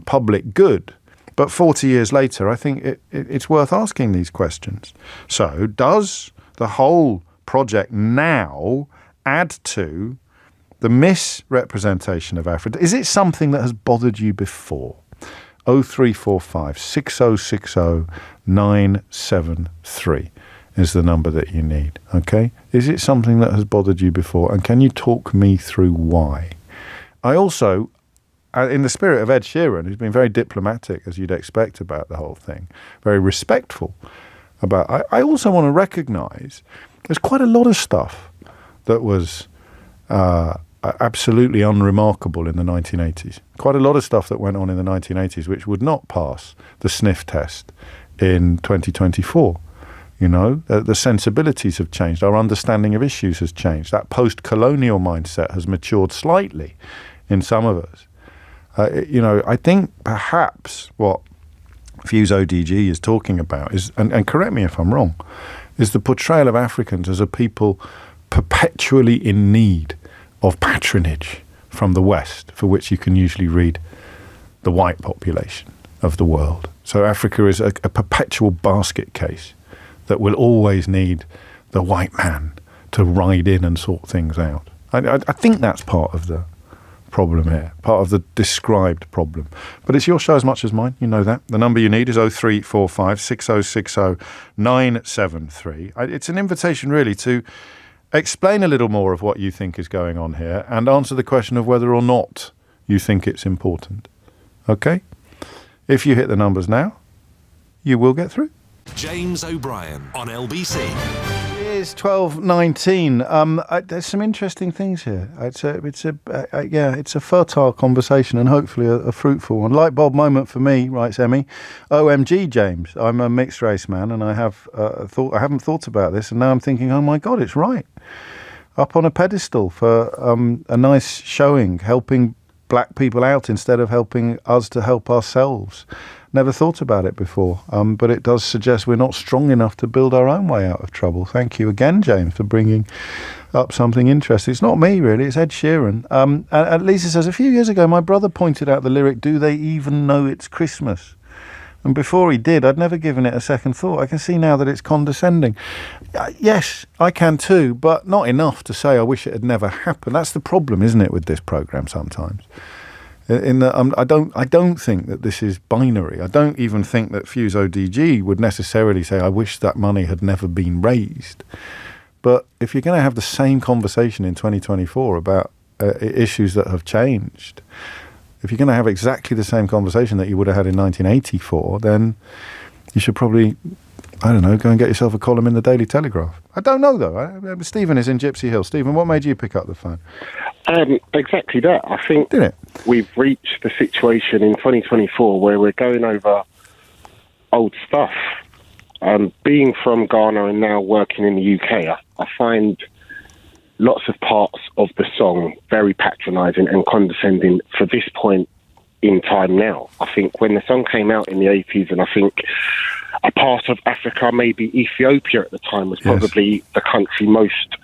public good. But 40 years later, I think it's worth asking these questions. So, does the whole project now add to the misrepresentation of Africa? Is it something that has bothered you before? 0345 6060 973 is the number that you need, okay? Is it something that has bothered you before? And can you talk me through why? I also, in the spirit of Ed Sheeran, who's been very diplomatic, as you'd expect, about the whole thing, very respectful about, I also want to recognise there's quite a lot of stuff that was absolutely unremarkable in the 1980s. Quite a lot of stuff that went on in the 1980s which would not pass the sniff test in 2024. The sensibilities have changed. Our understanding of issues has changed. That post-colonial mindset has matured slightly in some of us. I think perhaps what Fuse ODG is talking about is, and correct me if I'm wrong, is the portrayal of Africans as a people perpetually in need of patronage from the West, for which you can usually read the white population of the world. So Africa is a perpetual basket case that will always need the white man to ride in and sort things out. I think that's part of the problem here, part of the described problem. But it's your show as much as mine, you know that. The number you need is 0345 6060 973. It's an invitation really to explain a little more of what you think is going on here and answer the question of whether or not you think it's important. Okay? If you hit the numbers now, you will get through. James O'Brien on LBC. It is 12:19. There's some interesting things here. It's a fertile conversation and hopefully a fruitful one. Light bulb moment for me, writes Emmy. OMG, James. I'm a mixed race man, and I haven't thought about this, and now I'm thinking, oh my God, it's right. Up on a pedestal for a nice showing, helping black people out instead of helping us to help ourselves. Never thought about it before, but it does suggest we're not strong enough to build our own way out of trouble. Thank you again, James, for bringing up something interesting. It's not me, really. It's Ed Sheeran. And Lisa says, a few years ago, my brother pointed out the lyric, "Do they even know it's Christmas?" And before he did, I'd never given it a second thought. I can see now that it's condescending. Yes, I can too, but not enough to say I wish it had never happened. That's the problem, isn't it, with this programme sometimes? I don't think that this is binary. I don't even think that Fuse ODG would necessarily say, I wish that money had never been raised. But if you're going to have the same conversation in 2024 about issues that have changed, if you're going to have exactly the same conversation that you would have had in 1984, then you should probably, I don't know, go and get yourself a column in the Daily Telegraph. I don't know, though. Stephen is in Gypsy Hill. Stephen, what made you pick up the phone? Exactly that. I think we've reached the situation in 2024 where we're going over old stuff. Being from Ghana and now working in the UK, I find lots of parts of the song very patronising and condescending for this point in time now. I think when the song came out in the 80s, and I think a part of Africa, maybe Ethiopia at the time, was probably the country most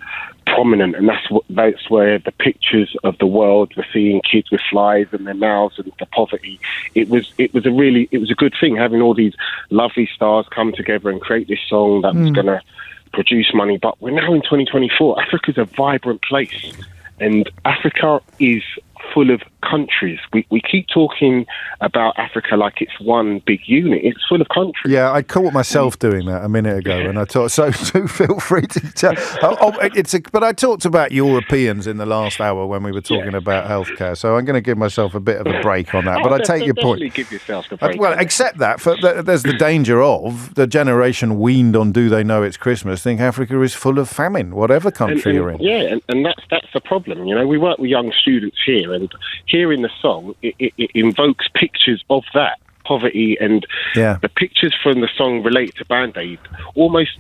prominent, and that's where the pictures of the world we're seeing kids with flies in their mouths and the poverty. It was a good thing having all these lovely stars come together and create this song that was going to produce money. But we're now in 2024. Africa's a vibrant place, and Africa is full of countries. We keep talking about Africa like it's one big unit. It's full of countries. Yeah, I caught myself doing that a minute ago, and I thought, so feel free to but I talked about Europeans in the last hour when we were talking about healthcare, so I'm going to give myself a bit of a break on that. But I take your point. Give yourself a break. Well, except that there's the danger of the generation weaned on "Do They Know It's Christmas" think Africa is full of famine, whatever country you're in. Yeah, and that's the problem. You know, we work with young students here, and hearing the song, it invokes pictures of that poverty, and the pictures from the song relate to Band-Aid, almost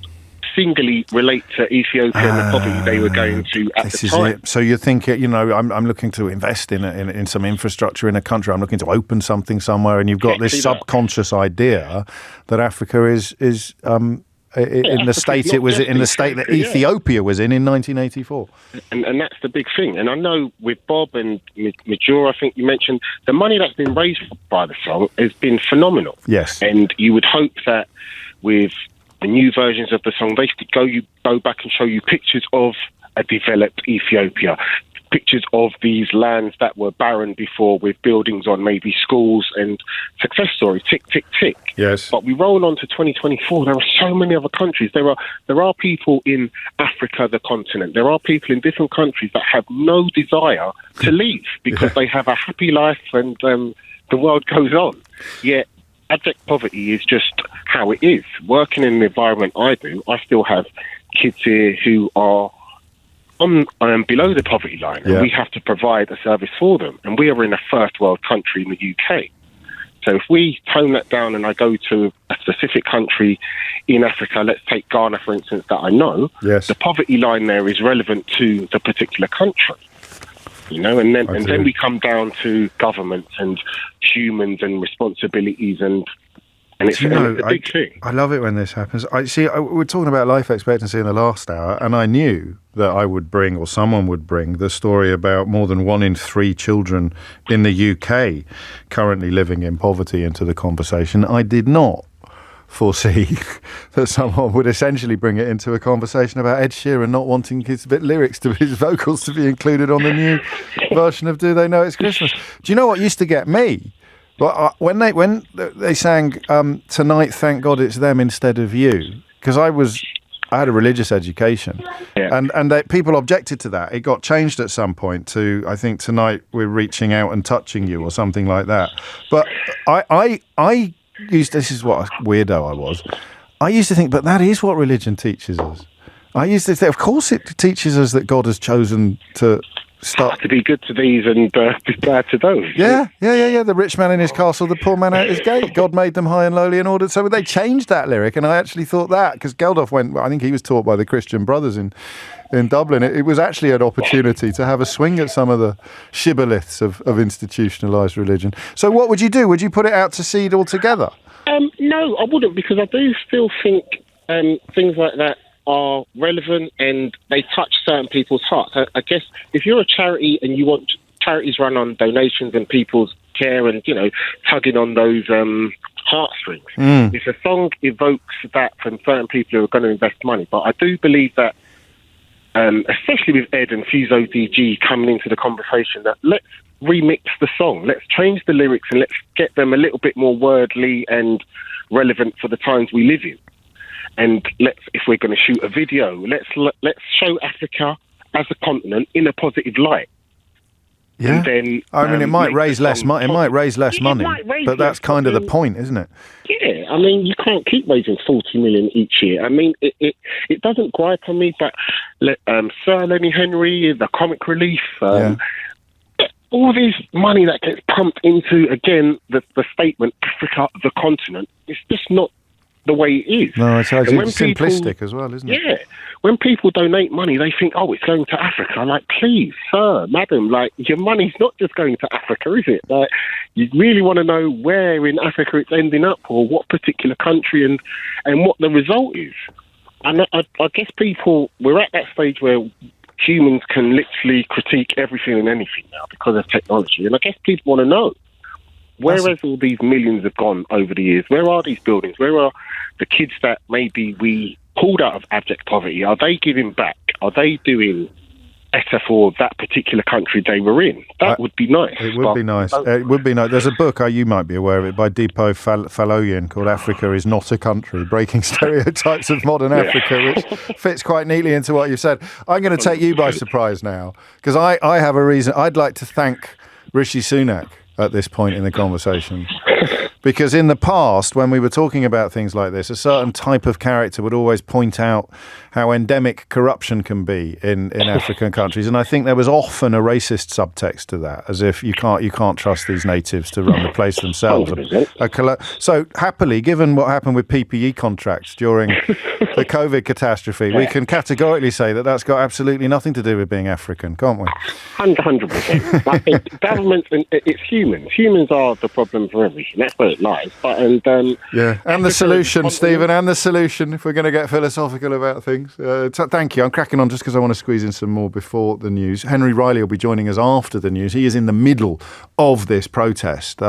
singly relate to Ethiopia and the poverty they were going to at the time. It. So you think, I'm looking to invest in some infrastructure in a country. I'm looking to open something somewhere, and you've got this subconscious idea that Africa is in the state it was in, the state that Ethiopia was in 1984. And that's the big thing. And I know with Bob and Major, I think you mentioned, the money that's been raised by the song has been phenomenal. Yes. And you would hope that with the new versions of the song, they could go back and show you pictures of a developed Ethiopia, pictures of these lands that were barren before with buildings on, maybe schools, and success story, tick, tick, tick. Yes. But we roll on to 2024. There are so many other countries. There are people in Africa, the continent. There are people in different countries that have no desire to leave because they have a happy life and the world goes on. Yet abject poverty is just how it is. Working in the environment I do, I still have kids here who are below the poverty line, and we have to provide a service for them. And we are in a first world country in the UK. So if we tone that down and I go to a specific country in Africa, let's take Ghana, for instance, that I know, the poverty line there is relevant to the particular country. You know, and then we come down to governments and humans and responsibilities, and it's a big thing. I love it when this happens. We were talking about life expectancy in the last hour, and I knew that I would bring, or someone would bring, the story about more than 1 in 3 children in the UK currently living in poverty into the conversation. I did not foresee that someone would essentially bring it into a conversation about Ed Sheeran not wanting his vocals to be included on the new version of Do They Know It's Christmas. Do you know what used to get me? When they sang Tonight Thank God It's Them Instead of You, because I had a religious education, and people objected to that. It got changed at some point to, I think, Tonight We're Reaching Out and Touching You, or something like that. But I used, this is what a weirdo I was, I used to think, but that is what religion teaches us. I used to think, of course it teaches us that God has chosen to to be good to these and be bad to those. Yeah. The rich man in his castle, the poor man out his gate. God made them high and lowly in order. So they changed that lyric, and I actually thought that, because Geldof I think he was taught by the Christian Brothers in Dublin. It was actually an opportunity to have a swing at some of the shibboleths of institutionalised religion. So what would you do? Would you put it out to seed altogether? No, I wouldn't, because I do still think things like that are relevant and they touch certain people's hearts. I guess if you're a charity and you want charities run on donations and people's care and, tugging on those heartstrings, if a song evokes that from certain people who are going to invest money. But I do believe that, especially with Ed and Fuso DG coming into the conversation, that let's remix the song, let's change the lyrics and let's get them a little bit more wordly and relevant for the times we live in. And if we're going to shoot a video, let's show Africa as a continent in a positive light. Yeah, and then, it might raise less money. It might raise less money, but that's kind of the point, isn't it? Yeah, you can't keep raising 40 million each year. It doesn't gripe on me, but Sir Lenny Henry, the comic relief, all this money that gets pumped into, again, the statement Africa, the continent, it's just not the way it is. No, it's simplistic as well, isn't it? Yeah. When people donate money, they think, it's going to Africa. Like, please, sir, madam, your money's not just going to Africa, is it? You really want to know where in Africa it's ending up, or what particular country, and what the result is. And I guess we're at that stage where humans can literally critique everything and anything now because of technology. And I guess people want to know, where has all these millions have gone over the years? Where are these buildings? Where are the kids that maybe we pulled out of abject poverty? Are they giving back? Are they doing better for that particular country they were in? That would be nice. It would be nice. It would be nice. There's a book, you might be aware of it, by Deepo Faloyan called Africa is Not a Country, Breaking Stereotypes of Modern Africa, which fits quite neatly into what you've said. I'm going to take you by surprise now, because I have a reason. I'd like to thank Rishi Sunak at this point in the conversation. Because in the past, when we were talking about things like this, a certain type of character would always point out how endemic corruption can be in African countries. And I think there was often a racist subtext to that, as if you can't trust these natives to run the place themselves. So happily, given what happened with PPE contracts during the COVID catastrophe, we can categorically say that that's got absolutely nothing to do with being African, can't we? 100%. Like, governments, it's humans. Humans are the problem for everything. That's where it lies. And the solution, Stephen, and the solution, if we're going to get philosophical about things. Thank you. I'm cracking on just because I want to squeeze in some more before the news. Henry Riley will be joining us after the news. He is in the middle of this protest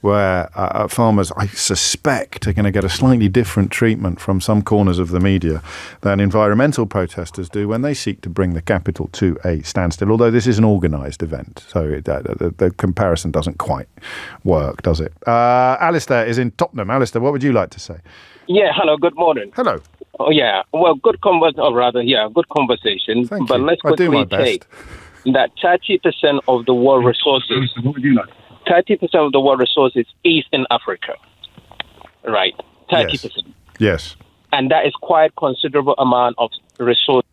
where farmers, I suspect, are going to get a slightly different treatment from some corners of the media than environmental protesters do when they seek to bring the capital to a standstill, although this is an organised event, so the comparison doesn't quite work, does it? Alistair is in Tottenham. Alistair, what would you like to say? Yeah, hello, good morning. Hello. Oh, yeah, well, good conversation. Thank but you. let's quickly take that 30% of the world resources, 30% of the world resources is in Africa, right? 30%. Yes. And that is quite considerable amount of resources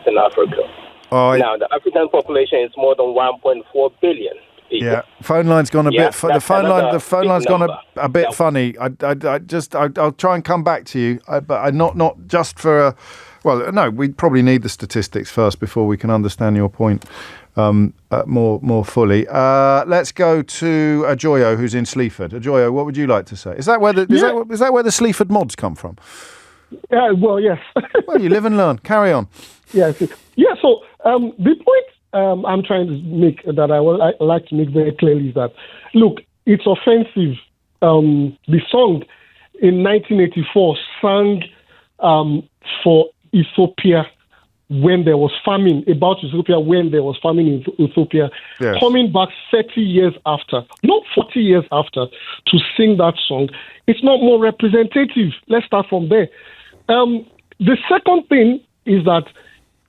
in Africa. Now, the African population is more than 1.4 billion. People. Yeah, phone line's gone a bit. The phone line's gone a bit funny. I'll try and come back to you, but not just for a. Well, no, we probably need the statistics first before we can understand your point more fully. Let's go to Ajoyo, who's in Sleaford. Ajoyo, what would you like to say? Is that where the Sleaford mods come from? Well, yes. Well, you live and learn. Carry on. Yes. Yeah. So the point I'm trying to make, that I would like to make very clearly, is that, look, it's offensive. The song in 1984 sang for Ethiopia when there was famine, about Ethiopia when there was famine in Ethiopia, coming back 30 years after, not 40 years after, to sing that song. It's not more representative. Let's start from there. The second thing is that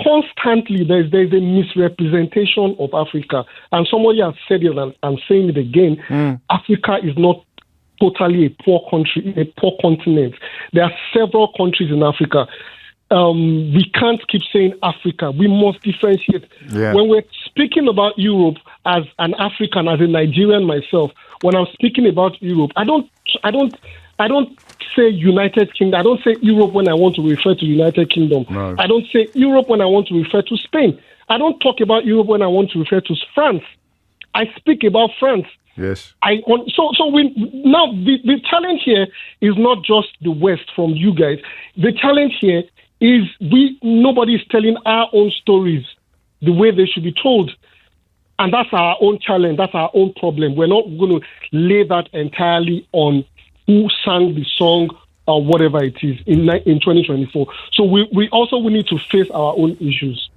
constantly there's a misrepresentation of Africa. And somebody has said it, and I'm saying it again, Africa is not totally a poor country, a poor continent. There are several countries in Africa. We can't keep saying Africa. We must differentiate. Yeah. When we're speaking about Europe, as an African, as a Nigerian myself, when I'm speaking about Europe, I don't say United Kingdom. I don't say Europe when I want to refer to United Kingdom. No. I don't say Europe when I want to refer to Spain. I don't talk about Europe when I want to refer to France. I speak about France. Yes. Now the challenge here is not just the West from you guys. The challenge here is nobody is telling our own stories the way they should be told. And that's our own challenge. That's our own problem. We're not going to lay that entirely on who sang the song or whatever it is in 2024. So we need to face our own issues.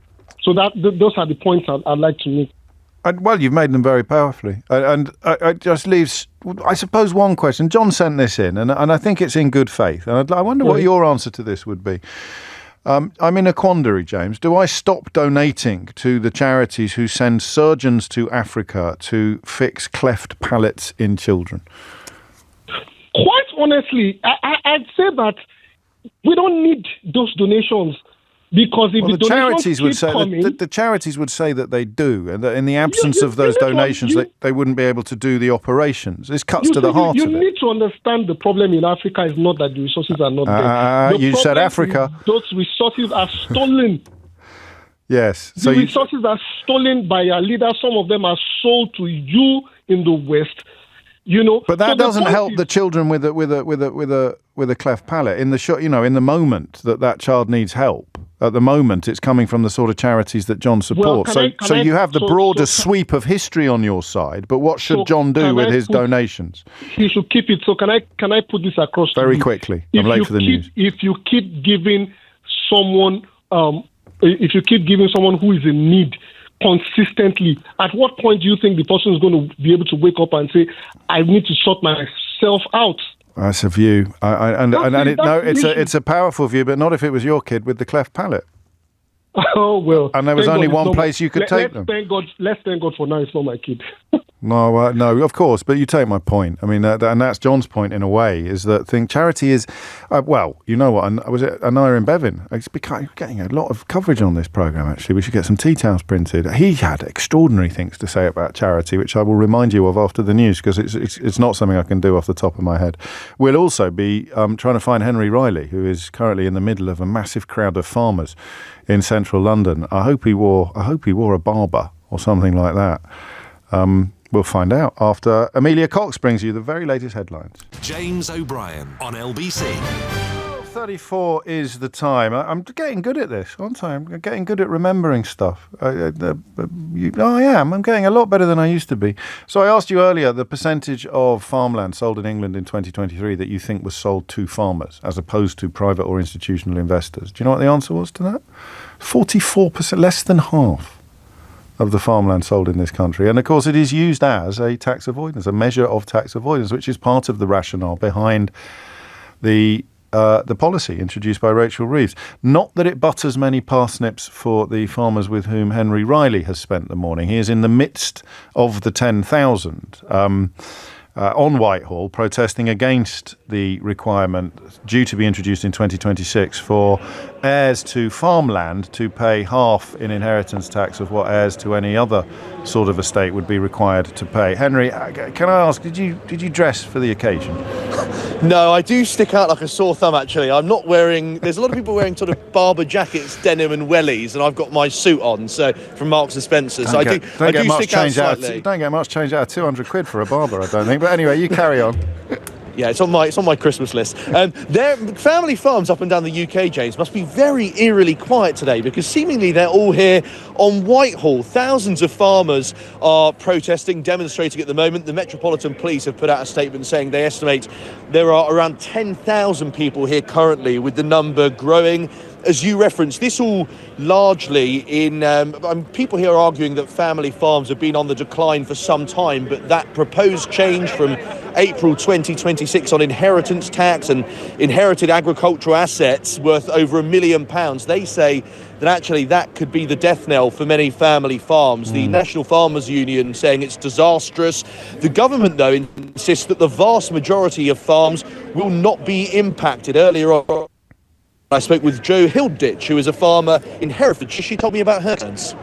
So those are the points I'd like to make. Well, you've made them very powerfully. And it just leaves, I suppose, one question. John sent this in, and I think it's in good faith. And I wonder what your answer to this would be. I'm in a quandary, James. Do I stop donating to the charities who send surgeons to Africa to fix cleft palates in children? Quite honestly, I'd say that we don't need those donations. Because if the charities would say the charities would say that they do, and that in the absence of those donations, they wouldn't be able to do the operations. This cuts to the heart of it. You need to understand the problem in Africa is not that the resources are not there. You said Africa. Those resources are stolen. Yes. So the resources are stolen by our leaders. Some of them are sold to you in the West. But that doesn't help the children with a cleft palate in the in the moment that child needs help. at the moment, it's coming from the sort of charities that John supports. So you have the broader sweep of history on your side, but what should John do with his donations? He should keep it. So can I put this across very quickly? I'm late for the news. If you keep giving someone who is in need consistently, at what point do you think the person is going to be able to wake up and say, I need to sort myself out? That's a view. It's a powerful view, but not if it was your kid with the cleft palate. Oh, well. And there was only one place you could take them. Let's thank God for now it's not my kid. No, of course, but you take my point. I mean, and that's John's point in a way, is that charity is, you know what, was it Anaya in Bevan? It's getting a lot of coverage on this programme, actually. We should get some tea towels printed. He had extraordinary things to say about charity, which I will remind you of after the news, because it's not something I can do off the top of my head. We'll also be trying to find Henry Riley, who is currently in the middle of a massive crowd of farmers in central London. I hope he wore a barber or something like that. We'll find out after Amelia Cox brings you the very latest headlines. James O'Brien on LBC. 34 is the time. I'm getting good at this, aren't I? I'm getting good at remembering stuff. I am. I'm getting a lot better than I used to be. So I asked you earlier the percentage of farmland sold in England in 2023 that you think was sold to farmers as opposed to private or institutional investors. Do you know what the answer was to that? 44%, less than half of the farmland sold in this country. And of course it is used as a tax avoidance, a measure of tax avoidance, which is part of the rationale behind the policy introduced by Rachel Reeves. Not that it butters many parsnips for the farmers with whom Henry Riley has spent the morning. He is in the midst of the 10,000 on Whitehall, protesting against the requirement due to be introduced in 2026 for heirs to farmland to pay half in inheritance tax of what heirs to any other sort of estate would be required to pay. Henry, can I ask, did you dress for the occasion? No, I do stick out like a sore thumb, actually. I'm not wearing... There's a lot of people wearing sort of barber jackets, denim and wellies, and I've got my suit on, so from Marks & Spencer. So I do stick out slightly. Don't get much change out of 200 quid for a barber, I don't think. But anyway, you carry on. Yeah, it's on my Christmas list. Their family farms up and down the UK, James, must be very eerily quiet today because seemingly they're all here on Whitehall. Thousands of farmers are protesting, demonstrating at the moment. The Metropolitan Police have put out a statement saying they estimate there are around 10,000 people here currently, with the number growing. As you referenced, this all largely in... people here are arguing that family farms have been on the decline for some time, but that proposed change from April 2026 on inheritance tax and inherited agricultural assets worth over £1 million, they say that actually that could be the death knell for many family farms. The National Farmers Union saying it's disastrous. The government, though, insists that the vast majority of farms will not be impacted. Earlier on, I spoke with Jo Hilditch, who is a farmer in Herefordshire. She told me about her concerns.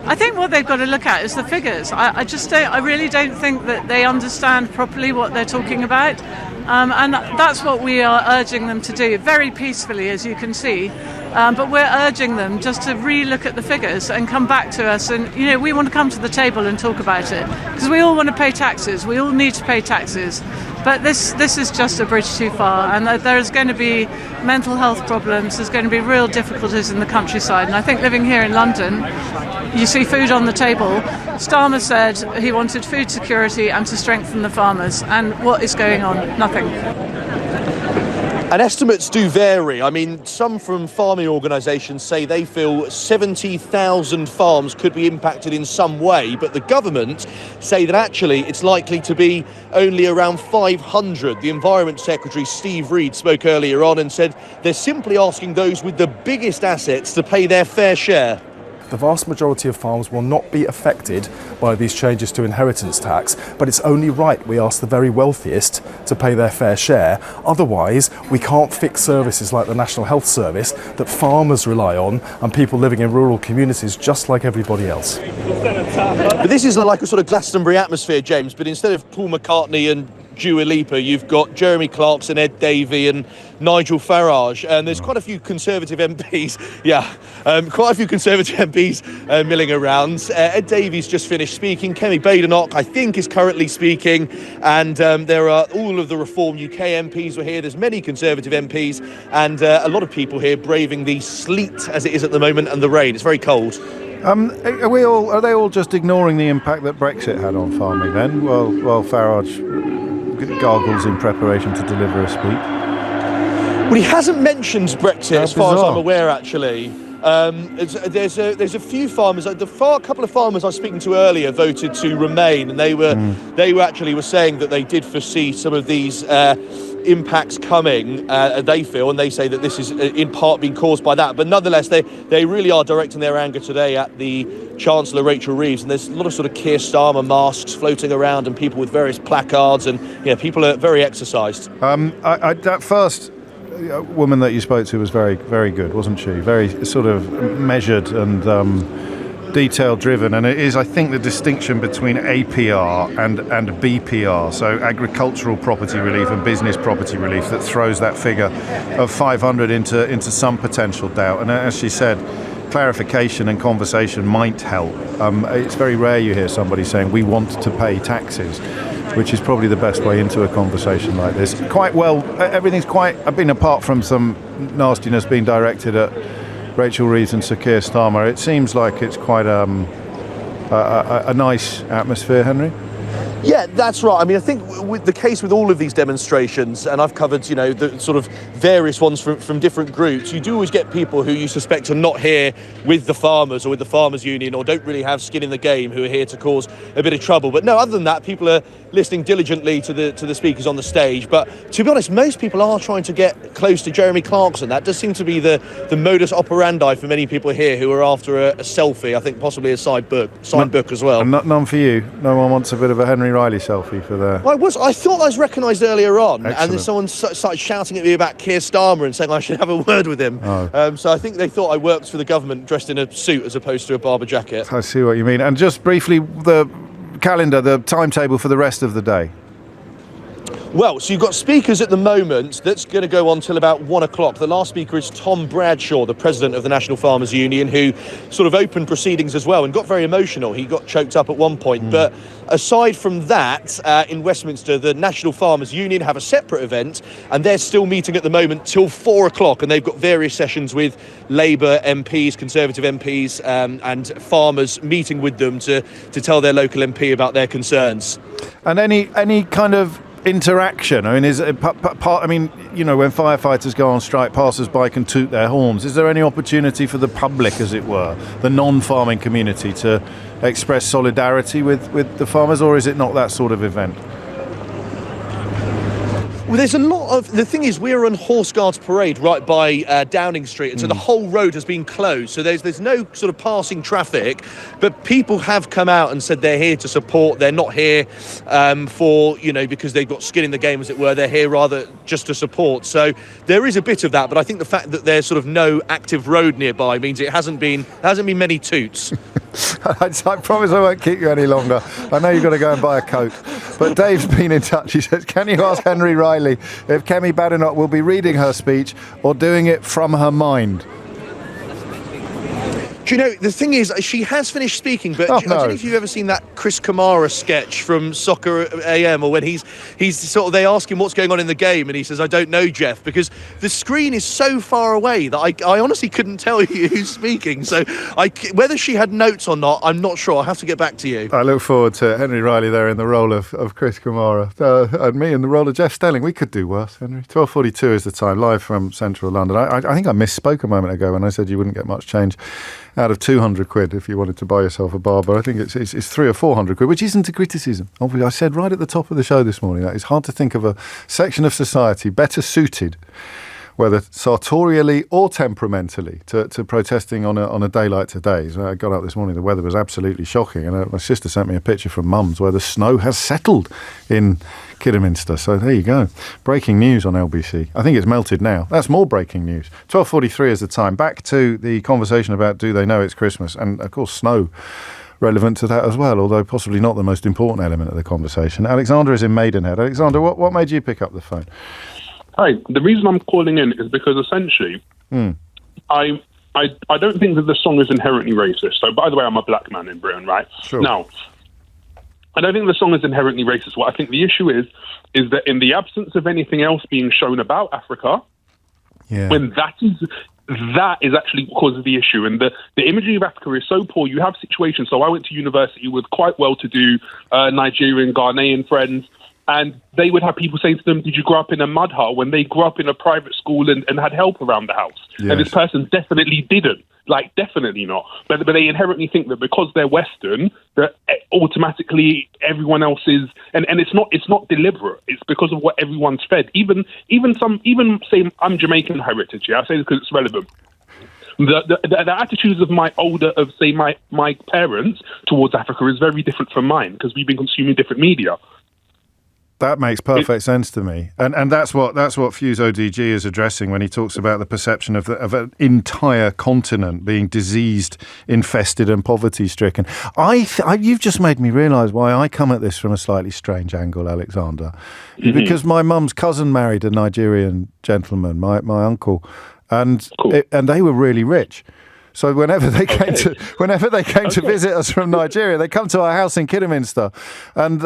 I think what they've got to look at is the figures. I really don't think that they understand properly what they're talking about. And that's what we are urging them to do, very peacefully, as you can see. But we're urging them just to re-look at the figures and come back to us. And, we want to come to the table and talk about it. Because we all want to pay taxes. We all need to pay taxes. But this is just a bridge too far. And there's going to be mental health problems. There's going to be real difficulties in the countryside. And I think living here in London, you see food on the table. Starmer said he wanted food security and to strengthen the farmers. And what is going on? Nothing. And estimates do vary. I mean, some from farming organisations say they feel 70,000 farms could be impacted in some way, but the government say that actually it's likely to be only around 500. The Environment Secretary, Steve Reed, spoke earlier on and said they're simply asking those with the biggest assets to pay their fair share. The vast majority of farms will not be affected by these changes to inheritance tax, but it's only right we ask the very wealthiest to pay their fair share. Otherwise, we can't fix services like the National Health Service that farmers rely on and people living in rural communities just like everybody else. But this is like a sort of Glastonbury atmosphere, James, but instead of Paul McCartney and Dua Lipa, you've got Jeremy Clarkson, Ed Davey and Nigel Farage, and there's quite a few Conservative MPs, milling around. Ed Davey's just finished speaking, Kemi Badenoch, I think, is currently speaking, and there are all of the Reform UK MPs were here. There's many Conservative MPs, and a lot of people here braving the sleet as it is at the moment and the rain. It's very cold. Are they all just ignoring the impact that Brexit had on farming then? While Farage gargles in preparation to deliver a speech. Well, he hasn't mentioned Brexit as far as I'm aware, actually. There's a few farmers. A couple of farmers I was speaking to earlier voted to remain, and they were saying that they did foresee some of these impacts coming. They feel, and they say that this is in part being caused by that. But nonetheless, they really are directing their anger today at the Chancellor Rachel Reeves, and there's a lot of sort of Keir Starmer masks floating around, and people with various placards, and people are very exercised. That first woman that you spoke to was very, very good, wasn't she? Very sort of measured and detail driven, and it is, I think, the distinction between APR and BPR, so agricultural property relief and business property relief, that throws that figure of 500 into some potential doubt. And as she said, clarification and conversation might help. It's very rare you hear somebody saying we want to pay taxes, which is probably the best way into a conversation like this. Quite well, everything's apart from some nastiness being directed at Rachel Reeves and Sir Keir Starmer, it seems like it's quite a nice atmosphere, Henry. Yeah, that's right. I mean, I think with the case with all of these demonstrations, and I've covered, the sort of various ones from different groups, you do always get people who you suspect are not here with the farmers or with the farmers' union, or don't really have skin in the game, who are here to cause a bit of trouble. But no, other than that, people are listening diligently to the speakers on the stage. But to be honest, most people are trying to get close to Jeremy Clarkson. That does seem to be the modus operandi for many people here who are after a selfie. I think possibly a signed book as well. And none for you. No one wants a bit of a Henry Riley selfie for the... I thought I was recognised earlier on. Excellent. And then someone started shouting at me about Keir Starmer and saying I should have a word with him. Oh. So I think they thought I worked for the government dressed in a suit as opposed to a Barber jacket. I see what you mean. And just briefly, the calendar, the timetable for the rest of the day. Well, so you've got speakers at the moment. That's going to go on till about 1 o'clock. The last speaker is Tom Bradshaw, the president of the National Farmers Union, who sort of opened proceedings as well and got very emotional. He got choked up at one point. But aside from that, in Westminster, the National Farmers Union have a separate event, and they're still meeting at the moment till 4 o'clock. And they've got various sessions with Labour MPs, Conservative MPs, and farmers, meeting with them to tell their local MP about their concerns. And any kind of interaction? I mean, is it part? I mean, when firefighters go on strike, passers-by can toot their horns. Is there any opportunity for the public, as it were, the non-farming community, to express solidarity with the farmers, or is it not that sort of event? Well, there's a lot of... The thing is, we're on Horse Guards Parade right by Downing Street, and so the whole road has been closed. So there's no sort of passing traffic, but people have come out and said they're here to support. They're not here for, because they've got skin in the game, as it were. They're here rather just to support. So there is a bit of that, but I think the fact that there's sort of no active road nearby means it hasn't been many toots. I promise I won't keep you any longer. I know you've got to go and buy a coat. But Dave's been in touch. He says, can you ask Henry Riley if Kemi Badenoch will be reading her speech or doing it from her mind? Do you know, the thing is, she has finished speaking, but I don't know if you've ever seen that Chris Kamara sketch from Soccer AM, or when he's sort of, they ask him what's going on in the game, and he says, I don't know, Jeff, because the screen is so far away that I honestly couldn't tell you who's speaking. So whether she had notes or not, I'm not sure. I'll have to get back to you. I look forward to Henry Riley there in the role of Chris Kamara, and me in the role of Jeff Stelling. We could do worse, Henry. 12:42 is the time, live from central London. I think I misspoke a moment ago when I said you wouldn't get much change out of 200 quid if you wanted to buy yourself a barber. I think it's 300 or 400 quid, which isn't a criticism. Obviously, I said right at the top of the show this morning that it's hard to think of a section of society better suited, whether sartorially or temperamentally, to protesting on a day like today. So I got up this morning, the weather was absolutely shocking, and my sister sent me a picture from Mum's where the snow has settled in Kidderminster. So there you go. Breaking news on LBC. I think it's melted now. That's more breaking news. 12:43 is the time. Back to the conversation about do they know it's Christmas, and of course snow relevant to that as well, although possibly not the most important element of the conversation. Alexander is in Maidenhead. Alexander, what made you pick up the phone? Hi, the reason I'm calling in is because essentially I don't think that the song is inherently racist. So, by the way, I'm a black man in Britain, right? Sure. Now, I don't think the song is inherently racist. What I think the issue is that in the absence of anything else being shown about Africa, when that is actually what causes the issue. And the imagery of Africa is so poor. You have situations. So I went to university with quite well-to-do Nigerian, Ghanaian friends, and they would have people say to them, did you grow up in a mud hut, when they grew up in a private school and had help around the house? Yes. And this person definitely didn't. Like, definitely not. But they inherently think that because they're Western, that automatically everyone else is, and it's not deliberate. It's because of what everyone's fed. Even say I'm Jamaican heritage. I say this because it's relevant. The attitudes of my parents towards Africa is very different from mine because we've been consuming different media. That makes perfect sense to me, and that's what Fuse ODG is addressing when he talks about the perception of an entire continent being diseased, infested, and poverty-stricken. You've just made me realise why I come at this from a slightly strange angle, Alexander, because my mum's cousin married a Nigerian gentleman, my uncle, and they were really rich. So whenever they came to visit us from Nigeria, they come to our house in Kidderminster, and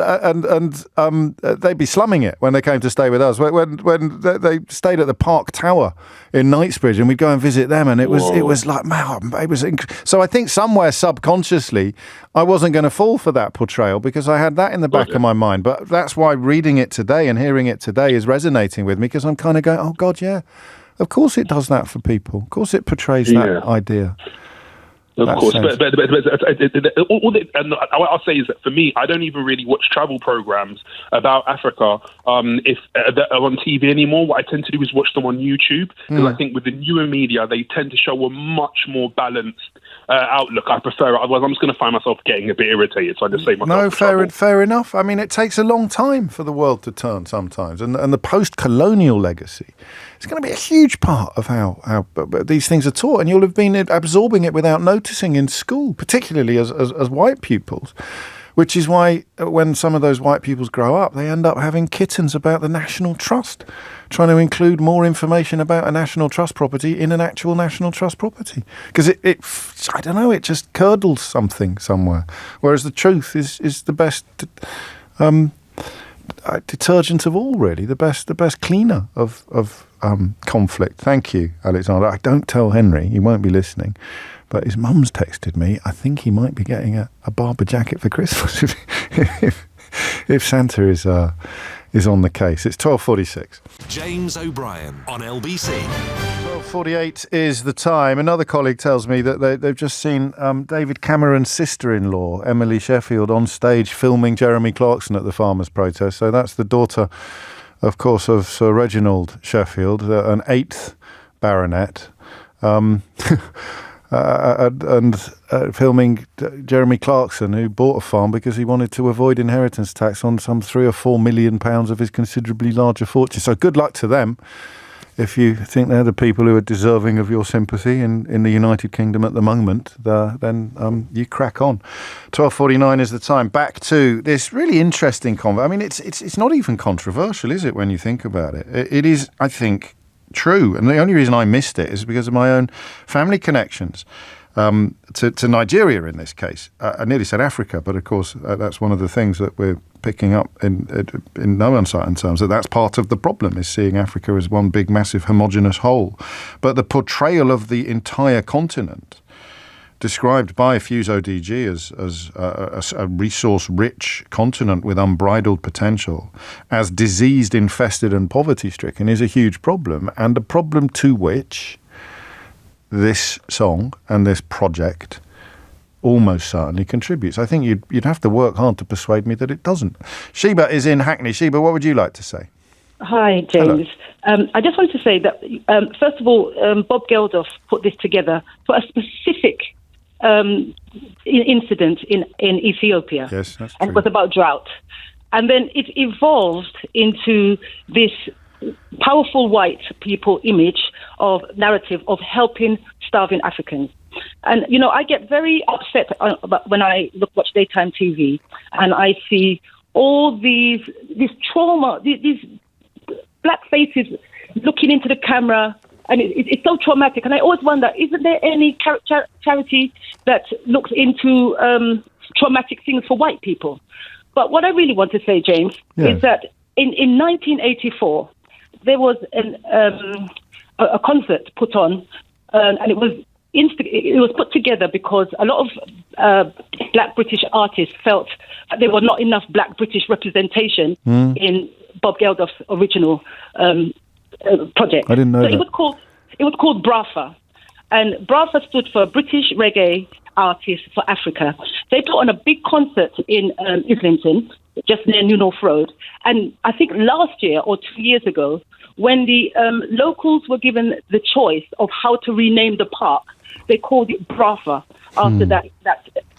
they'd be slumming it when they came to stay with us. When they stayed at the Park Tower in Knightsbridge, and we'd go and visit them, and it was like, man, it was. So I think somewhere subconsciously, I wasn't going to fall for that portrayal because I had that in the back of my mind. But that's why reading it today and hearing it today is resonating with me, because I'm kind of going, oh God, yeah. Of course it does that for people. Of course it portrays that idea. Of course, but all what I'll say is that for me, I don't even really watch travel programs about Africa if that are on TV anymore. What I tend to do is watch them on YouTube, because I think with the newer media, they tend to show a much more balanced outlook. I prefer it. Otherwise, I'm just going to find myself getting a bit irritated, so I just say myself. No, fair enough. I mean, it takes a long time for the world to turn sometimes, and the post-colonial legacy is going to be a huge part of how these things are taught, and you'll have been absorbing it without noticing in school, particularly as white pupils, which is why when some of those white pupils grow up, they end up having kittens about the National Trust, trying to include more information about a National Trust property in an actual National Trust property. Because I don't know, it just curdles something somewhere. Whereas the truth is the best detergent of all, really, the best cleaner of conflict. Thank you, Alexander. I don't tell Henry, he won't be listening, but his mum's texted me. I think he might be getting a Barber jacket for Christmas if Santa is on the case. It's 12:46. James O'Brien on LBC. 12:48 is the time. Another colleague tells me that they've just seen David Cameron's sister-in-law, Emily Sheffield, on stage filming Jeremy Clarkson at the farmers' protest. So that's the daughter, of course, of Sir Reginald Sheffield, an 8th baronet, and filming Jeremy Clarkson, who bought a farm because he wanted to avoid inheritance tax on some £3 or £4 million of his considerably larger fortune. So good luck to them. If you think they're the people who are deserving of your sympathy in the United Kingdom at the moment, then you crack on. 12:49 is the time. Back to this really interesting convo. I mean, it's not even controversial, is it, when you think about it? It is, I think, true. And the only reason I missed it is because of my own family connections to Nigeria in this case. I nearly said Africa, but of course that's one of the things that we're picking up in no uncertain terms, that's part of the problem, is seeing Africa as one big, massive, homogenous whole. But the portrayal of the entire continent, described by Fuse ODG as a resource-rich continent with unbridled potential, as diseased, infested and poverty-stricken, is a huge problem, and a problem to which this song and this project almost certainly contributes. I think you'd have to work hard to persuade me that it doesn't. Sheba is in Hackney. Sheba, what would you like to say? Hi, James. I just wanted to say that, first of all, Bob Geldof put this together for a specific incident in Ethiopia. Yes, that's true. And it was about drought. And then it evolved into this powerful white people image of narrative of helping starving Africans. And, I get very upset when I watch daytime TV and I see all this trauma, these black faces looking into the camera, and it's so traumatic. And I always wonder, isn't there any charity that looks into traumatic things for white people? But what I really want to say, James, is that in 1984, there was a concert put on, and it was put together because a lot of black British artists felt that there was not enough black British representation in Bob Geldof's original project. I didn't know that. It was called BRAFA, and BRAFA stood for British Reggae Artists for Africa. They put on a big concert in Islington, just near New North Road, and I think last year or 2 years ago, when the locals were given the choice of how to rename the park, they called it BRAFA after that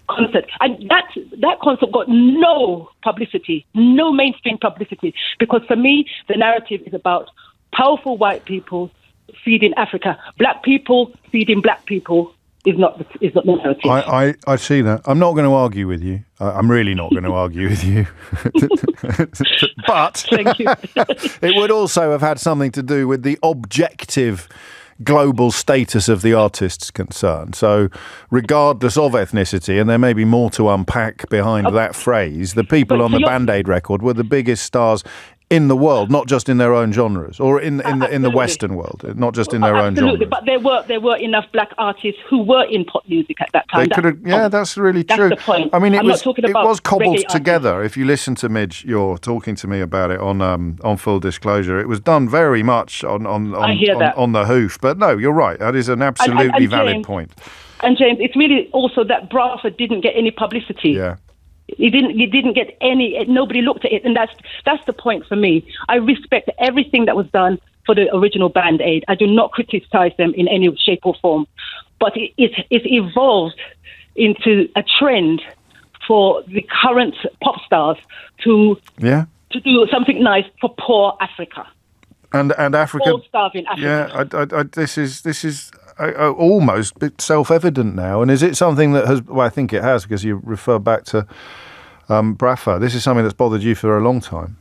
concert. And that concert got no publicity, no mainstream publicity, because for me, the narrative is about powerful white people feeding Africa. Black people feeding black people is not the narrative. I see that. I'm not going to argue with you. I'm really not going to argue with you. But thank you. It would also have had something to do with the objective global status of the artists concerned. So regardless of ethnicity, and there may be more to unpack behind that phrase, the people on the Band-Aid record were the biggest stars in the world, not just in their own genres, or in the Western world, not just in their own genres. But there were enough black artists who were in pop music at that time. That's really true. That's the point. I mean, it was cobbled together. Artists. If you listen to Midge, you're talking to me about it on Full Disclosure. It was done very much on the hoof. But no, you're right. That is an absolutely valid point. And James, it's really also that BRAFA didn't get any publicity. Yeah. You didn't get any. Nobody looked at it, and that's the point for me. I respect everything that was done for the original Band-Aid. I do not criticize them in any shape or form, but it's evolved into a trend for the current pop stars to do something nice for poor Africa. And Africa, poor starving Africa. Yeah, this is almost self-evident now. And is it something that has? Well, I think it has, because you refer back to BRAFA. This is something that's bothered you for a long time.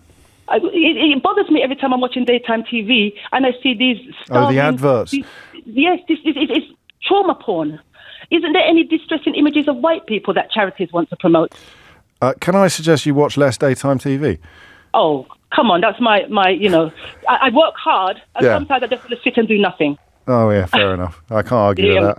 It bothers me every time I'm watching daytime TV and I see these starving, the adverts. It's trauma porn. Isn't there any distressing images of white people that charities want to promote? Can I suggest you watch less daytime TV? Oh, come on. That's my I work hard, and sometimes I just want to sit and do nothing. Oh, yeah, fair enough. I can't argue with that.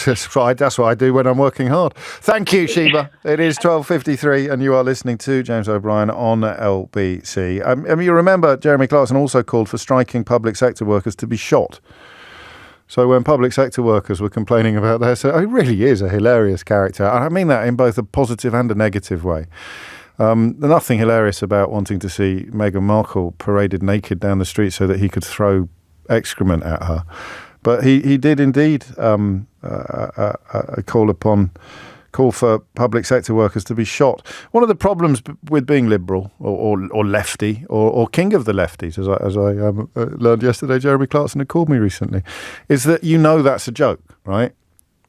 That's right. That's what I do when I'm working hard. Thank you, Sheba. It is 12:53 and you are listening to James O'Brien on LBC. You remember Jeremy Clarkson also called for striking public sector workers to be shot. So when public sector workers were complaining about that, he really is a hilarious character. I mean that in both a positive and a negative way. Nothing hilarious about wanting to see Meghan Markle paraded naked down the street so that he could throw excrement at her, but he did indeed call for public sector workers to be shot. One of the problems with being liberal or lefty or king of the lefties, as I learned yesterday, Jeremy Clarkson had called me recently, is that that's a joke, right?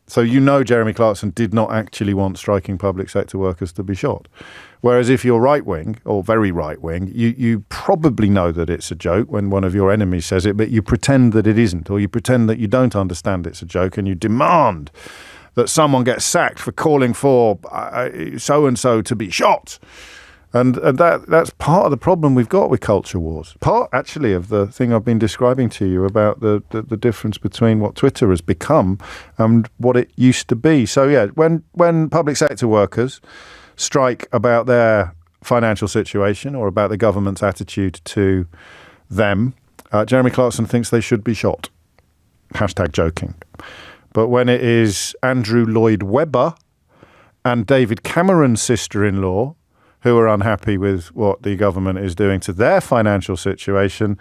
So Jeremy Clarkson did not actually want striking public sector workers to be shot. Whereas if you're right-wing, or very right-wing, you probably know that it's a joke when one of your enemies says it, but you pretend that it isn't, or you pretend that you don't understand it's a joke, and you demand that someone gets sacked for calling for so-and-so to be shot. And that's part of the problem we've got with culture wars. Part, actually, of the thing I've been describing to you about the difference between what Twitter has become and what it used to be. So, yeah, when public sector workers strike about their financial situation or about the government's attitude to them, Jeremy Clarkson thinks they should be shot. #joking. But when it is Andrew Lloyd Webber and David Cameron's sister-in-law who are unhappy with what the government is doing to their financial situation,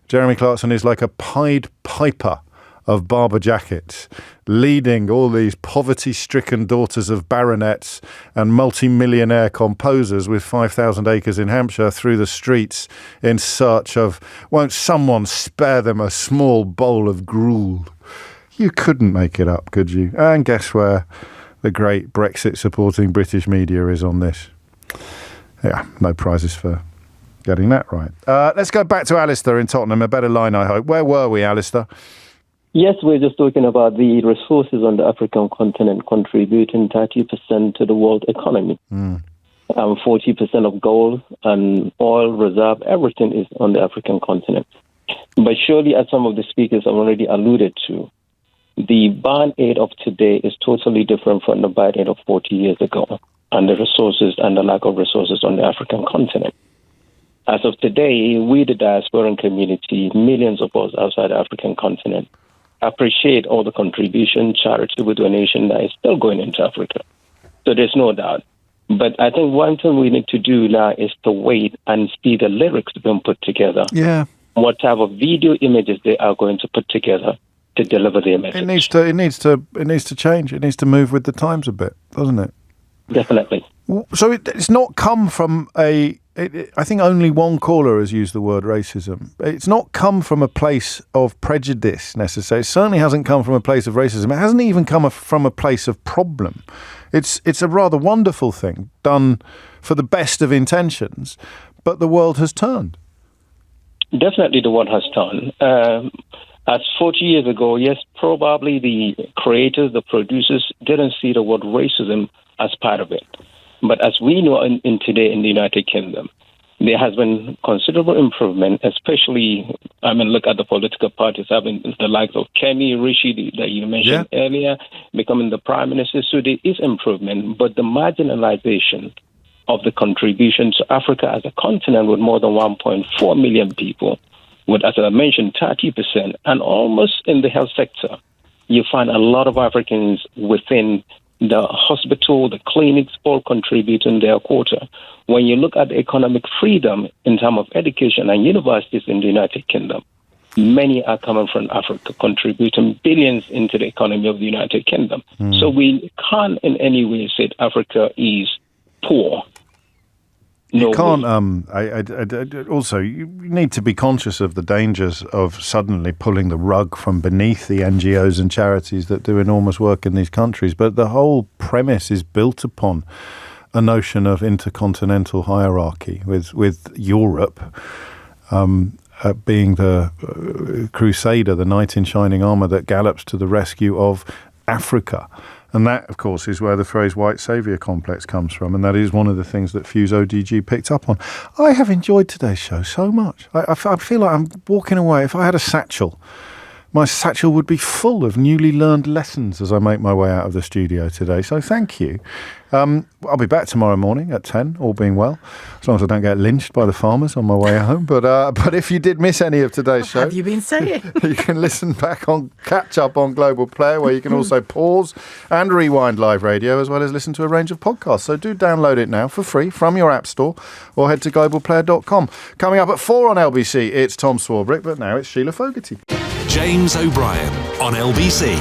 Jeremy Clarkson is like a Pied Piper of Barber jackets, leading all these poverty-stricken daughters of baronets and multi-millionaire composers with 5,000 acres in Hampshire through the streets in search of, won't someone spare them a small bowl of gruel? You couldn't make it up, could you? And guess where the great Brexit-supporting British media is on this? Yeah, no prizes for getting that right. Let's go back to Alistair in Tottenham. A better line, I hope. Where were we, Alistair? Yes, we're just talking about the resources on the African continent contributing 30% to the world economy. 40% of gold and oil reserve, everything is on the African continent. But surely, as some of the speakers have already alluded to, the Band-Aid of today is totally different from the Band-Aid of 40 years ago, and the resources and the lack of resources on the African continent. As of today, we, the diasporan community, millions of us outside the African continent, appreciate all the contribution, charitable donation that is still going into Africa. So there's no doubt. But I think one thing we need to do now is to wait and see the lyrics being put together. Yeah. What type of video images they are going to put together to deliver their message. It needs to change. It needs to move with the times a bit, doesn't it? Definitely. So it's not come from I think only one caller has used the word racism. It's not come from a place of prejudice necessarily. It certainly hasn't come from a place of racism. It hasn't even come from a place of problem. It's a rather wonderful thing done for the best of intentions, but the world has turned. Definitely the world has turned. As 40 years ago, yes, probably the creators, the producers didn't see the word racism as part of it. But as we know in today in the United Kingdom, there has been considerable improvement, especially, look at the political parties having the likes of Kemi, Rishi, that you mentioned earlier, becoming the prime minister. So there is improvement, but the marginalization of the contribution to Africa as a continent with more than 1.4 million people, with, as I mentioned, 30%, and almost in the health sector, you find a lot of Africans within the hospital, the clinics, all contributing their quota. When you look at the economic freedom in terms of education and universities in the United Kingdom, many are coming from Africa, contributing billions into the economy of the United Kingdom. So we can't in any way say Africa is poor. You can't. Also, you need to be conscious of the dangers of suddenly pulling the rug from beneath the NGOs and charities that do enormous work in these countries. But the whole premise is built upon a notion of intercontinental hierarchy, with Europe being the crusader, the knight in shining armour that gallops to the rescue of Africa. And that, of course, is where the phrase white saviour complex comes from. And that is one of the things that Fuse ODG picked up on. I have enjoyed today's show so much. I feel like I'm walking away. If I had a satchel, my satchel would be full of newly learned lessons as I make my way out of the studio today. So thank you. I'll be back tomorrow morning at 10, all being well, as long as I don't get lynched by the farmers on my way home. But if you did miss any of today's show, have you been saying? You can listen back on catch up on Global Player, where you can also pause and rewind live radio, as well as listen to a range of podcasts. So do download it now for free from your app store, or head to globalplayer.com. Coming up at 4 on LBC, it's Tom Swarbrick, but now it's Sheila Fogarty. James O'Brien on LBC.